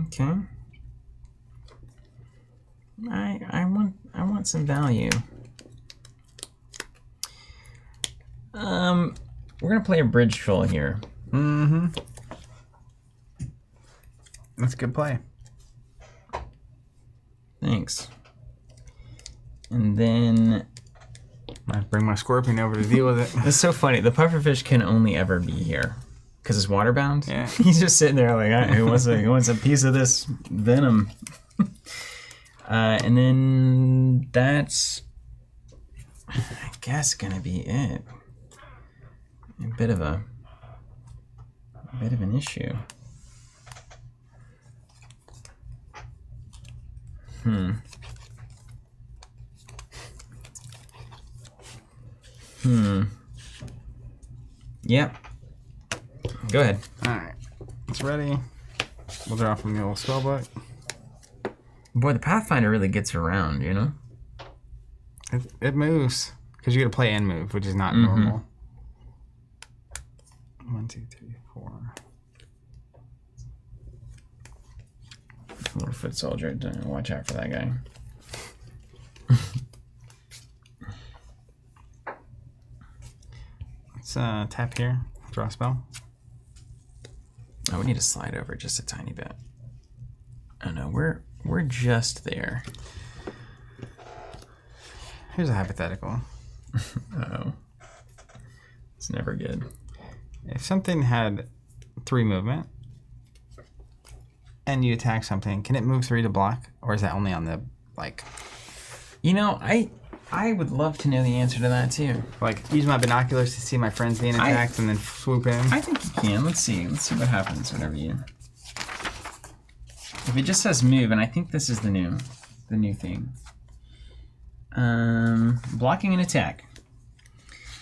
Okay. I want some value. We're gonna play a bridge troll here.
Mm-hmm. That's a good play.
Thanks. And then
I bring my scorpion over to deal with it.
it's so funny. The pufferfish can only ever be here because it's waterbound.
Yeah.
He's just sitting there like, "All right, who wants a piece of this venom?" And then that's I guess gonna be it. A bit of an issue. Yep. Go ahead.
Alright. It's ready. We'll draw from the old spellbook.
Boy, the Pathfinder really gets around, you know?
It moves. Because you gotta play and move, which is not normal. 1, 2, 3, 4.
Little foot soldier. Watch out for that guy.
Let's tap here. Draw a spell.
Oh, we need to slide over just a tiny bit. Oh no, we're just there.
Here's a hypothetical.
Uh-oh. It's never good.
If something had 3 movement and you attack something, can it move 3 to block? Or is that only on the, like...
You know, I would love to know the answer to that too.
Like, use my binoculars to see my friends being attacked and then swoop in?
I think you can. Let's see what happens whenever you... If it just says move, and I think this is the new thing. Blocking an attack.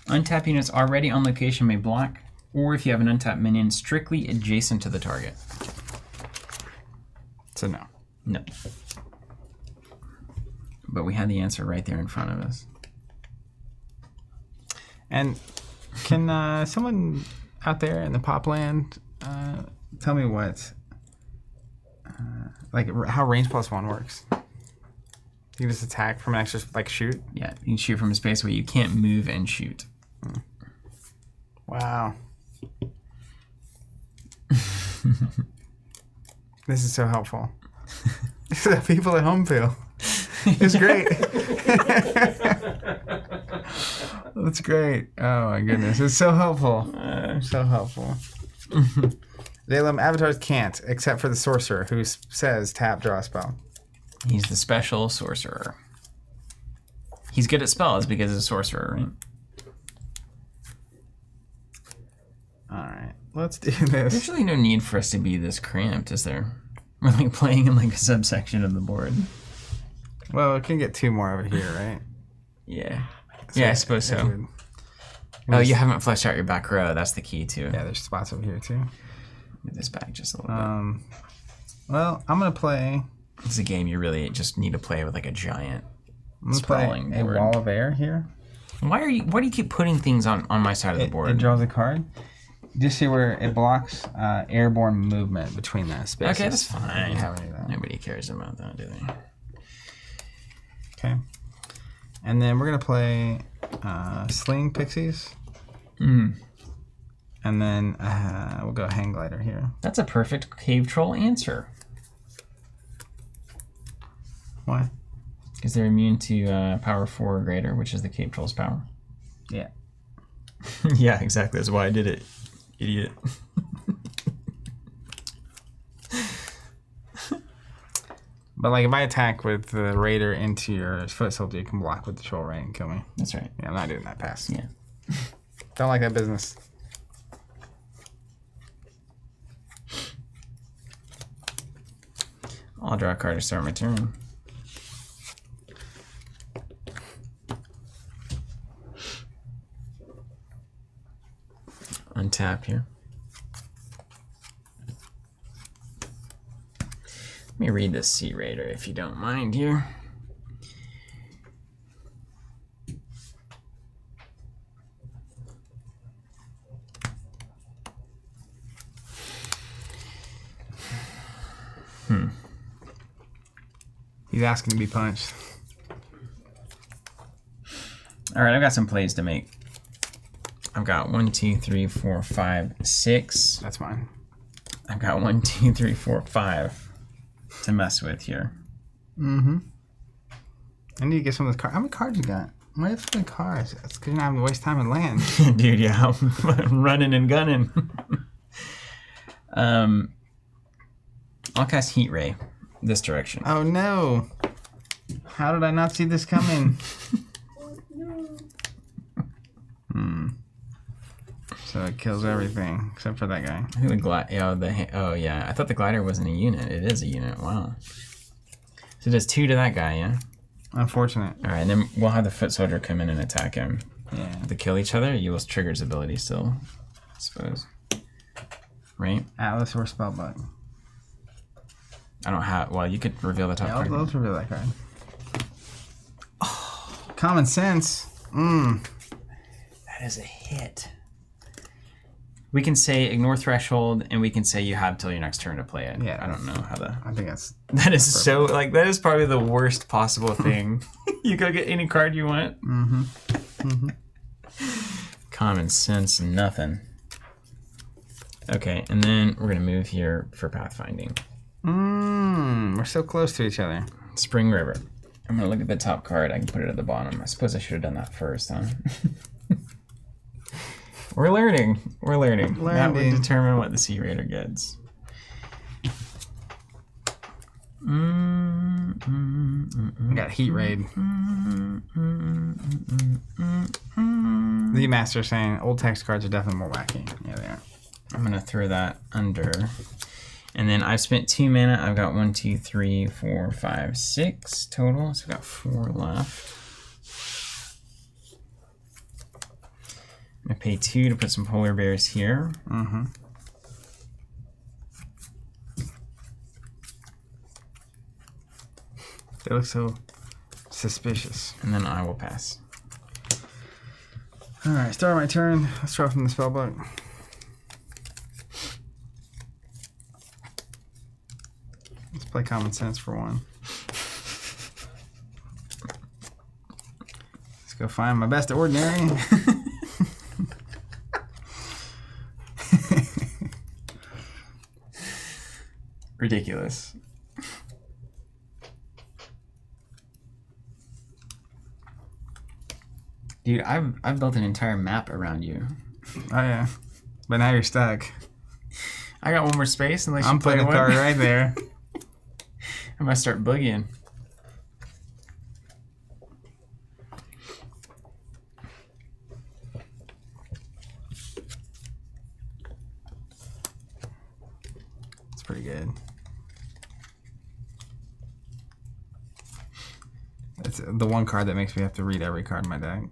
Untapped units already on location may block, or if you have an untapped minion strictly adjacent to the target.
So no.
No. But we had the answer right there in front of us.
And can someone out there in the pop land tell me what, like how range +1 works? You just attack from an extra, like shoot?
Yeah, you can shoot from a space where you can't move and shoot.
Wow. This is so helpful. This is how people at home feel. It's great. That's great. Oh my goodness. It's so helpful. So helpful. Zalem, avatars can't, except for the sorcerer who says tap, draw a spell.
He's the special sorcerer. He's good at spells because he's a sorcerer, right?
Alright, let's do this.
There's really no need for us to be this cramped, is there? We're like playing in like a subsection of the board.
Well, it can get 2 more over here, right?
Yeah.
So
Yeah, I suppose so. Oh, you haven't fleshed out your back row. That's the key, too.
Yeah, there's spots over here, too.
Move this back just a little bit.
Well, I'm going to play...
It's a game you really just need to play with like a giant
sprawling
board.
A wall of air here.
Why do you keep putting things on my side of the board?
It draws a card. Just see where it blocks airborne movement between the spaces.
Okay, that's fine.
You have any of that.
Nobody cares about that, do they?
Okay. And then we're going to play Sling Pixies.
Mm.
And then we'll go Hang Glider here.
That's a perfect cave troll answer.
Why?
Because they're immune to power 4 or greater, which is the cave troll's power.
Yeah.
Yeah, exactly. That's why I did it, idiot.
But like if I attack with the Raider into your foot soldier, you can block with the Troll Ray and kill me.
That's right.
Yeah, I'm not doing that pass.
Yeah.
Don't like that business.
I'll draw a card to start my turn. Untap here. Let me read this Sea Raider if you don't mind here.
He's asking to be punched.
All right, I've got some plays to make. I've got 1, 2, 3, 4, 5, 6.
That's mine.
I've got 1, 2, 3, 4, 5 to mess with here.
Mm-hmm. I need to get some of those cards. How many cards you got? Why do you have so many cards? That's because you're not having to waste time in land.
Dude, yeah, I'm running and gunning. I'll cast Heat Ray this direction.
Oh no! How did I not see this coming? So it kills everything except for that guy.
I think oh yeah. I thought the glider wasn't a unit. It is a unit. Wow. So it does 2 to that guy, yeah?
Unfortunate.
Alright, and then we'll have the foot soldier come in and attack him.
Yeah.
To kill each other, you will trigger his ability still, I suppose. Right?
Atlas or Spellbook.
I don't have. Well, you could reveal the top
Yeah,
card.
let's reveal that card. Oh, common sense.
That is a hit. We can say ignore threshold, and we can say you have till your next turn to play it.
Yeah.
I don't know how to.
I think that's...
That is so, like, that is probably the worst possible thing. You go get any card you want. Common sense, nothing. Okay, and then we're going to move here for pathfinding.
We're so close to each other.
Spring River. I'm going to look at the top card. I can put it at the bottom. I suppose I should have done that first, huh? We're learning. We're learning. That would determine what the Sea Raider gets.
We got Heat Raid. The Master saying old text cards are definitely more wacky. Yeah, they are.
I'm going to throw that under. And then I've spent 2 mana. I've got 1, 2, 3, 4, 5, 6 total. So I've got 4 left. I'm going to pay 2 to put some polar bears here.
They look so suspicious.
And then I will pass.
Alright, start my turn. Let's draw from the spellbook. Let's play common sense for one. Let's go find my best ordinary.
Ridiculous. Dude, I've built an entire map around you.
Oh yeah. But now you're stuck.
I got 1 more space unless
I'm
you play
putting a
one.
card right there.
I might start boogieing.
It's pretty good. It's the one card that makes me have to read every card in my deck.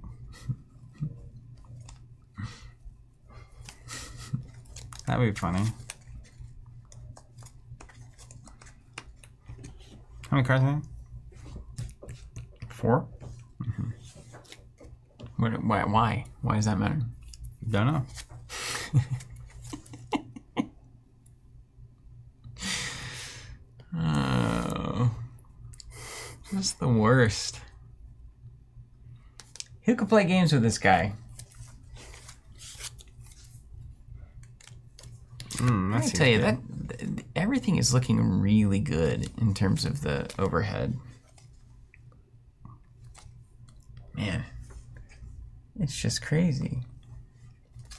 That would be funny. How many cards are there?
4? Why? Why does that matter?
Don't know.
Oh. Just the worst. Who could play games with this guy? I tell you that everything is looking really good in terms of the overhead. Man, it's just crazy.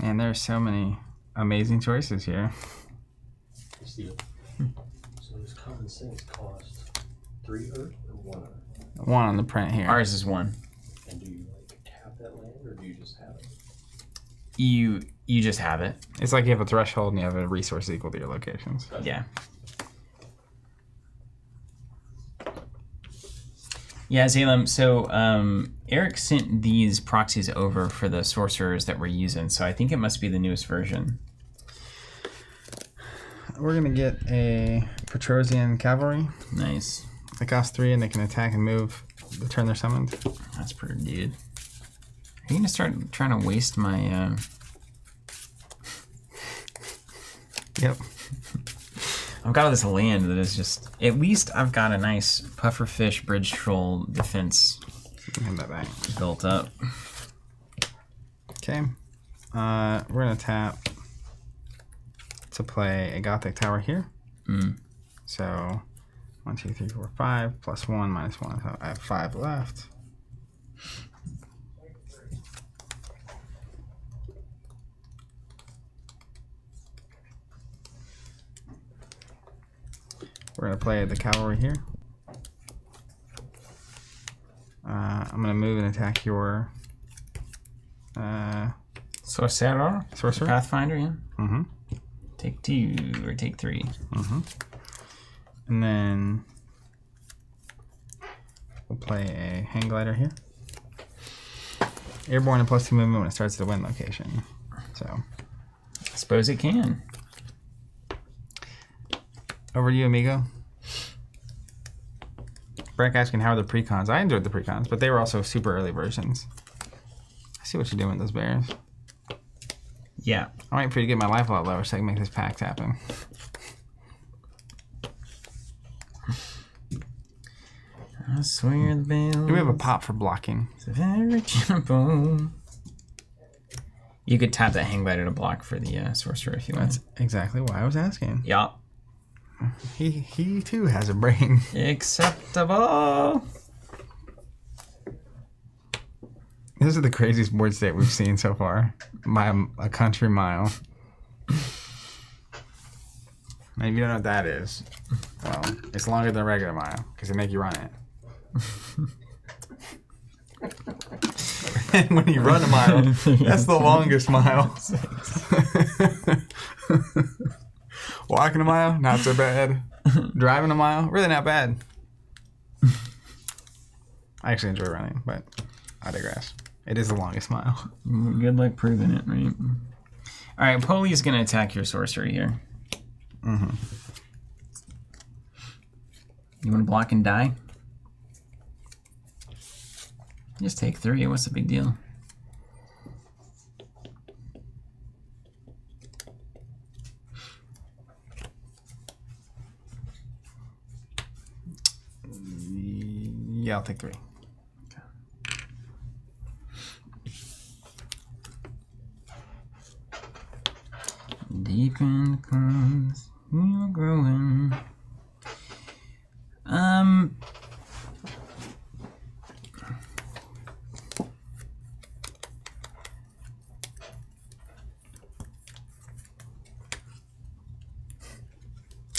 And there's so many amazing choices here.
Steve, so does common sense cost 3 Earth or 1 Earth?
One on the print here.
Ours is 1.
And do you like tap that land or do you just have it?
You just have it.
It's like you have a threshold and you have a resource equal to your locations.
Yeah. Yeah, Zalem, so Eric sent these proxies over for the sorcerers that we're using, so I think it must be the newest version.
We're going to get a Petrosian Cavalry.
Nice.
They cost 3 and they can attack and move the turn they're summoned.
That's pretty good. Are you going to start trying to waste my...
Yep.
I've got all this land that is just... At least I've got a nice pufferfish bridge troll defense
Hand that back.
built up.
Okay. We're going to tap to play a Gothic Tower here. So 1, 2, 3, 4, 5 plus 1 minus 1. So I have 5 left. We're going to play the cavalry here. I'm going to move and attack your
Sorcerer.
Sorcerer.
Pathfinder, yeah.
Mm-hmm.
Take 2 or take 3.
Mm-hmm. And then we'll play a hang glider here. Airborne and +2 movement when it starts at a wind location. So,
I suppose it can.
over to you, amigo. Breck asking how are the precons. I enjoyed the precons, but they were also super early versions. I see what you're doing with those bears.
Yeah.
I'm waiting for you to get my life a lot lower so I can make this pact happen.
I swear the bell.
Do we have a pop for blocking?
It's a very gentle. You could tap that hang glider to block for the sorcerer if you want.
That's exactly why I was asking.
Yeah.
He too has a brain.
Acceptable.
This is the craziest board state we've seen so far by a country mile. And if you don't know what that is, well, it's longer than a regular mile because they make you run it. And when you run a mile, that's the longest mile. Walking a mile, not so bad. Driving a mile, really not bad. I actually enjoy running, but I digress. It is the longest mile.
Good luck proving it, right? All right, Poli's going to attack your sorcery here.
Mm-hmm.
You want to block and die? Just take 3. What's the big deal?
Yeah, I'll take 3.
Deep in the clouds, you're growing.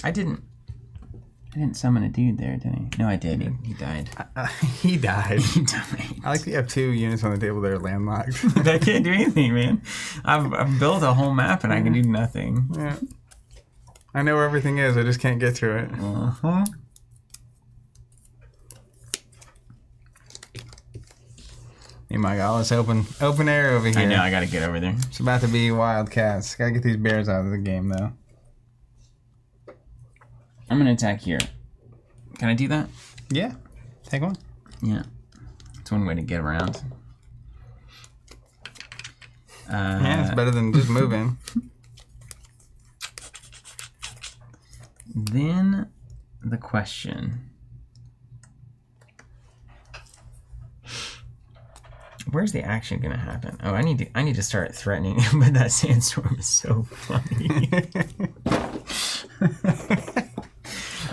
I didn't summon a dude there, did I? No, I did. He died.
He died.
He died.
I like that you have 2 units on the table that are landlocked.
I can't do anything, man. I've built a whole map and I can do nothing.
Yeah. I know where everything is. I just can't get to it.
Uh-huh.
Oh my God, let's open air over here.
I know, I gotta get over there.
It's about to be Wildcats. Gotta get these bears out of the game, though.
I'm gonna attack here. Can I do that?
Yeah. Take one.
Yeah. It's one way to get around.
Yeah, it's better than just moving.
Then the question. Where's the action gonna happen? Oh, I need to start threatening, but that sandstorm is so funny.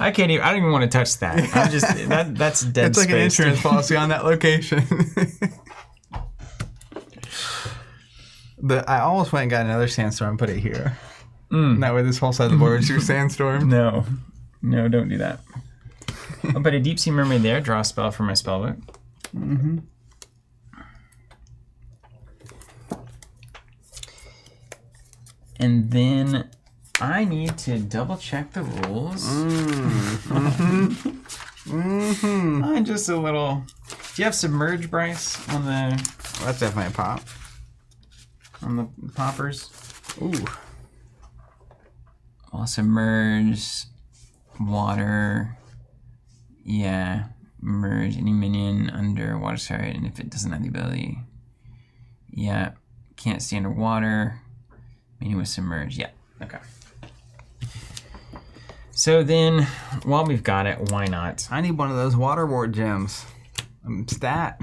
I don't even want to touch that. I'm just that's dead
It's like
space.
an insurance policy on that location. I almost went and got another sandstorm and put it here. That way this whole side of the board is your sandstorm.
No, don't do that. I'll put a deep sea mermaid there. Draw a spell from my spellbook.
Mm-hmm.
And then I need to double check the rules. I'm just a little. Do you have submerge, Bryce, on the?
Well, that's definitely a pop.
On the poppers?
Ooh.
I'll submerge water. Yeah, merge any minion under water side, and if it doesn't have the ability, yeah, can't stay underwater. Minion with submerge. Yeah. Okay. So then, while we've got it, why not?
I need one of those water ward gems. Stat.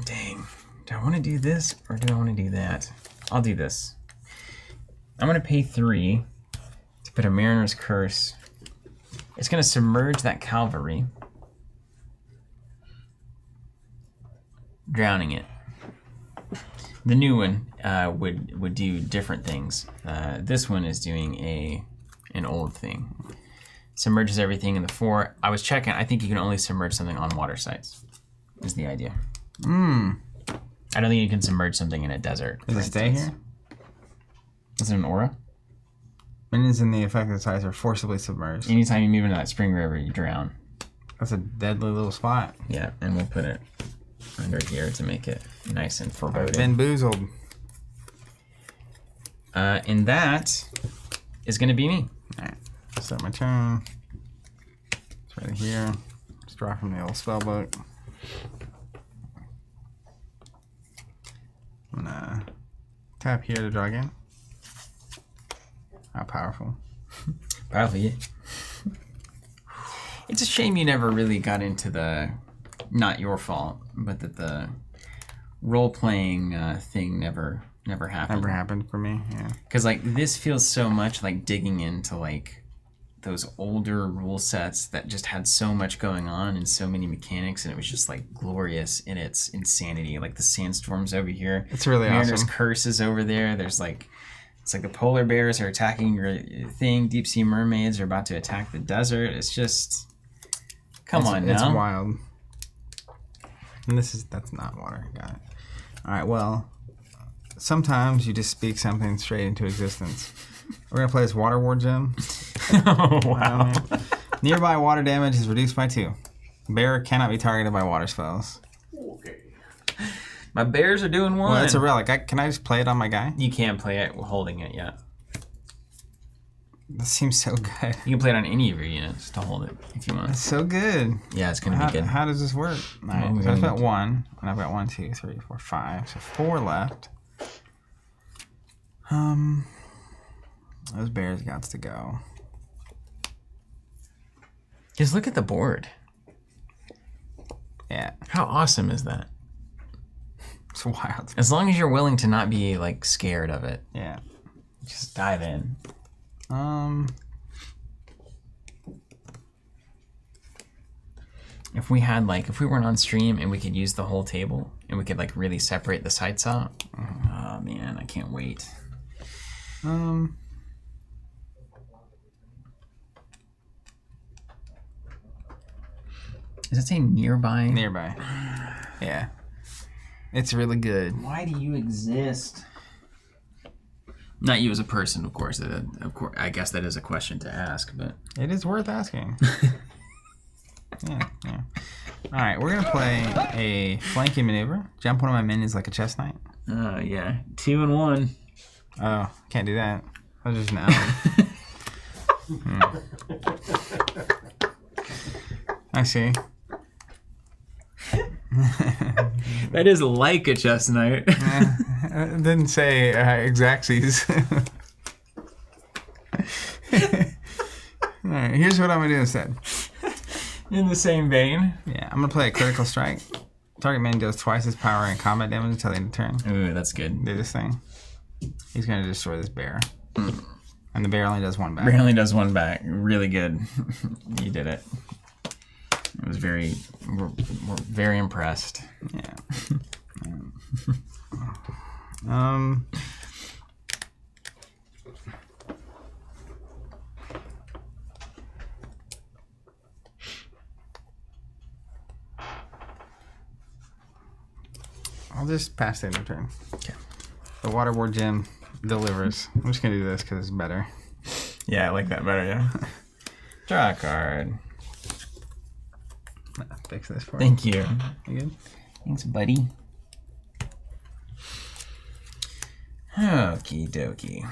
Dang. Do I want to do this or do I want to do that? I'll do this. I'm going to pay 3 to put a Mariner's Curse. It's going to submerge that cavalry, drowning it. The new one would do different things. This one is doing an old thing. Submerges everything in the 4. I was checking. I think you can only submerge something on water sites. Is the idea. I don't think you can submerge something in a desert.
Does it stay here?
Is it an aura?
Minions in the affected sites are forcibly submerged.
Anytime you move into that spring river, you drown.
That's a deadly little spot.
Yeah, and we'll put it under here to make it nice and foreboding.
Bamboozled.
And that is going to be me.
Alright, start my turn. It's right here. Let's draw from the old spellbook. I'm gonna tap here to draw again. How powerful.
Probably. It's a shame you never really got into the, not your fault, but that the role-playing thing never happened.
Never happened for me, yeah.
Because like this feels so much like digging into like those older rule sets that just had so much going on and so many mechanics, and it was just like glorious in its insanity. Like the sandstorms over here.
It's really
Mariner's
awesome.
Curse is over there. There's like, it's like the polar bears are attacking your thing. Deep sea mermaids are about to attack the desert. It's just, come on now.
It's wild. And that's not water. Got it. All right, well, sometimes you just speak something straight into existence. We're going to play this Water War Gem.
Oh, wow.
Nearby water damage is reduced by 2. Bear cannot be targeted by water spells.
Okay.
My bears are doing one.
Well, it's a relic. Can I just play it on my guy?
You can't play it holding it yet.
That seems so good.
You can play it on any of your units to hold it if you want.
It's so good.
Yeah, it's going to be good.
How does this work? All right,
Well,
so I've got 1, and I've got 1, 2, 3, 4, 5. So 4 left. Those bears got to go.
Just look at the board.
Yeah,
How awesome is that?
it's wild.
As long as you're willing to not be like scared of it,
Yeah.
just dive in. If we weren't on stream and we could use the whole table and we could like really separate the sites out. Oh man, I can't wait. Does it say nearby?
Nearby. Yeah. It's really good.
Why do you exist? Not you as a person, of course. Of course, I guess that is a question to ask, but
It is worth asking. Yeah. All right, we're going to play a flanking maneuver. Jump one of my minions like a chess knight.
yeah, 2 and 1.
Oh, can't do that. That was just an out. I see.
That is like a chess knight.
It didn't say exactsies. All right, here's what I'm going to do instead.
In the same vein.
Yeah, I'm going to play a critical strike. Target man deals twice his power and combat damage until the end of the turn.
Ooh, that's good.
Do this thing. He's going to destroy this bear. And the bear only does 1 back.
Bear only does 1 back. Really good. You did it. It was we're very impressed.
Yeah. I'll just pass the end of turn.
Okay.
The Water War Gem delivers. I'm just going to do this because it's better.
Yeah, I like that better, yeah. Draw a card.
Fix this for
Thank you.
you. Good?
Thanks, buddy. Okie dokie.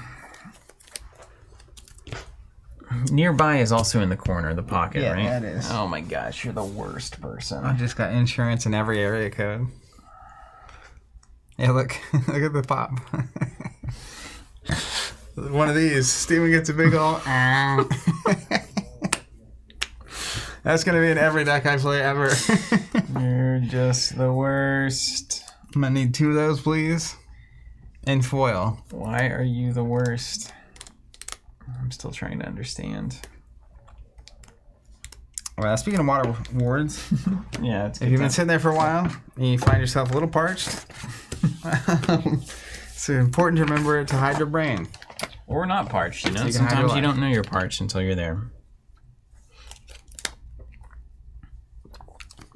Nearby is also in the corner of the pocket,
Yeah,
right?
that is.
Oh my gosh, you're the worst person.
I just got insurance in every area code. Yeah, look. Look at the pop. One of these. Steven gets a big ol' That's going to be in every deck I play ever.
You're just the worst.
I'm going to need 2 of those, please. And foil.
Why are you the worst? I'm still trying to understand.
Well, speaking of water wards,
Yeah, it's good.
if you've been
time.
sitting there for a while and you find yourself a little parched, it's important to remember to hide your brain.
Or not parched, you know?
So you can hide your
Sometimes you
life.
don't know you're parched until you're there.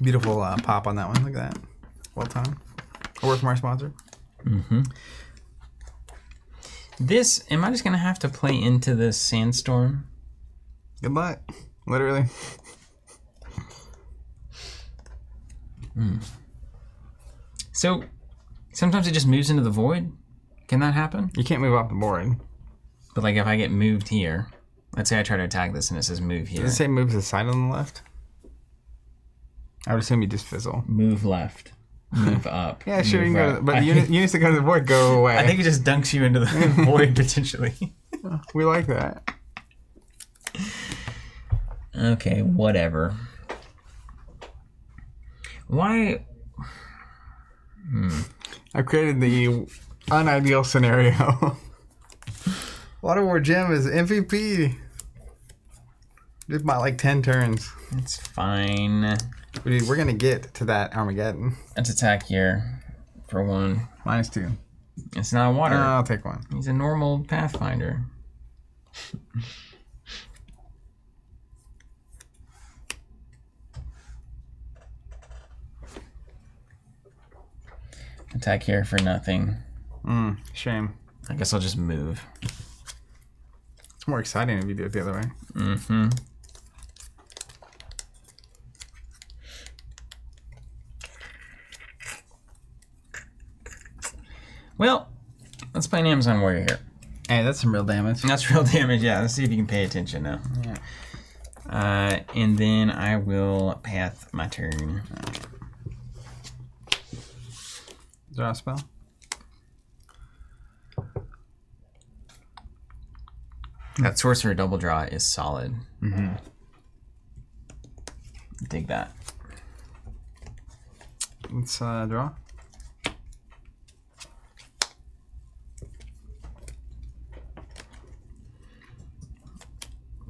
Beautiful pop on that one. Look at that. Well done. A word from our sponsor.
Mm-hmm. This, am I just gonna have to play into this sandstorm?
Good luck. Literally.
So, sometimes it just moves into the void? Can that happen?
You can't move off the board.
But like if I get moved here, let's say I try to attack this and it says move here.
Does it say move to the side on the left? I would assume you just fizzle.
Move left. Move up.
Yeah, sure, you can
move
go
right.
to but units that go to the board go away.
I think it just dunks you into the void potentially.
We like that.
Okay, whatever. Why?
I created the unideal scenario. Water War Gem is MVP. Just by like 10 turns.
It's fine.
Dude, we're gonna get to that Armageddon.
Let's attack here for 1.
-2.
It's not a water.
I'll take 1.
He's a normal Pathfinder. Attack here for nothing.
Shame.
I guess I'll just move.
It's more exciting if you do it the other way.
Mm-hmm. Well, let's play an Amazon Warrior here.
Hey, that's some real damage.
That's real damage, yeah. Let's see if you can pay attention now.
Yeah.
And then I will path my turn.
Draw a spell.
That Sorcerer double draw is solid.
Mm-hmm.
Dig that.
Let's draw.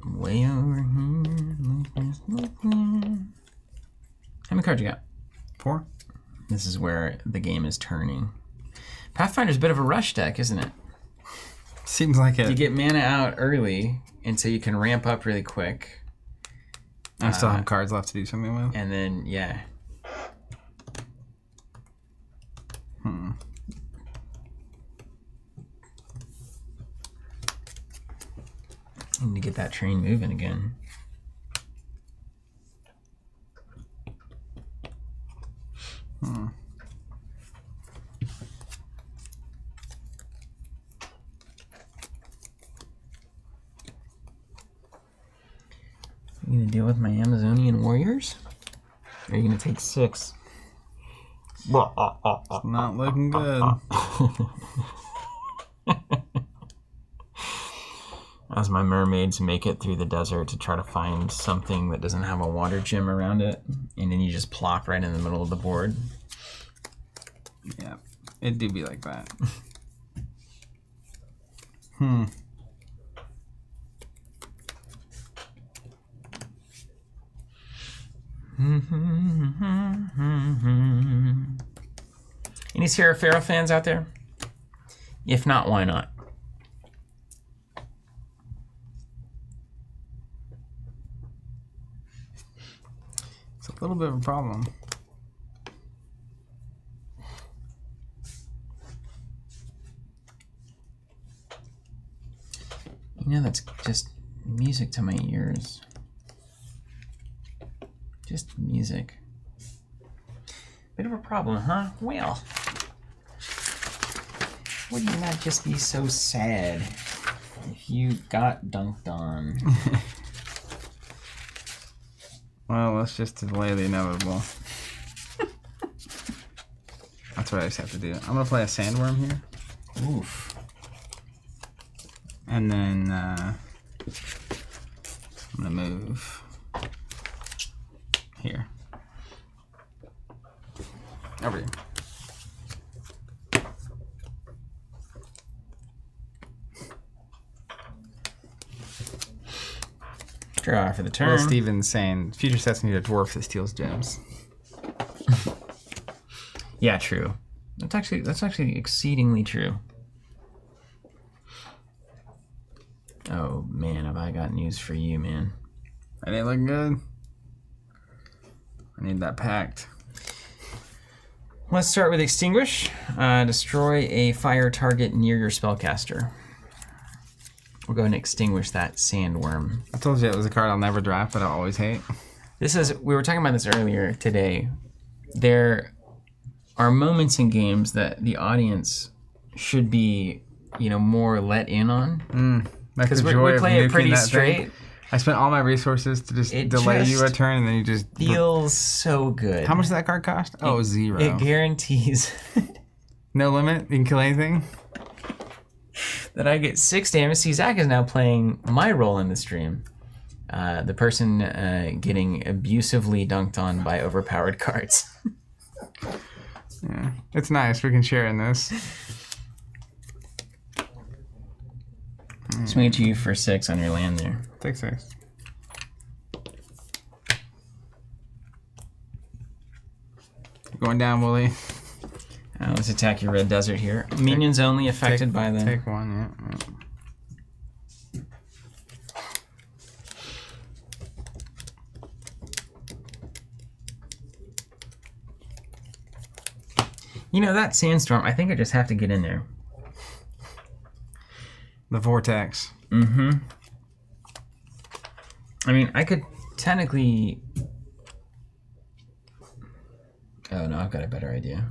Way over here. How many cards you got?
4.
This is where the game is turning. Pathfinder's a bit of a rush deck, isn't it?
Seems like it.
You get mana out early, and so you can ramp up really quick.
I still have cards left to do something with.
And then, yeah. I need to get that train moving again. You gonna deal with my Amazonian warriors? Or are you gonna take 6?
It's not looking good.
As my mermaids make it through the desert to try to find something that doesn't have a water gem around it, and then you just plop right in the middle of the board.
Yeah, it do be like that.
Any Sierra Pharaoh fans out there? If not, why not?
It's a little bit of a problem.
You know, that's just music to my ears. Just music. Bit of a problem, huh? Well, would you not just be so sad if you got dunked on?
Well, let's just delay the inevitable. That's what I just have to do. I'm gonna play a sandworm here.
Oof.
And then I'm gonna move here. Over here.
Draw for the
Well,
turn.
Steven's saying future sets need a dwarf that steals gems.
Yeah, true. That's actually exceedingly true. Oh man, have I got news for you, man.
That ain't looking good. I need that pact.
Let's start with Extinguish. Destroy a fire target near your spellcaster. We'll go and extinguish that sandworm.
I told you it was a card I'll never draft, but I'll always hate.
We were talking about this earlier today. There are moments in games that the audience should be, more let in on.
Because
we play it pretty straight.
I spent all my resources to just delay you a turn, and then you just
feels so good.
How much did that card cost? Oh, 0.
It guarantees
no limit. You can kill anything.
That I get 6 damage. See, Zach is now playing my role in the stream. The person getting abusively dunked on by overpowered cards.
Yeah, it's nice. We can share in this.
Swing it to you for 6 on your land there.
Take 6. Going down, Wooly.
Let's attack your red desert here. Minions only affected by the...
Take 1,
yeah. That sandstorm, I think I just have to get in there.
The vortex.
Mm-hmm. I mean, I could technically... Oh, no, I've got a better idea.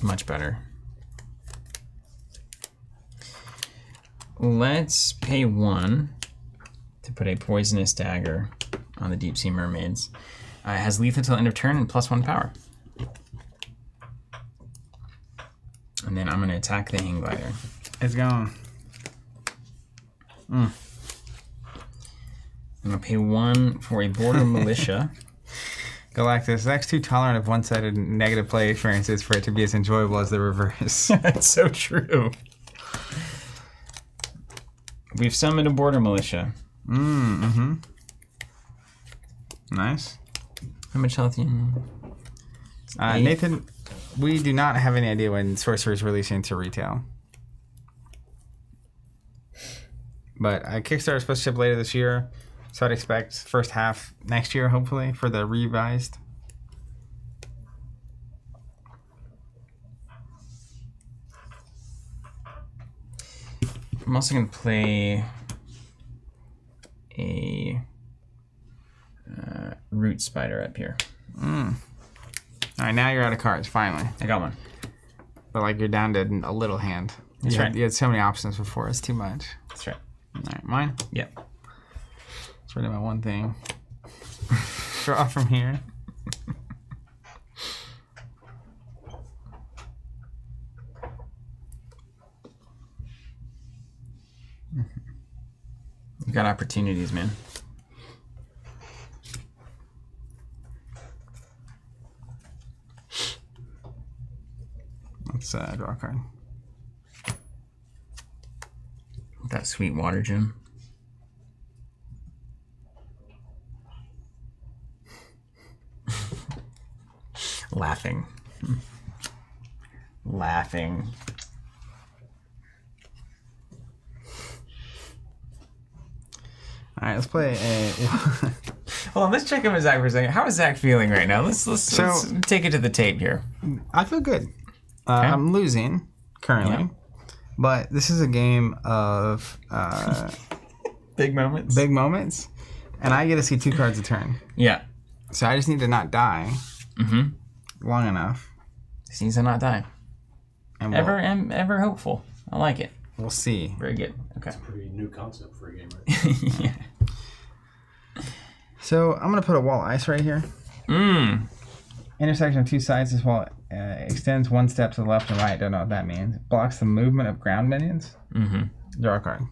Much better. Let's pay 1 to put a poisonous dagger on the Deep Sea Mermaids. It has lethal until end of turn and +1 power. And then I'm going to attack the Hang Glider.
It's gone.
I'm going to pay 1 for a Border Militia.
Galactus, Zach's too tolerant of one-sided negative play experiences for it to be as enjoyable as the reverse.
That's so true. We've summoned a Border Militia.
Mm-hmm. Nice.
How much health do you need?
Nathan, we do not have any idea when Sorcery is releasing to retail. But Kickstarter is supposed to ship later this year, so I'd expect first half next year, hopefully, for the revised.
I'm also going to play a Root Spider up here.
All right, now you're out of cards, finally.
I got one.
But you're down to a little hand.
That's right.
You had so many options before, it's too much.
That's right.
All right, mine?
Yep.
Let's ready my one thing. Draw from here.
You got opportunities, man.
Let's draw a card.
That sweet water gem. Laughing. Laughing.
All right, let's play a...
Hold on, let's check in with Zach for a second. How is Zach feeling right now? Let's take it to the tape here.
I feel good.
Okay.
I'm losing currently, but this is a game of
big moments.
Big moments, and I get to see 2 cards a turn.
Yeah.
So I just need to not die long enough.
Just needs to not die.
And
ever hopeful. I like it.
We'll see.
Very good. Okay.
It's a pretty new concept for a game, right?
Yeah.
So I'm gonna put a wall of ice right here. Intersection of 2 sides. This wall extends 1 step to the left and right. Don't know what that means. Blocks the movement of ground minions. Draw a card.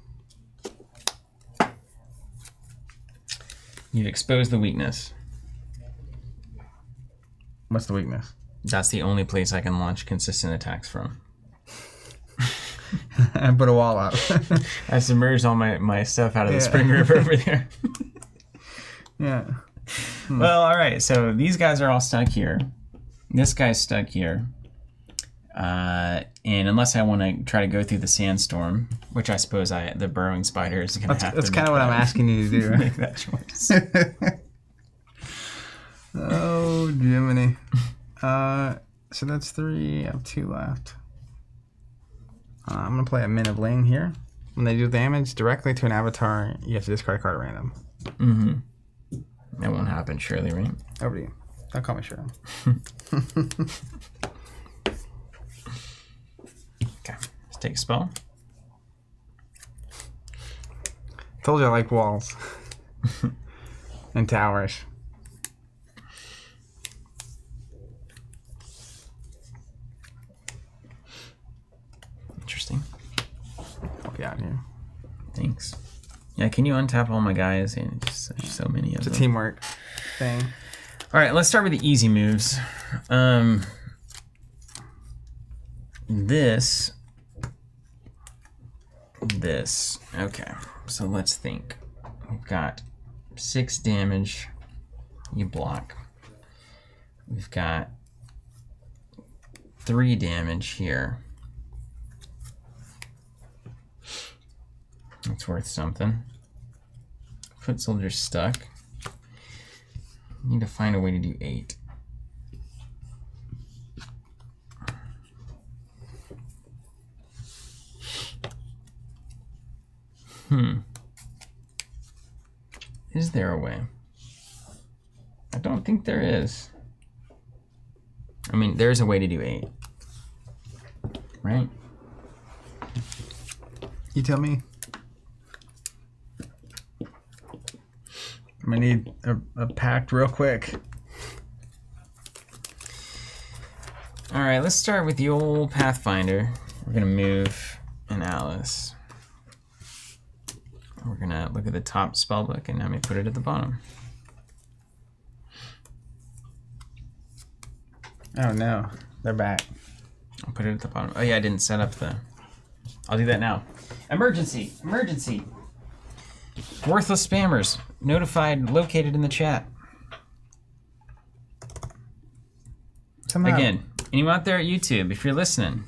You've exposed the weakness.
What's the weakness?
That's the only place I can launch consistent attacks from.
I put a wall up.
I submerged all my stuff out of the spring river over there.
Yeah.
Well, all right. So these guys are all stuck here. This guy's stuck here. And unless I want to try to go through the sandstorm, which I suppose the burrowing spider is going to have to.
That's kind of what I'm asking you to do.
Make that choice.
Oh, Jiminy. so that's 3. I have 2 left. I'm going to play a Min of Ling here. When they do damage directly to an avatar, you have to discard a card at random.
Mm-hmm. That won't happen, surely, right?
Over to you. Don't call me Shirley.
Okay, let's take a spell.
Told you I like walls. And towers.
Interesting.
Help you out here.
Thanks. Yeah, can you untap all my guys? And just there's so many of
It's a
them.
teamwork thing.
All right, let's start with the easy moves. This. Okay, so let's think. We've got 6 damage. You block. We've got 3 damage here. That's worth something. Foot soldier's stuck. Need to find a way to do 8. Is there a way? I don't think there is. I mean, there's a way to do 8. Right?
You tell me. I'm gonna need a pact real quick.
All right, let's start with the old Pathfinder. We're gonna move an Alice. We're gonna look at the top spellbook and have me put it at the bottom.
Oh no, they're back.
I'll put it at the bottom. Oh yeah, I didn't set up the... I'll do that now. Emergency! Emergency! Worthless spammers. Notified, located in the chat.
Somehow.
Again, anyone out there at YouTube, if you're listening,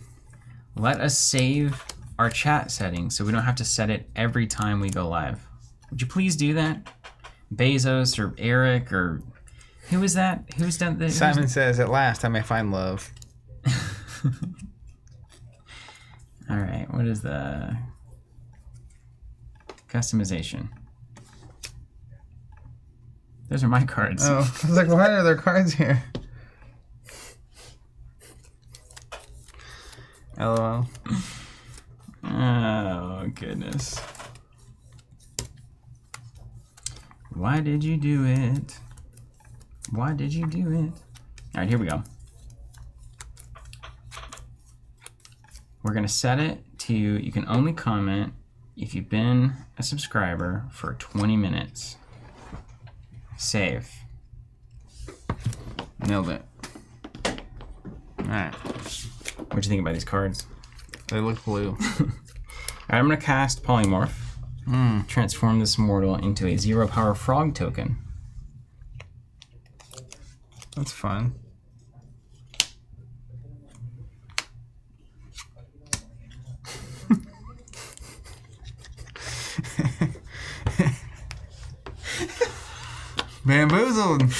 let us save our chat settings so we don't have to set it every time we go live. Would you please do that? Bezos or Eric or... Who is that? Who's done this?
Simon says, at last I may find love.
All right, what is the customization? Those are my cards.
Oh, I was like, why are there cards here? LOL.
Oh, goodness. Why did you do it? Why did you do it? All right, here we go. We're going to set it to, you can only comment if you've been a subscriber for 20 minutes. Save.
Nailed it. Alright.
What'd you think about these cards?
They look blue.
All right, I'm going to cast Polymorph. Transform this mortal into a 0-power frog token.
That's fun. Bamboozled. And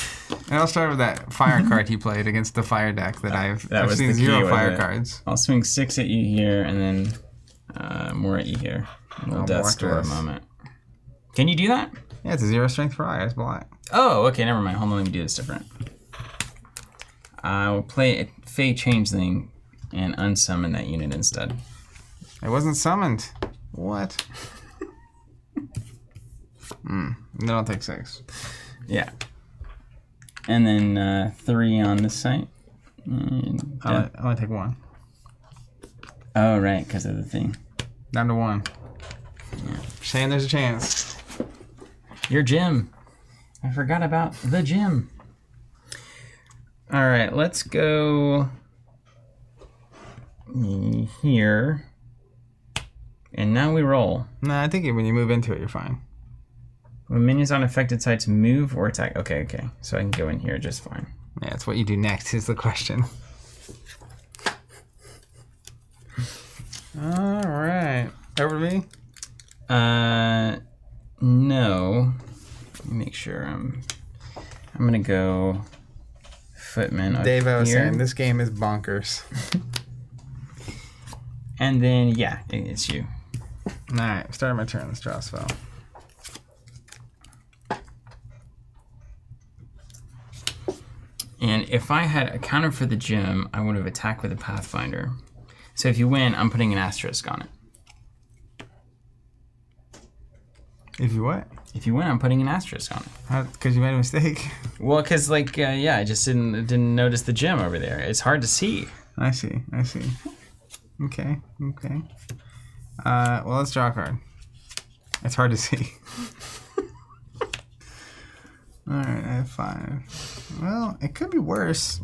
I'll start with that fire card he played against the fire deck that I've
was
seen
the key,
0
wasn't
fire
it?
cards.
I'll swing 6 at you here and then more at you here. We'll
I'll
Death
block
Store a
this.
moment. Can you do that?
Yeah, it's a 0 strength fire. It's black.
Oh, okay, never mind. Hold on, let me do this different. I will play a Fey Changeling and unsummon that unit instead.
It wasn't summoned. What? Then I'll take 6.
Yeah. And then 3 on this site. And
I'll only take 1.
oh, right, because of the thing.
Down to 1. Saying there's a chance.
Your gym. I forgot about the gym. All right, let's go here. And now we roll.
Nah, I think when you move into it, you're fine.
When minions on affected sites move or attack. Okay. So I can go in here just fine.
Yeah, it's what you do next is the question. All right. Over to me?
No. Let me make sure I'm gonna go footman up
Dave was
here.
saying this game is bonkers.
And then, yeah, it's you.
All right, starting my turn. Let's draw a spell.
And if I had accounted for the gem, I would have attacked with a Pathfinder. So if you win, I'm putting an asterisk on it.
If you what?
If you win, I'm putting an asterisk on it.
Because you made a mistake.
Well, because I just didn't notice the gem over there. It's hard to see.
I see. Okay. Well, let's draw a card. It's hard to see. All right, I have 5. Well, it could be worse.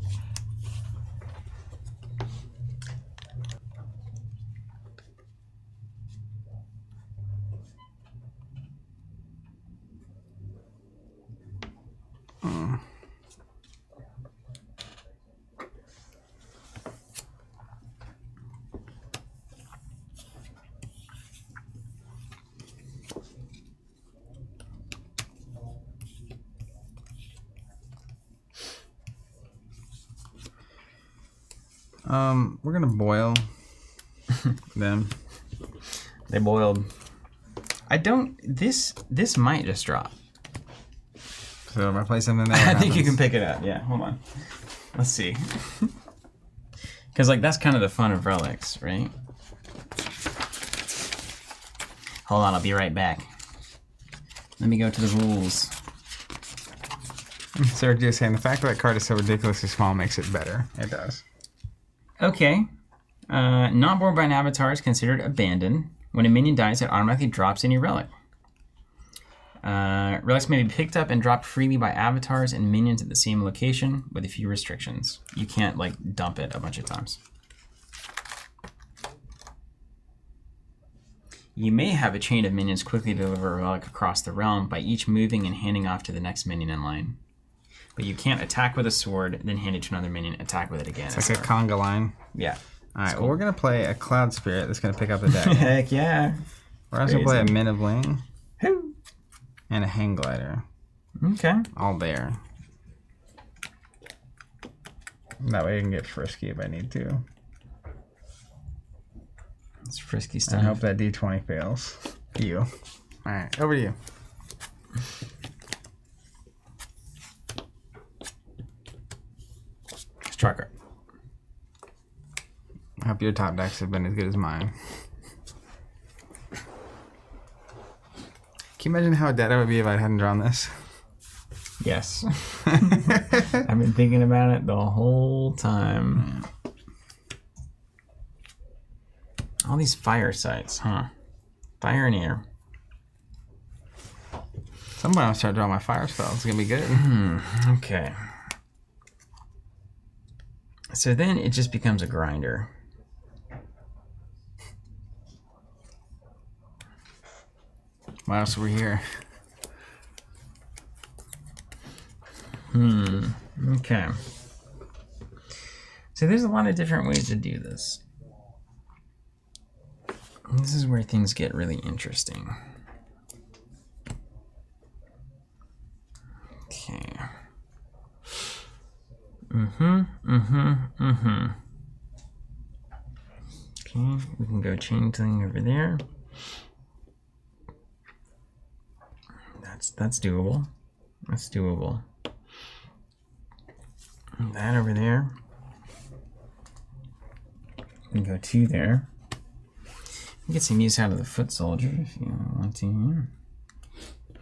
We're gonna boil them.
They boiled. This might just drop.
So if I play something there,
I think you can pick it up. Yeah, hold on. Let's see. Because that's kind of the fun of relics, right? Hold on, I'll be right back. Let me go to the rules.
Sergio's saying the fact that card is so ridiculously small makes it better. It does.
Okay. Not born by an avatar is considered abandoned. When a minion dies, it automatically drops any relic. Relics may be picked up and dropped freely by avatars and minions at the same location with a few restrictions. You can't dump it a bunch of times. You may have a chain of minions quickly deliver a relic across the realm by each moving and handing off to the next minion in line. But you can't attack with a sword, then hand it to another minion, attack with it again.
It's like a conga line.
Yeah.
All right, well, we're going to play a Cloud Spirit that's going to pick up the deck.
Heck yeah.
We're also going to play a Min of Bling
Who?
and a Hang Glider.
Okay.
All there. That way I can get frisky if I need to.
It's frisky
I
stuff.
hope that D20 fails. You. All right, over to you.
Striker.
I hope your top decks have been as good as mine. Can you imagine how dead I would be if I hadn't drawn this?
Yes. I've been thinking about it the whole time. All these fire sites, huh? Fire and air.
Someone I'll start drawing my fire spells. It's gonna be good.
Okay. So then it just becomes a grinder.
What else are we here?
Okay. So there's a lot of different ways to do this. This is where things get really interesting. Okay. Okay, we can go changeling over there. That's doable. That's doable. That over there. We can go 2 there. Get some use out of the foot soldier if you want to. Yeah.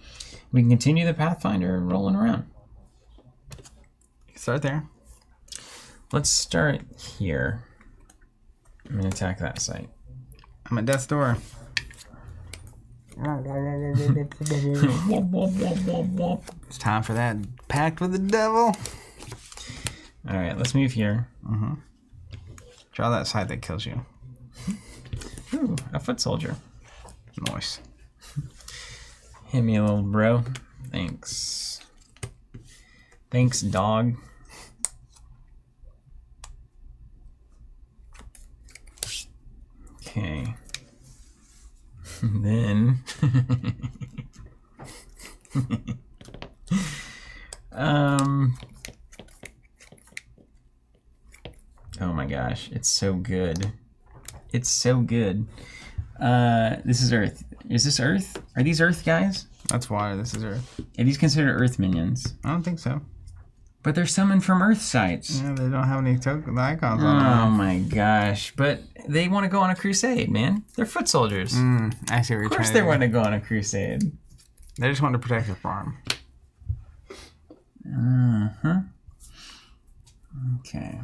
We can continue the Pathfinder rolling around.
Start there.
Let's start here. I'm going to attack that site.
I'm at death's door. It's time for that pact with the devil.
All right, let's move here.
Draw that side that kills you.
Ooh, a foot soldier.
Nice.
Hit me a little bro. Thanks. Thanks, dog. Okay. Then gosh, it's so good. It's so good. This is Earth. Is this Earth? Are these Earth guys?
That's water. This is Earth.
Are these considered Earth minions?
I don't think so.
But they're summoned from Earth sites.
Yeah, they don't have any icons
Oh
on them.
my gosh. But they want to go on a crusade, man. They're foot soldiers.
I see what you're
Of course
trying
they
to do.
want to go on a crusade.
They just want to protect their farm.
Uh-huh. Okay.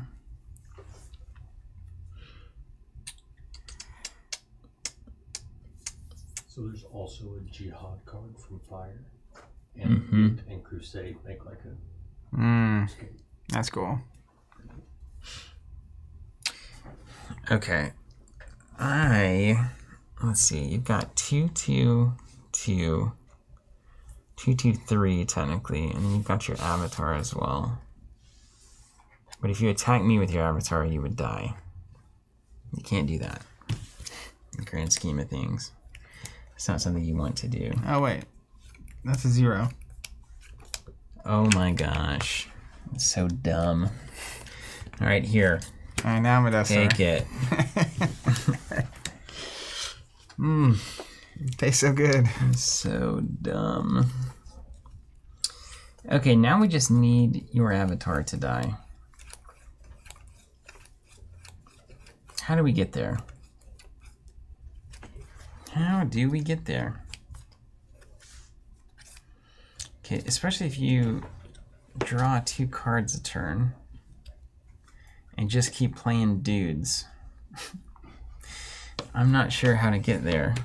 So there's also a jihad card from Fire, and Crusade make like a
That's cool.
Okay. Let's see. You've got 2/2/2, 2/2/3 technically, and you've got your avatar as well. But if you attack me with your avatar, you would die. You can't do that. In the grand scheme of things, it's not something you want to do.
Oh wait, that's a 0.
Oh my gosh, it's so dumb. All right, here,
All right, now I'm a
take it.
Tastes so good.
So dumb. Okay, now we just need your avatar to die. How do we get there? How do we get there? Okay, especially if you draw 2 cards a turn and just keep playing dudes. I'm not sure how to get there.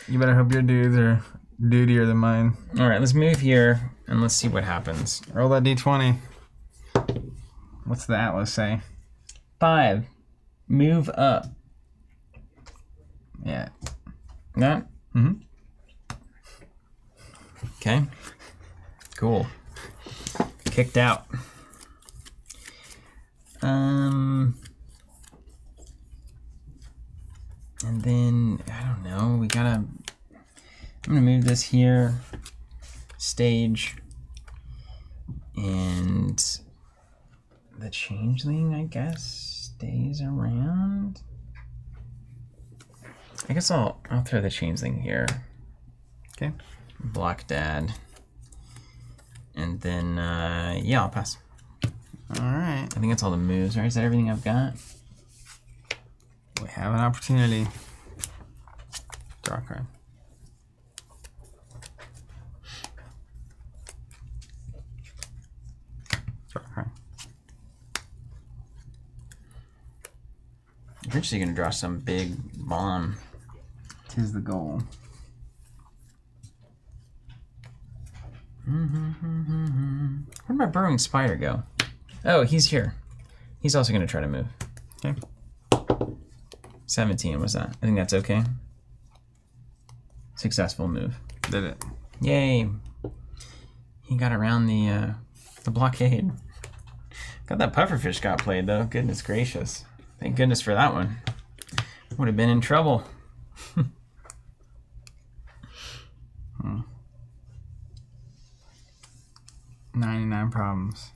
You better hope your dudes are dudier than mine.
All right, let's move here and let's see what happens.
Roll that d20. What's the atlas say?
5. Move up.
Yeah.
That?
Mhm.
Okay. Cool. Kicked out. And then, I don't know, I'm gonna move this here, stage, and the changeling, I guess, stays around. I guess I'll throw the changeling here.
Okay.
Block dad. And then, yeah, I'll pass.
All right.
I think that's all the moves, right? Is that everything I've got?
We have an opportunity. Draw a card. Draw a card.
Eventually, you're gonna draw some big bomb.
'Tis the goal.
Where'd my burrowing spider go? Oh, he's here. He's also gonna try to move.
Okay.
17 was that? I think that's okay. Successful move.
Did it.
Yay! He got around the blockade. Got that pufferfish got played though. Goodness gracious! Thank goodness for that one. Would have been in trouble.
99 problems.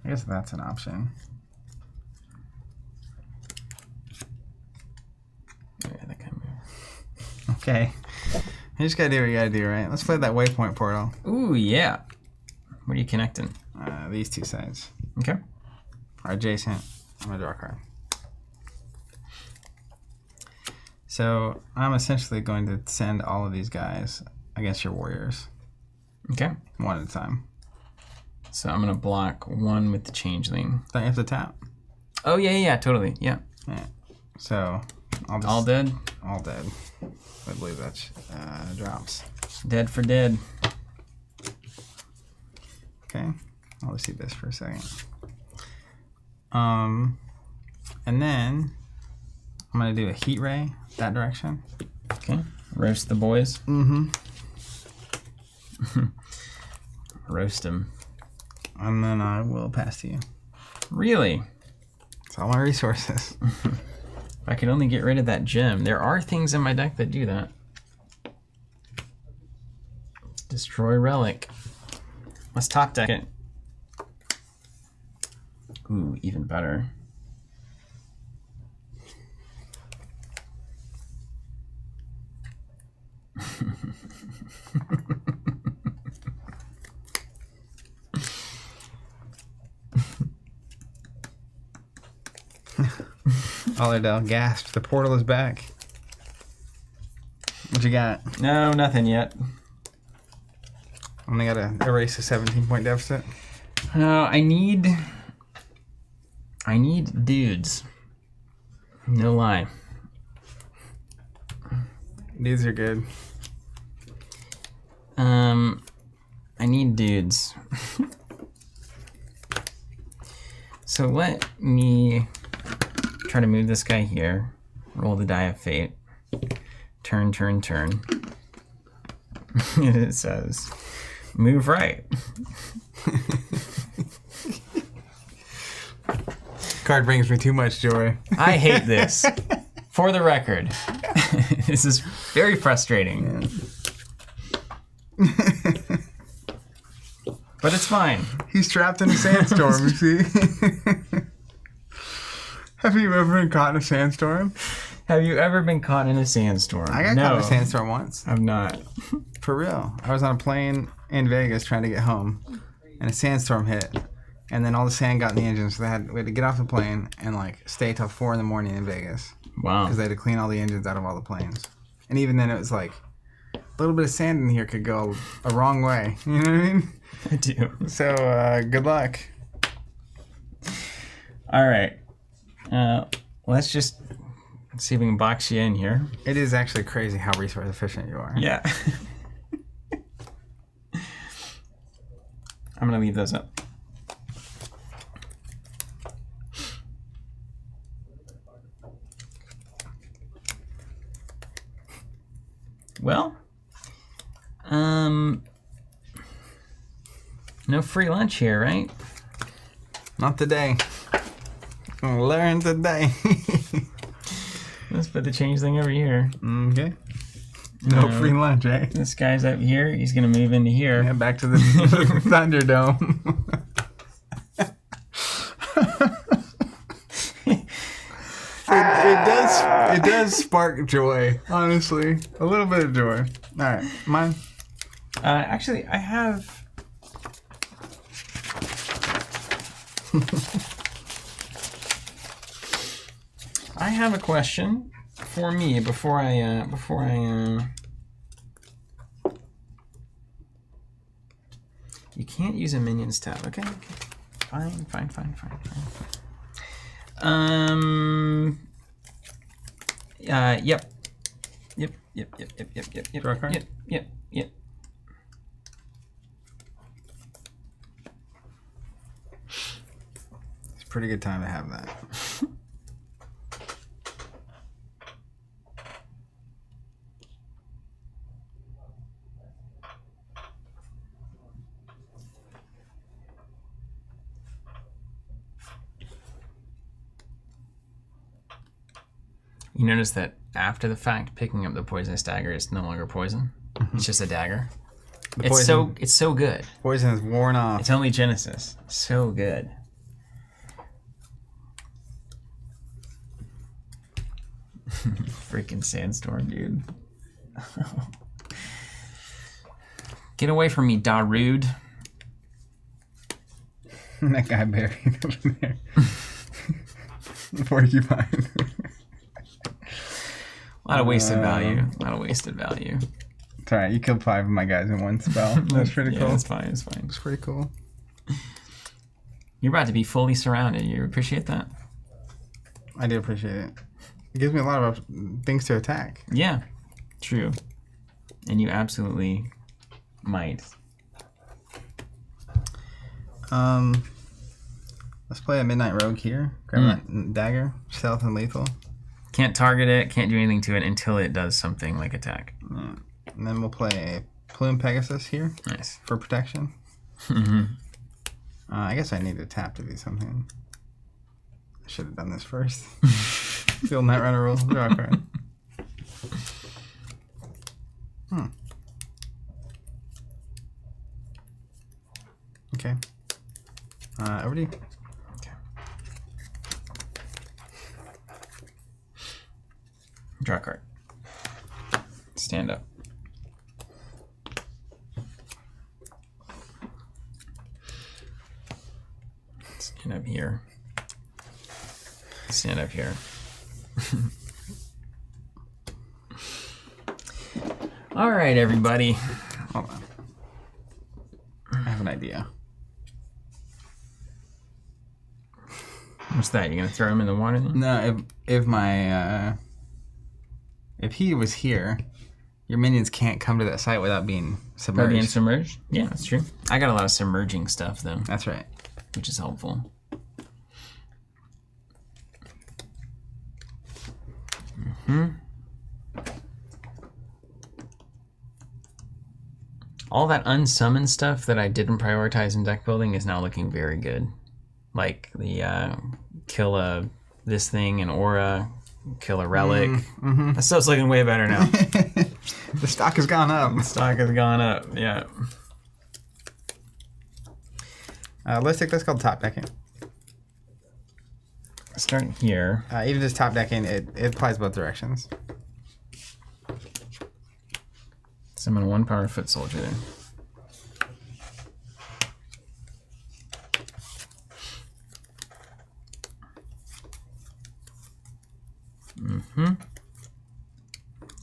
I guess that's an option.
Yeah, that kind of move.
Okay. You just gotta do what you gotta do, right? Let's play that waypoint portal.
Ooh, yeah. What are you connecting?
These two sides
Okay.
are adjacent. I'm gonna draw a card. So I'm essentially going to send all of these guys against your warriors,
Okay.
one at a time.
So I'm gonna block one with the changeling.
Don't you have to tap?
Oh yeah, totally. Yeah.
Yeah. So I'll just
All dead.
all dead. I believe that drops.
Dead for dead.
Okay. I'll just see this for a second. And then I'm gonna do a heat ray that direction.
Okay. Roast the boys.
Mm-hmm.
Roast them.
And then I will pass to you.
Really?
It's all my resources.
If I could only get rid of that gem. There are things in my deck that do that. Destroy relic. Let's top deck it. Ooh, even better.
Ollerdale gasped. The portal is back. What you got?
No, nothing yet.
Only got to erase a 17-point deficit.
I need dudes. No lie.
Dudes are good.
I need dudes. So let me try to move this guy here. Roll the die of fate. Turn, turn, turn. And it says, move right.
Card brings me too much joy.
I hate this. For the record. This is very frustrating.
Yeah.
But it's fine.
He's trapped in a sandstorm, you see? Have you ever been caught in a sandstorm?
Have you ever been caught in a sandstorm?
I got caught in a sandstorm once.
I've not.
For real. I was on a plane in Vegas trying to get home, and a sandstorm hit. And then all the sand got in the engine, so we had to get off the plane and like stay till 4 in the morning in Vegas.
Wow.
Because they had to clean all the engines out of all the planes. And even then it was like, a little bit of sand in here could go a wrong way. You know what I mean?
I do.
So, good luck.
All right. Let's just see if we can box you in here.
It is actually crazy how resource efficient you are.
Yeah. I'm going to leave those up. Well, no free lunch here, right?
Not today. I'm gonna learn today.
Let's put the change thing over here.
Okay. No free lunch, eh?
This guy's up here. He's going to move into here.
Yeah, back to the Thunderdome. It does spark joy, honestly. A little bit of joy. All right, mine.
Actually, I have... I have a question for me before I You can't use a minions tab. Okay. Fine. Yep.
Draw a card?
Yep.
It's a pretty good time to have that.
You notice that after the fact, picking up the poisonous dagger is no longer poison. Mm-hmm. It's just a dagger. It's so good.
Poison is worn off.
It's only Genesis. So good. Freaking sandstorm, dude. Get away from me, Darude.
That guy buried over there. Porcupine.
A lot of wasted value.
It's alright, you killed 5 of my guys in one spell. That's pretty cool.
It's fine.
It's pretty cool.
You're about to be fully surrounded. You appreciate that?
I do appreciate it. It gives me a lot of things to attack.
Yeah, true. And you absolutely might.
Let's play a Midnight Rogue here. Grab that dagger, stealth and lethal.
Can't target it, can't do anything to it until it does something like attack.
Yeah. And then we'll play a Plume Pegasus here.
Nice.
For protection.
Mm-hmm.
I guess I need to tap to do something. I should have done this first. Still Night Runner rules. Draw a card. Okay. Over to you.
Okay. Draw a card. Stand up. Stand up here. Stand up here. All right, everybody.
Hold on. I have an idea.
What's that? You gonna throw him in the water then?
No, if he was here, your minions can't come to that site without being submerged.
Being submerged? Yeah, that's true. I got a lot of submerging stuff though,
That's right.
which is helpful. All that unsummoned stuff that I didn't prioritize in deck building is now looking very good. Like the kill this thing, an aura, kill a relic. That stuff's looking way better now.
The stock has gone up.
Stock has gone up, yeah.
Let's called top decking.
Start here.
Even just top decking, it applies both directions.
Summon 1 power foot soldier there.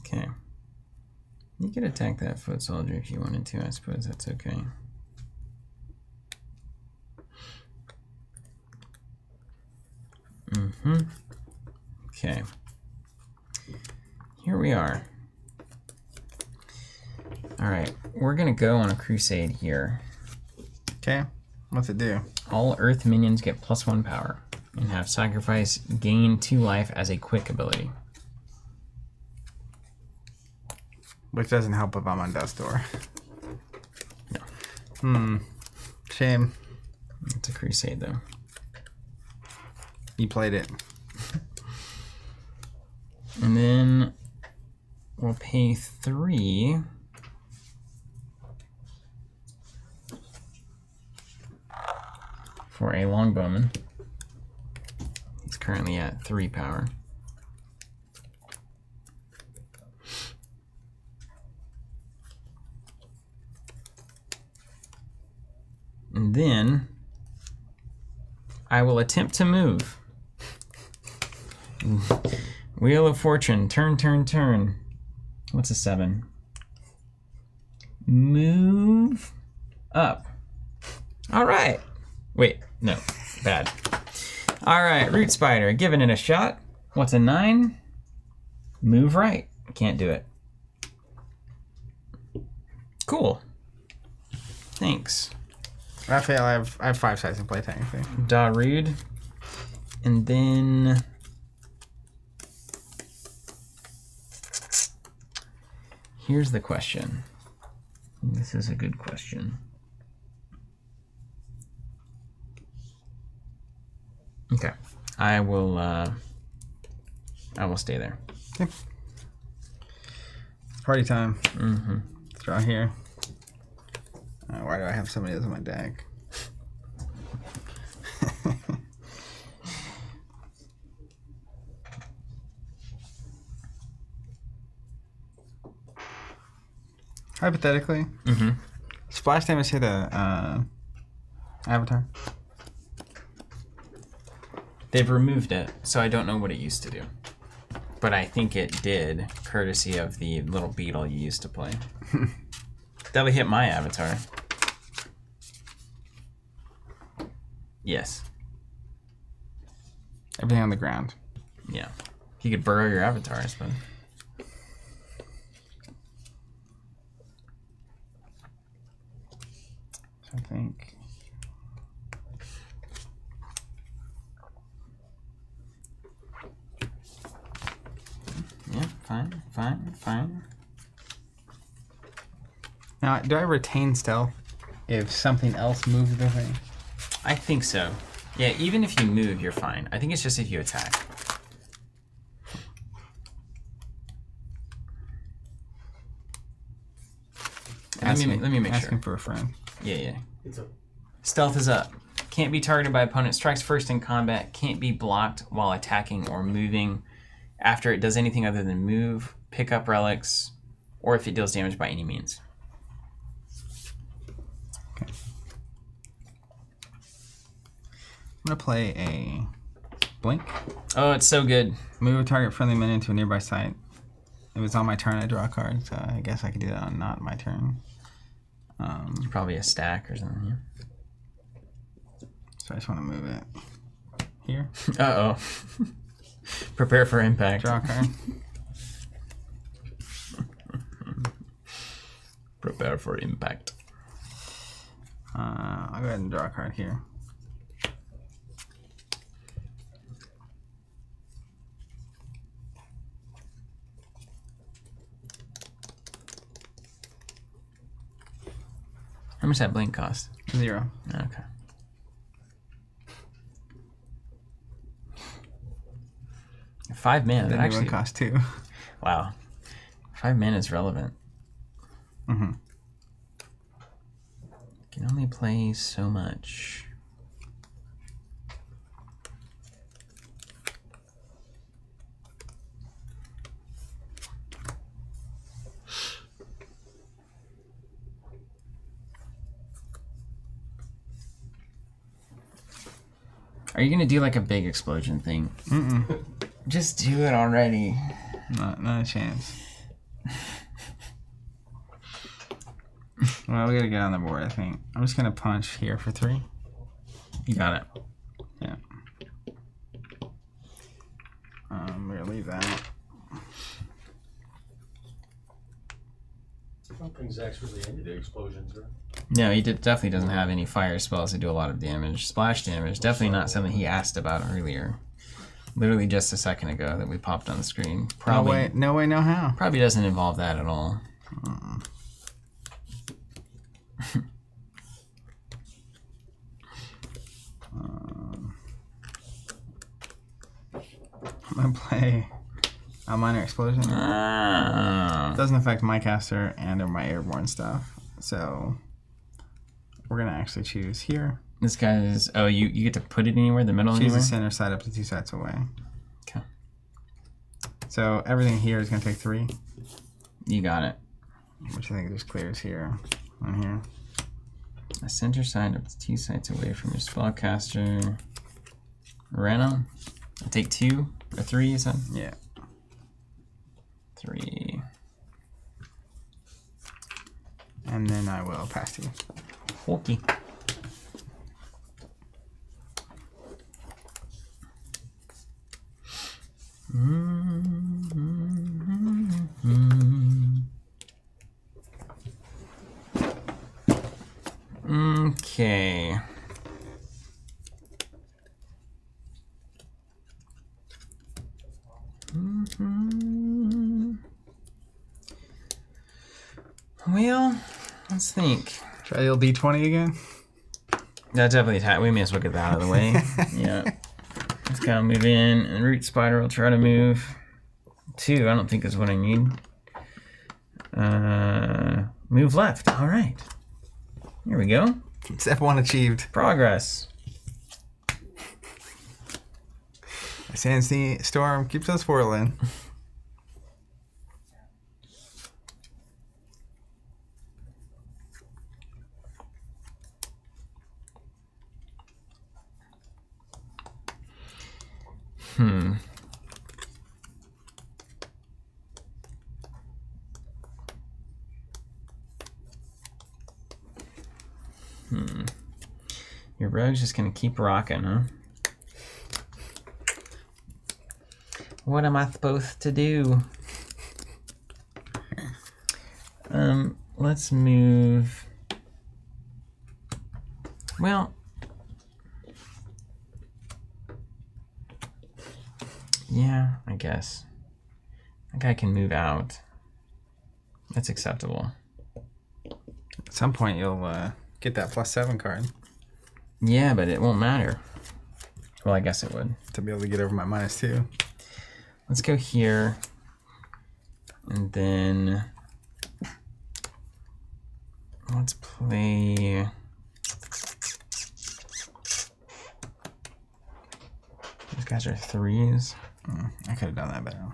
Okay. You could attack that foot soldier if you wanted to, I suppose that's okay. Okay. Here we are. Alright, we're gonna go on a crusade here.
Okay. What's it do?
All earth minions get +1 power and have sacrifice gain 2 life as a quick ability.
Which doesn't help if I'm on Death's Door.
No.
Shame.
It's a crusade though.
You played it.
And then we'll pay 3 for a longbowman. He's currently at 3 power. And then I will attempt to move. Wheel of Fortune, turn, turn, turn. What's a 7? Move up. All right. Wait, no, bad. All right, Root Spider, giving it a shot. What's a 9? Move right. Can't do it. Cool. Thanks.
Raphael, I have 5 sides in play technically.
Darude. And then here's the question. This is a good question. Okay. I will stay there.
Okay. Party time. Let's draw here. Why do I have so many of those in my deck? Hypothetically, splash damage hit a avatar.
They've removed it, so I don't know what it used to do. But I think it did, courtesy of the little beetle you used to play. That would hit my avatar. Yes.
Everything on the ground.
Yeah. You could burrow your avatar, I suppose.
I think.
Yeah, fine.
Now, do I retain stealth if something else moves the thing?
I think so. Yeah, even if you move, you're fine. I think it's just if you attack. let me make
asking
sure.
for a friend.
Yeah.
It's a
Stealth is up. Can't be targeted by opponent. Strikes first in combat. Can't be blocked while attacking or moving after it does anything other than move, pick up relics, or if it deals damage by any means.
Okay. I'm going to play a blink.
Oh, it's so good.
Move a target friendly minion to a nearby site. If it's on my turn, I draw a card, so I guess I could do that on not my turn.
Probably a stack or something. Yeah.
So I just want to move it here.
Uh-oh. Prepare for impact.
Draw a card.
Prepare for impact.
I'll go ahead and draw a card here.
How much that blink cost?
0.
Okay. Five mana.
Then
Actually,
one cost 2.
wow. 5 mana is relevant.
Mm-hmm.
Can only play so much. Are you gonna do like a big explosion thing?
Mm-mm.
Just do it already.
Not a chance. Well, we gotta get on the board, I think. I'm just gonna punch here for 3.
You got it.
Yeah. We're gonna leave that.
I don't think Zach's really into the explosions, right?
No, he definitely doesn't have any fire spells that do a lot of damage. Splash damage, definitely not something he asked about earlier. Literally just a second ago that we popped on the screen. Probably,
No way, no how.
probably doesn't involve that at all.
I'm gonna play a minor explosion. Doesn't affect my caster and or my airborne stuff. So we're gonna actually choose here.
This guy is. Oh, you get to put it anywhere, the middle
Choose
anywhere.
the center side up to 2 sides away.
Okay,
So everything here is gonna take 3,
you got it.
which I think just clears here and here.
A center side up to 2 sides away from your spellcaster. Random. I'll take 2 or 3. You said
Yeah.
3.
And then I will pass to you.
Okay. Okay. Well, let's think.
Try the old D20 again.
That's definitely we may as well get that out of the way. Yeah. Let's kind of move in, and root spider will try to move 2. I don't think is what I need. Move left. All right. Here we go.
Step 1 achieved.
Progress.
Sandstorm keeps us whirling.
Your rogue's just gonna keep rocking, huh? What am I supposed to do? Let's move. Well, yeah, I guess. That guy can move out. That's acceptable.
At some point, you'll get that +7 card
Yeah, but it won't matter. Well, I guess it would.
to be able to get over my -2.
Let's go here. And then Let's play. These guys are 3s.
I could have done that better.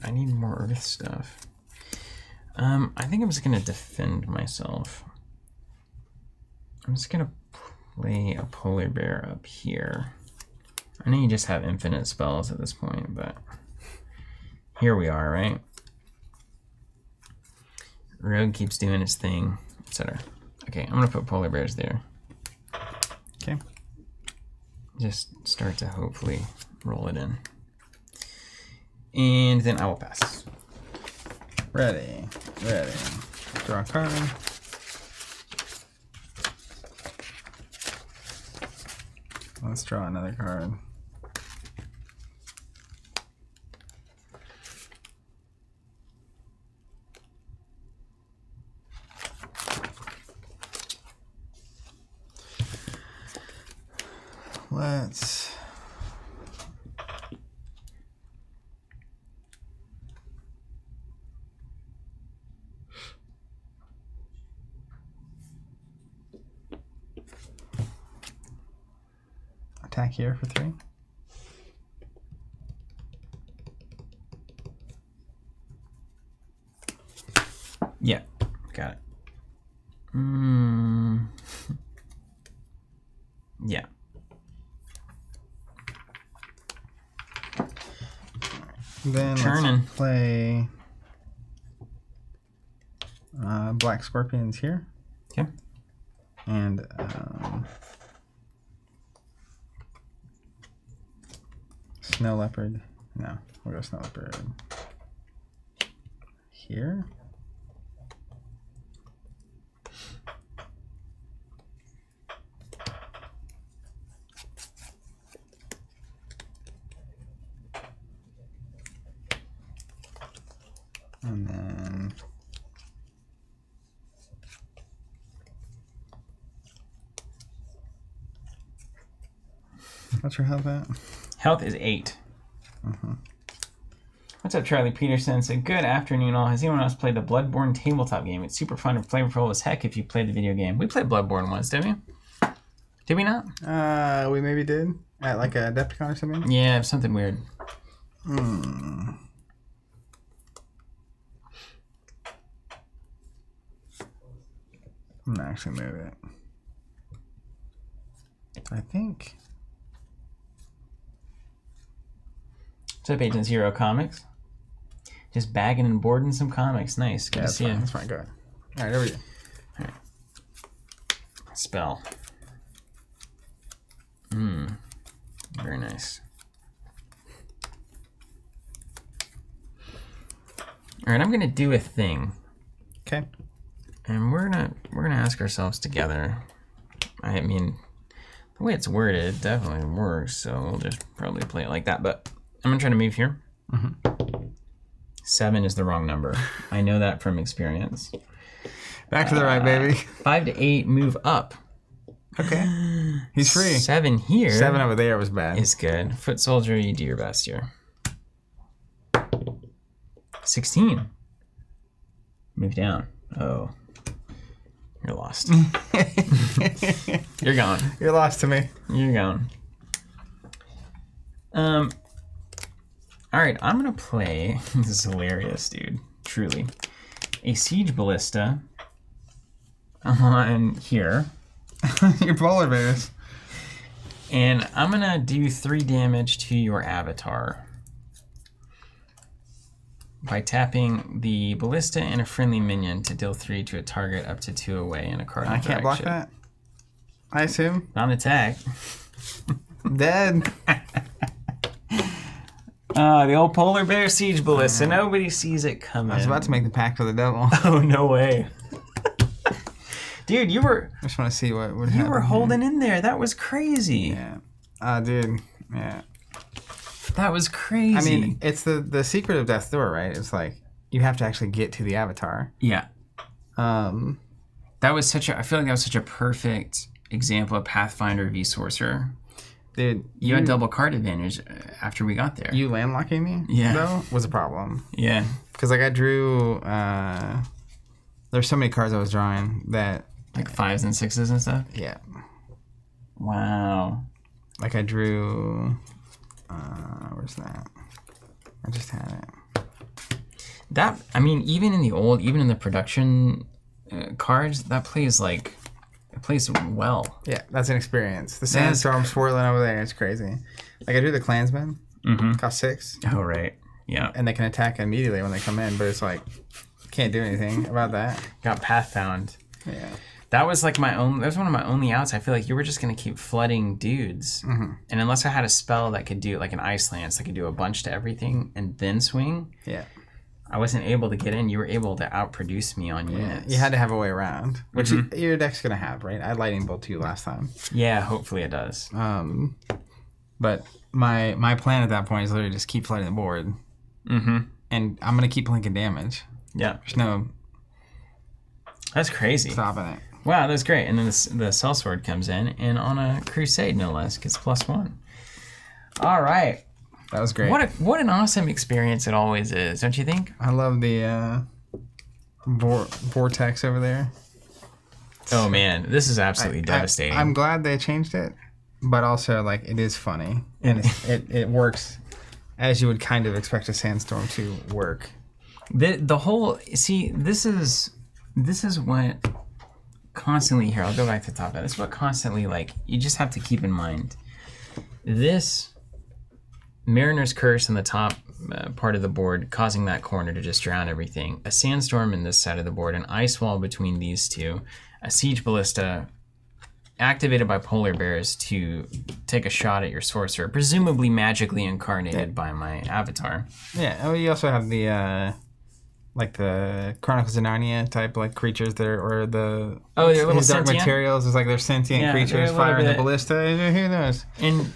I need more earth stuff. I think I'm just gonna defend myself. I'm just gonna play a polar bear up here. I know you just have infinite spells at this point, but here we are, right? Rogue keeps doing its thing, etc. Okay, I'm gonna put polar bears there.
Okay.
Just start to hopefully roll it in. And then I will pass.
Ready. Draw a card. Let's draw another card. Let's attack here for 3.
Yeah, got it. Yeah.
Then
Churning.
let's play black scorpions here.
Okay.
And snow leopard. No, we'll go snow leopard here. And then what's your health at?
Health is 8. What's up, Charlie Peterson? Said, good afternoon, all. Has anyone else played the Bloodborne tabletop game? It's super fun and flavorful as heck if you played the video game. We played Bloodborne once, didn't we? Did we not?
We maybe did at like a Adepticon or something.
Yeah, something weird.
I'm gonna actually move it. I think.
What's up, Agent Zero Comics? Just bagging and boarding some comics. Nice. Good to see you.
That's fine. Go ahead. All right, over you.
All right. Spell. Very nice. All right, I'm gonna do a thing.
Okay.
And we're gonna ask ourselves together. I mean, the way it's worded it definitely works, so we'll just probably play it like that. But I'm gonna try to move here. 7 is the wrong number. I know that from experience.
Back to the right, baby.
5 to 8, move up.
Okay. He's free.
7 here.
7 over there was bad.
Is good. Foot soldier, you do your best here. 16. Move down. Oh. You're lost. You're gone.
You're lost to me.
You're gone. All right, I'm gonna play. This is hilarious, dude. Truly, a siege ballista on here,
Your polar bears.
and I'm gonna do 3 damage to your avatar by tapping the ballista and a friendly minion to deal 3 to a target up to 2 away in a card.
I can't block that. I assume.
Not an attack.
Dead.
The old polar bear siege ballista. Nobody sees it coming.
I was about to make the pact with the devil.
Oh, no way. Dude, you were
I just want to see what would happen.
you were holding in there. That was crazy.
Yeah. Dude. Yeah.
That was crazy.
I mean, it's the secret of Death's Door, right? It's like you have to actually get to the avatar.
yeah.
Um,
That was I feel like that was such a perfect example of Pathfinder v Sorcerer.
Dude,
You had double card advantage after we got there.
you landlocking me,
Yeah.
though, was a problem.
Yeah.
Because like I drew, there's so many cards I was drawing that,
Like 5s and 6s and stuff?
yeah.
Wow.
Like I drew, where's that? I just had it.
That, I mean, even in the production cards, that plays like, it plays well.
Yeah, that's an experience. The sandstorm swirling over there, it's crazy. Like I drew the Klansmen, cost 6,
Oh, right. Yeah.
and they can attack immediately when they come in, but it's like, can't do anything about that.
Got Path Found.
Yeah.
That was like that was one of my only outs. I feel like you were just going to keep flooding dudes. And unless I had a spell that could do, like an Ice Lance, that could do a bunch to everything and then swing,
Yeah.
I wasn't able to get in. You were able to outproduce me on units.
You had to have a way around, which your deck's going to have, right? I Lightning Bolt you last time.
Yeah, hopefully it does.
But my plan at that point is literally just keep flooding the board. And I'm going to keep linking damage.
Yeah.
There's no
That's crazy.
stopping it.
Wow, that's great. And then the Sellsword comes in, and on a Crusade, no less, gets +1. All right.
That was great.
What an awesome experience it always is, don't you think?
I love the vortex over there.
Oh, man. This is absolutely devastating.
I'm glad they changed it, but also like it is funny and it works as you would kind of expect a sandstorm to work.
The whole this is what constantly here. I'll go back to the top of that. This is what constantly like you just have to keep in mind. This Mariner's Curse in the top part of the board, causing that corner to just drown everything. A sandstorm in this side of the board, an ice wall between these two, a siege ballista activated by polar bears to take a shot at your sorcerer, presumably magically incarnated by my avatar.
Yeah. Oh, you also have the like the Chronicles of Narnia type like creatures that are, or the
they're little
his dark
sentient?
materials is like they're sentient
Yeah, they're a
creatures
little
firing the
bit-
ballista. Who knows?
And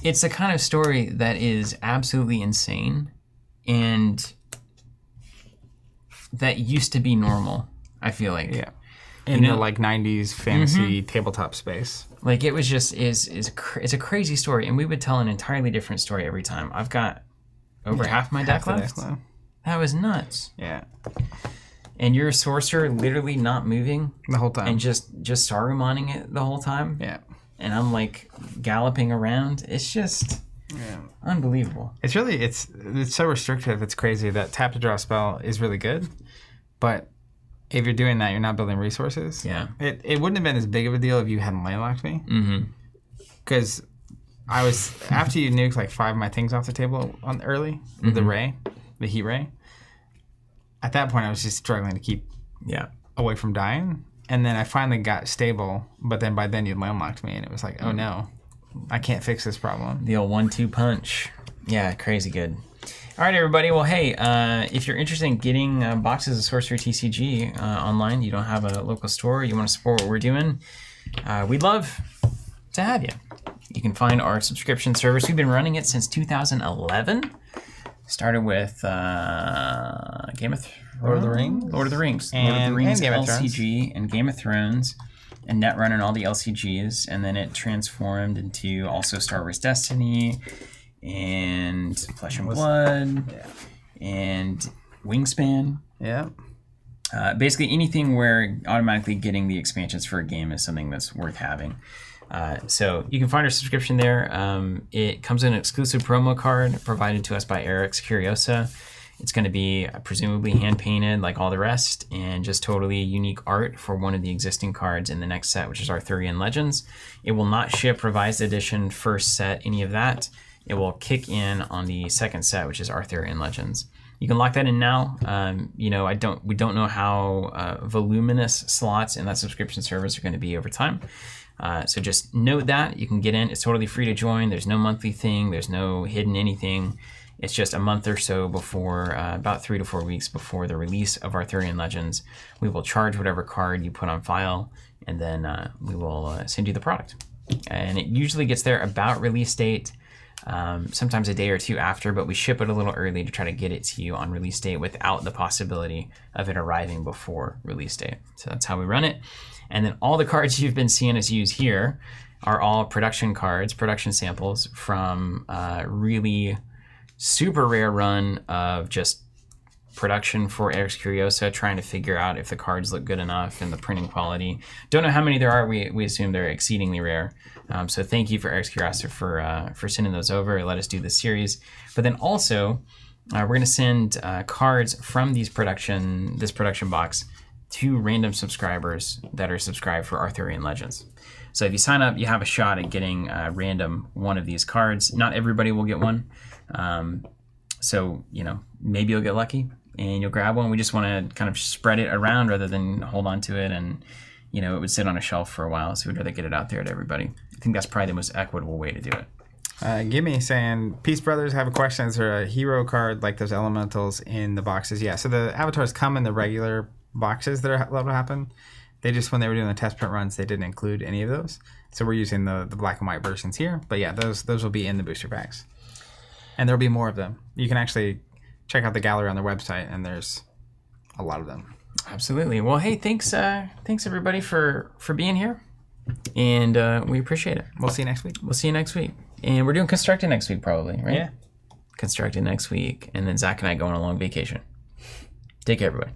it's the kind of story that is absolutely insane and that used to be normal, I feel like.
Yeah. In
You know-
the like 90s fantasy tabletop space.
Like it was just it's a crazy story, and we would tell an entirely different story every time. I've got over half my deck
the
left.
deck left.
That was nuts.
Yeah.
And your sorcerer literally not moving
The whole time.
and just Sarumaning it the whole time.
Yeah.
And I'm like galloping around. It's just unbelievable.
It's really it's so restrictive. It's crazy that tap to draw a spell is really good, but if you're doing that, you're not building resources.
Yeah.
It wouldn't have been as big of a deal if you hadn't landlocked me. Because I was after you nuked like 5 of my things off the table on early with the ray, the heat ray. At that point, I was just struggling to keep away from dying. And then I finally got stable, but then by then you'd landlocked me, and it was like, oh no, I can't fix this problem.
The old 1-2 punch. Yeah, crazy good. All right, everybody. Well, hey, if you're interested in getting boxes of Sorcery TCG online, you don't have a local store, you want to support what we're doing, we'd love to have you. You can find our subscription service. We've been running it since 2011. Started with Game of
Lord of the Rings.
Lord of the Rings
And Game of Thrones.
LCG and Game of Thrones and Netrunner and all the LCGs, and then it transformed into also Star Wars Destiny and Flesh and Blood and Wingspan.
Yeah.
Basically anything where automatically getting the expansions for a game is something that's worth having. So you can find our subscription there. It comes in an exclusive promo card provided to us by Eric's Curiosa. It's going to be presumably hand-painted like all the rest and just totally unique art for one of the existing cards in the next set, which is Arthurian Legends. It will not ship revised edition, first set, any of that. It will kick in on the second set, which is Arthurian Legends. You can lock that in now. We don't know how voluminous slots in that subscription service are going to be over time. So just note that. You can get in. It's totally free to join. There's no monthly thing. There's no hidden anything. It's just a month or so before, about 3 to 4 weeks before the release of Arthurian Legends. We will charge whatever card you put on file, and then we will send you the product. And it usually gets there about release date, sometimes a day or two after, but we ship it a little early to try to get it to you on release date without the possibility of it arriving before release date. So that's how we run it. And then all the cards you've been seeing us use here are all production cards, production samples from a really super rare run of just production for Eric's Curiosa, trying to figure out if the cards look good enough and the printing quality. Don't know how many there are. We assume they're exceedingly rare. So thank you for Eric's Curiosa for sending those over and let us do this series. But then also, we're going to send cards from this production box to random subscribers that are subscribed for Arthurian Legends. So if you sign up, you have a shot at getting random one of these cards. Not everybody will get one. So, maybe you'll get lucky and you'll grab one. We just want to kind of spread it around rather than hold on to it and, it would sit on a shelf for a while. So we'd rather get it out there to everybody. I think that's probably the most equitable way to do it.
Gimme saying, Peace Brothers, have a question. Is there a hero card like those elementals in the boxes? Yeah, so the avatars come in the regular boxes that are allowed to happen. They just, when they were doing the test print runs, they didn't include any of those. So we're using the black and white versions here. But yeah, those will be in the booster packs. And there'll be more of them. You can actually check out the gallery on their website, and there's a lot of them.
Absolutely. Well, hey, thanks everybody for being here. And we appreciate it.
We'll see you next week.
We'll see you next week. And we're doing constructing next week probably, right?
Yeah.
Constructing next week. And then Zach and I go on a long vacation. Take care, everybody.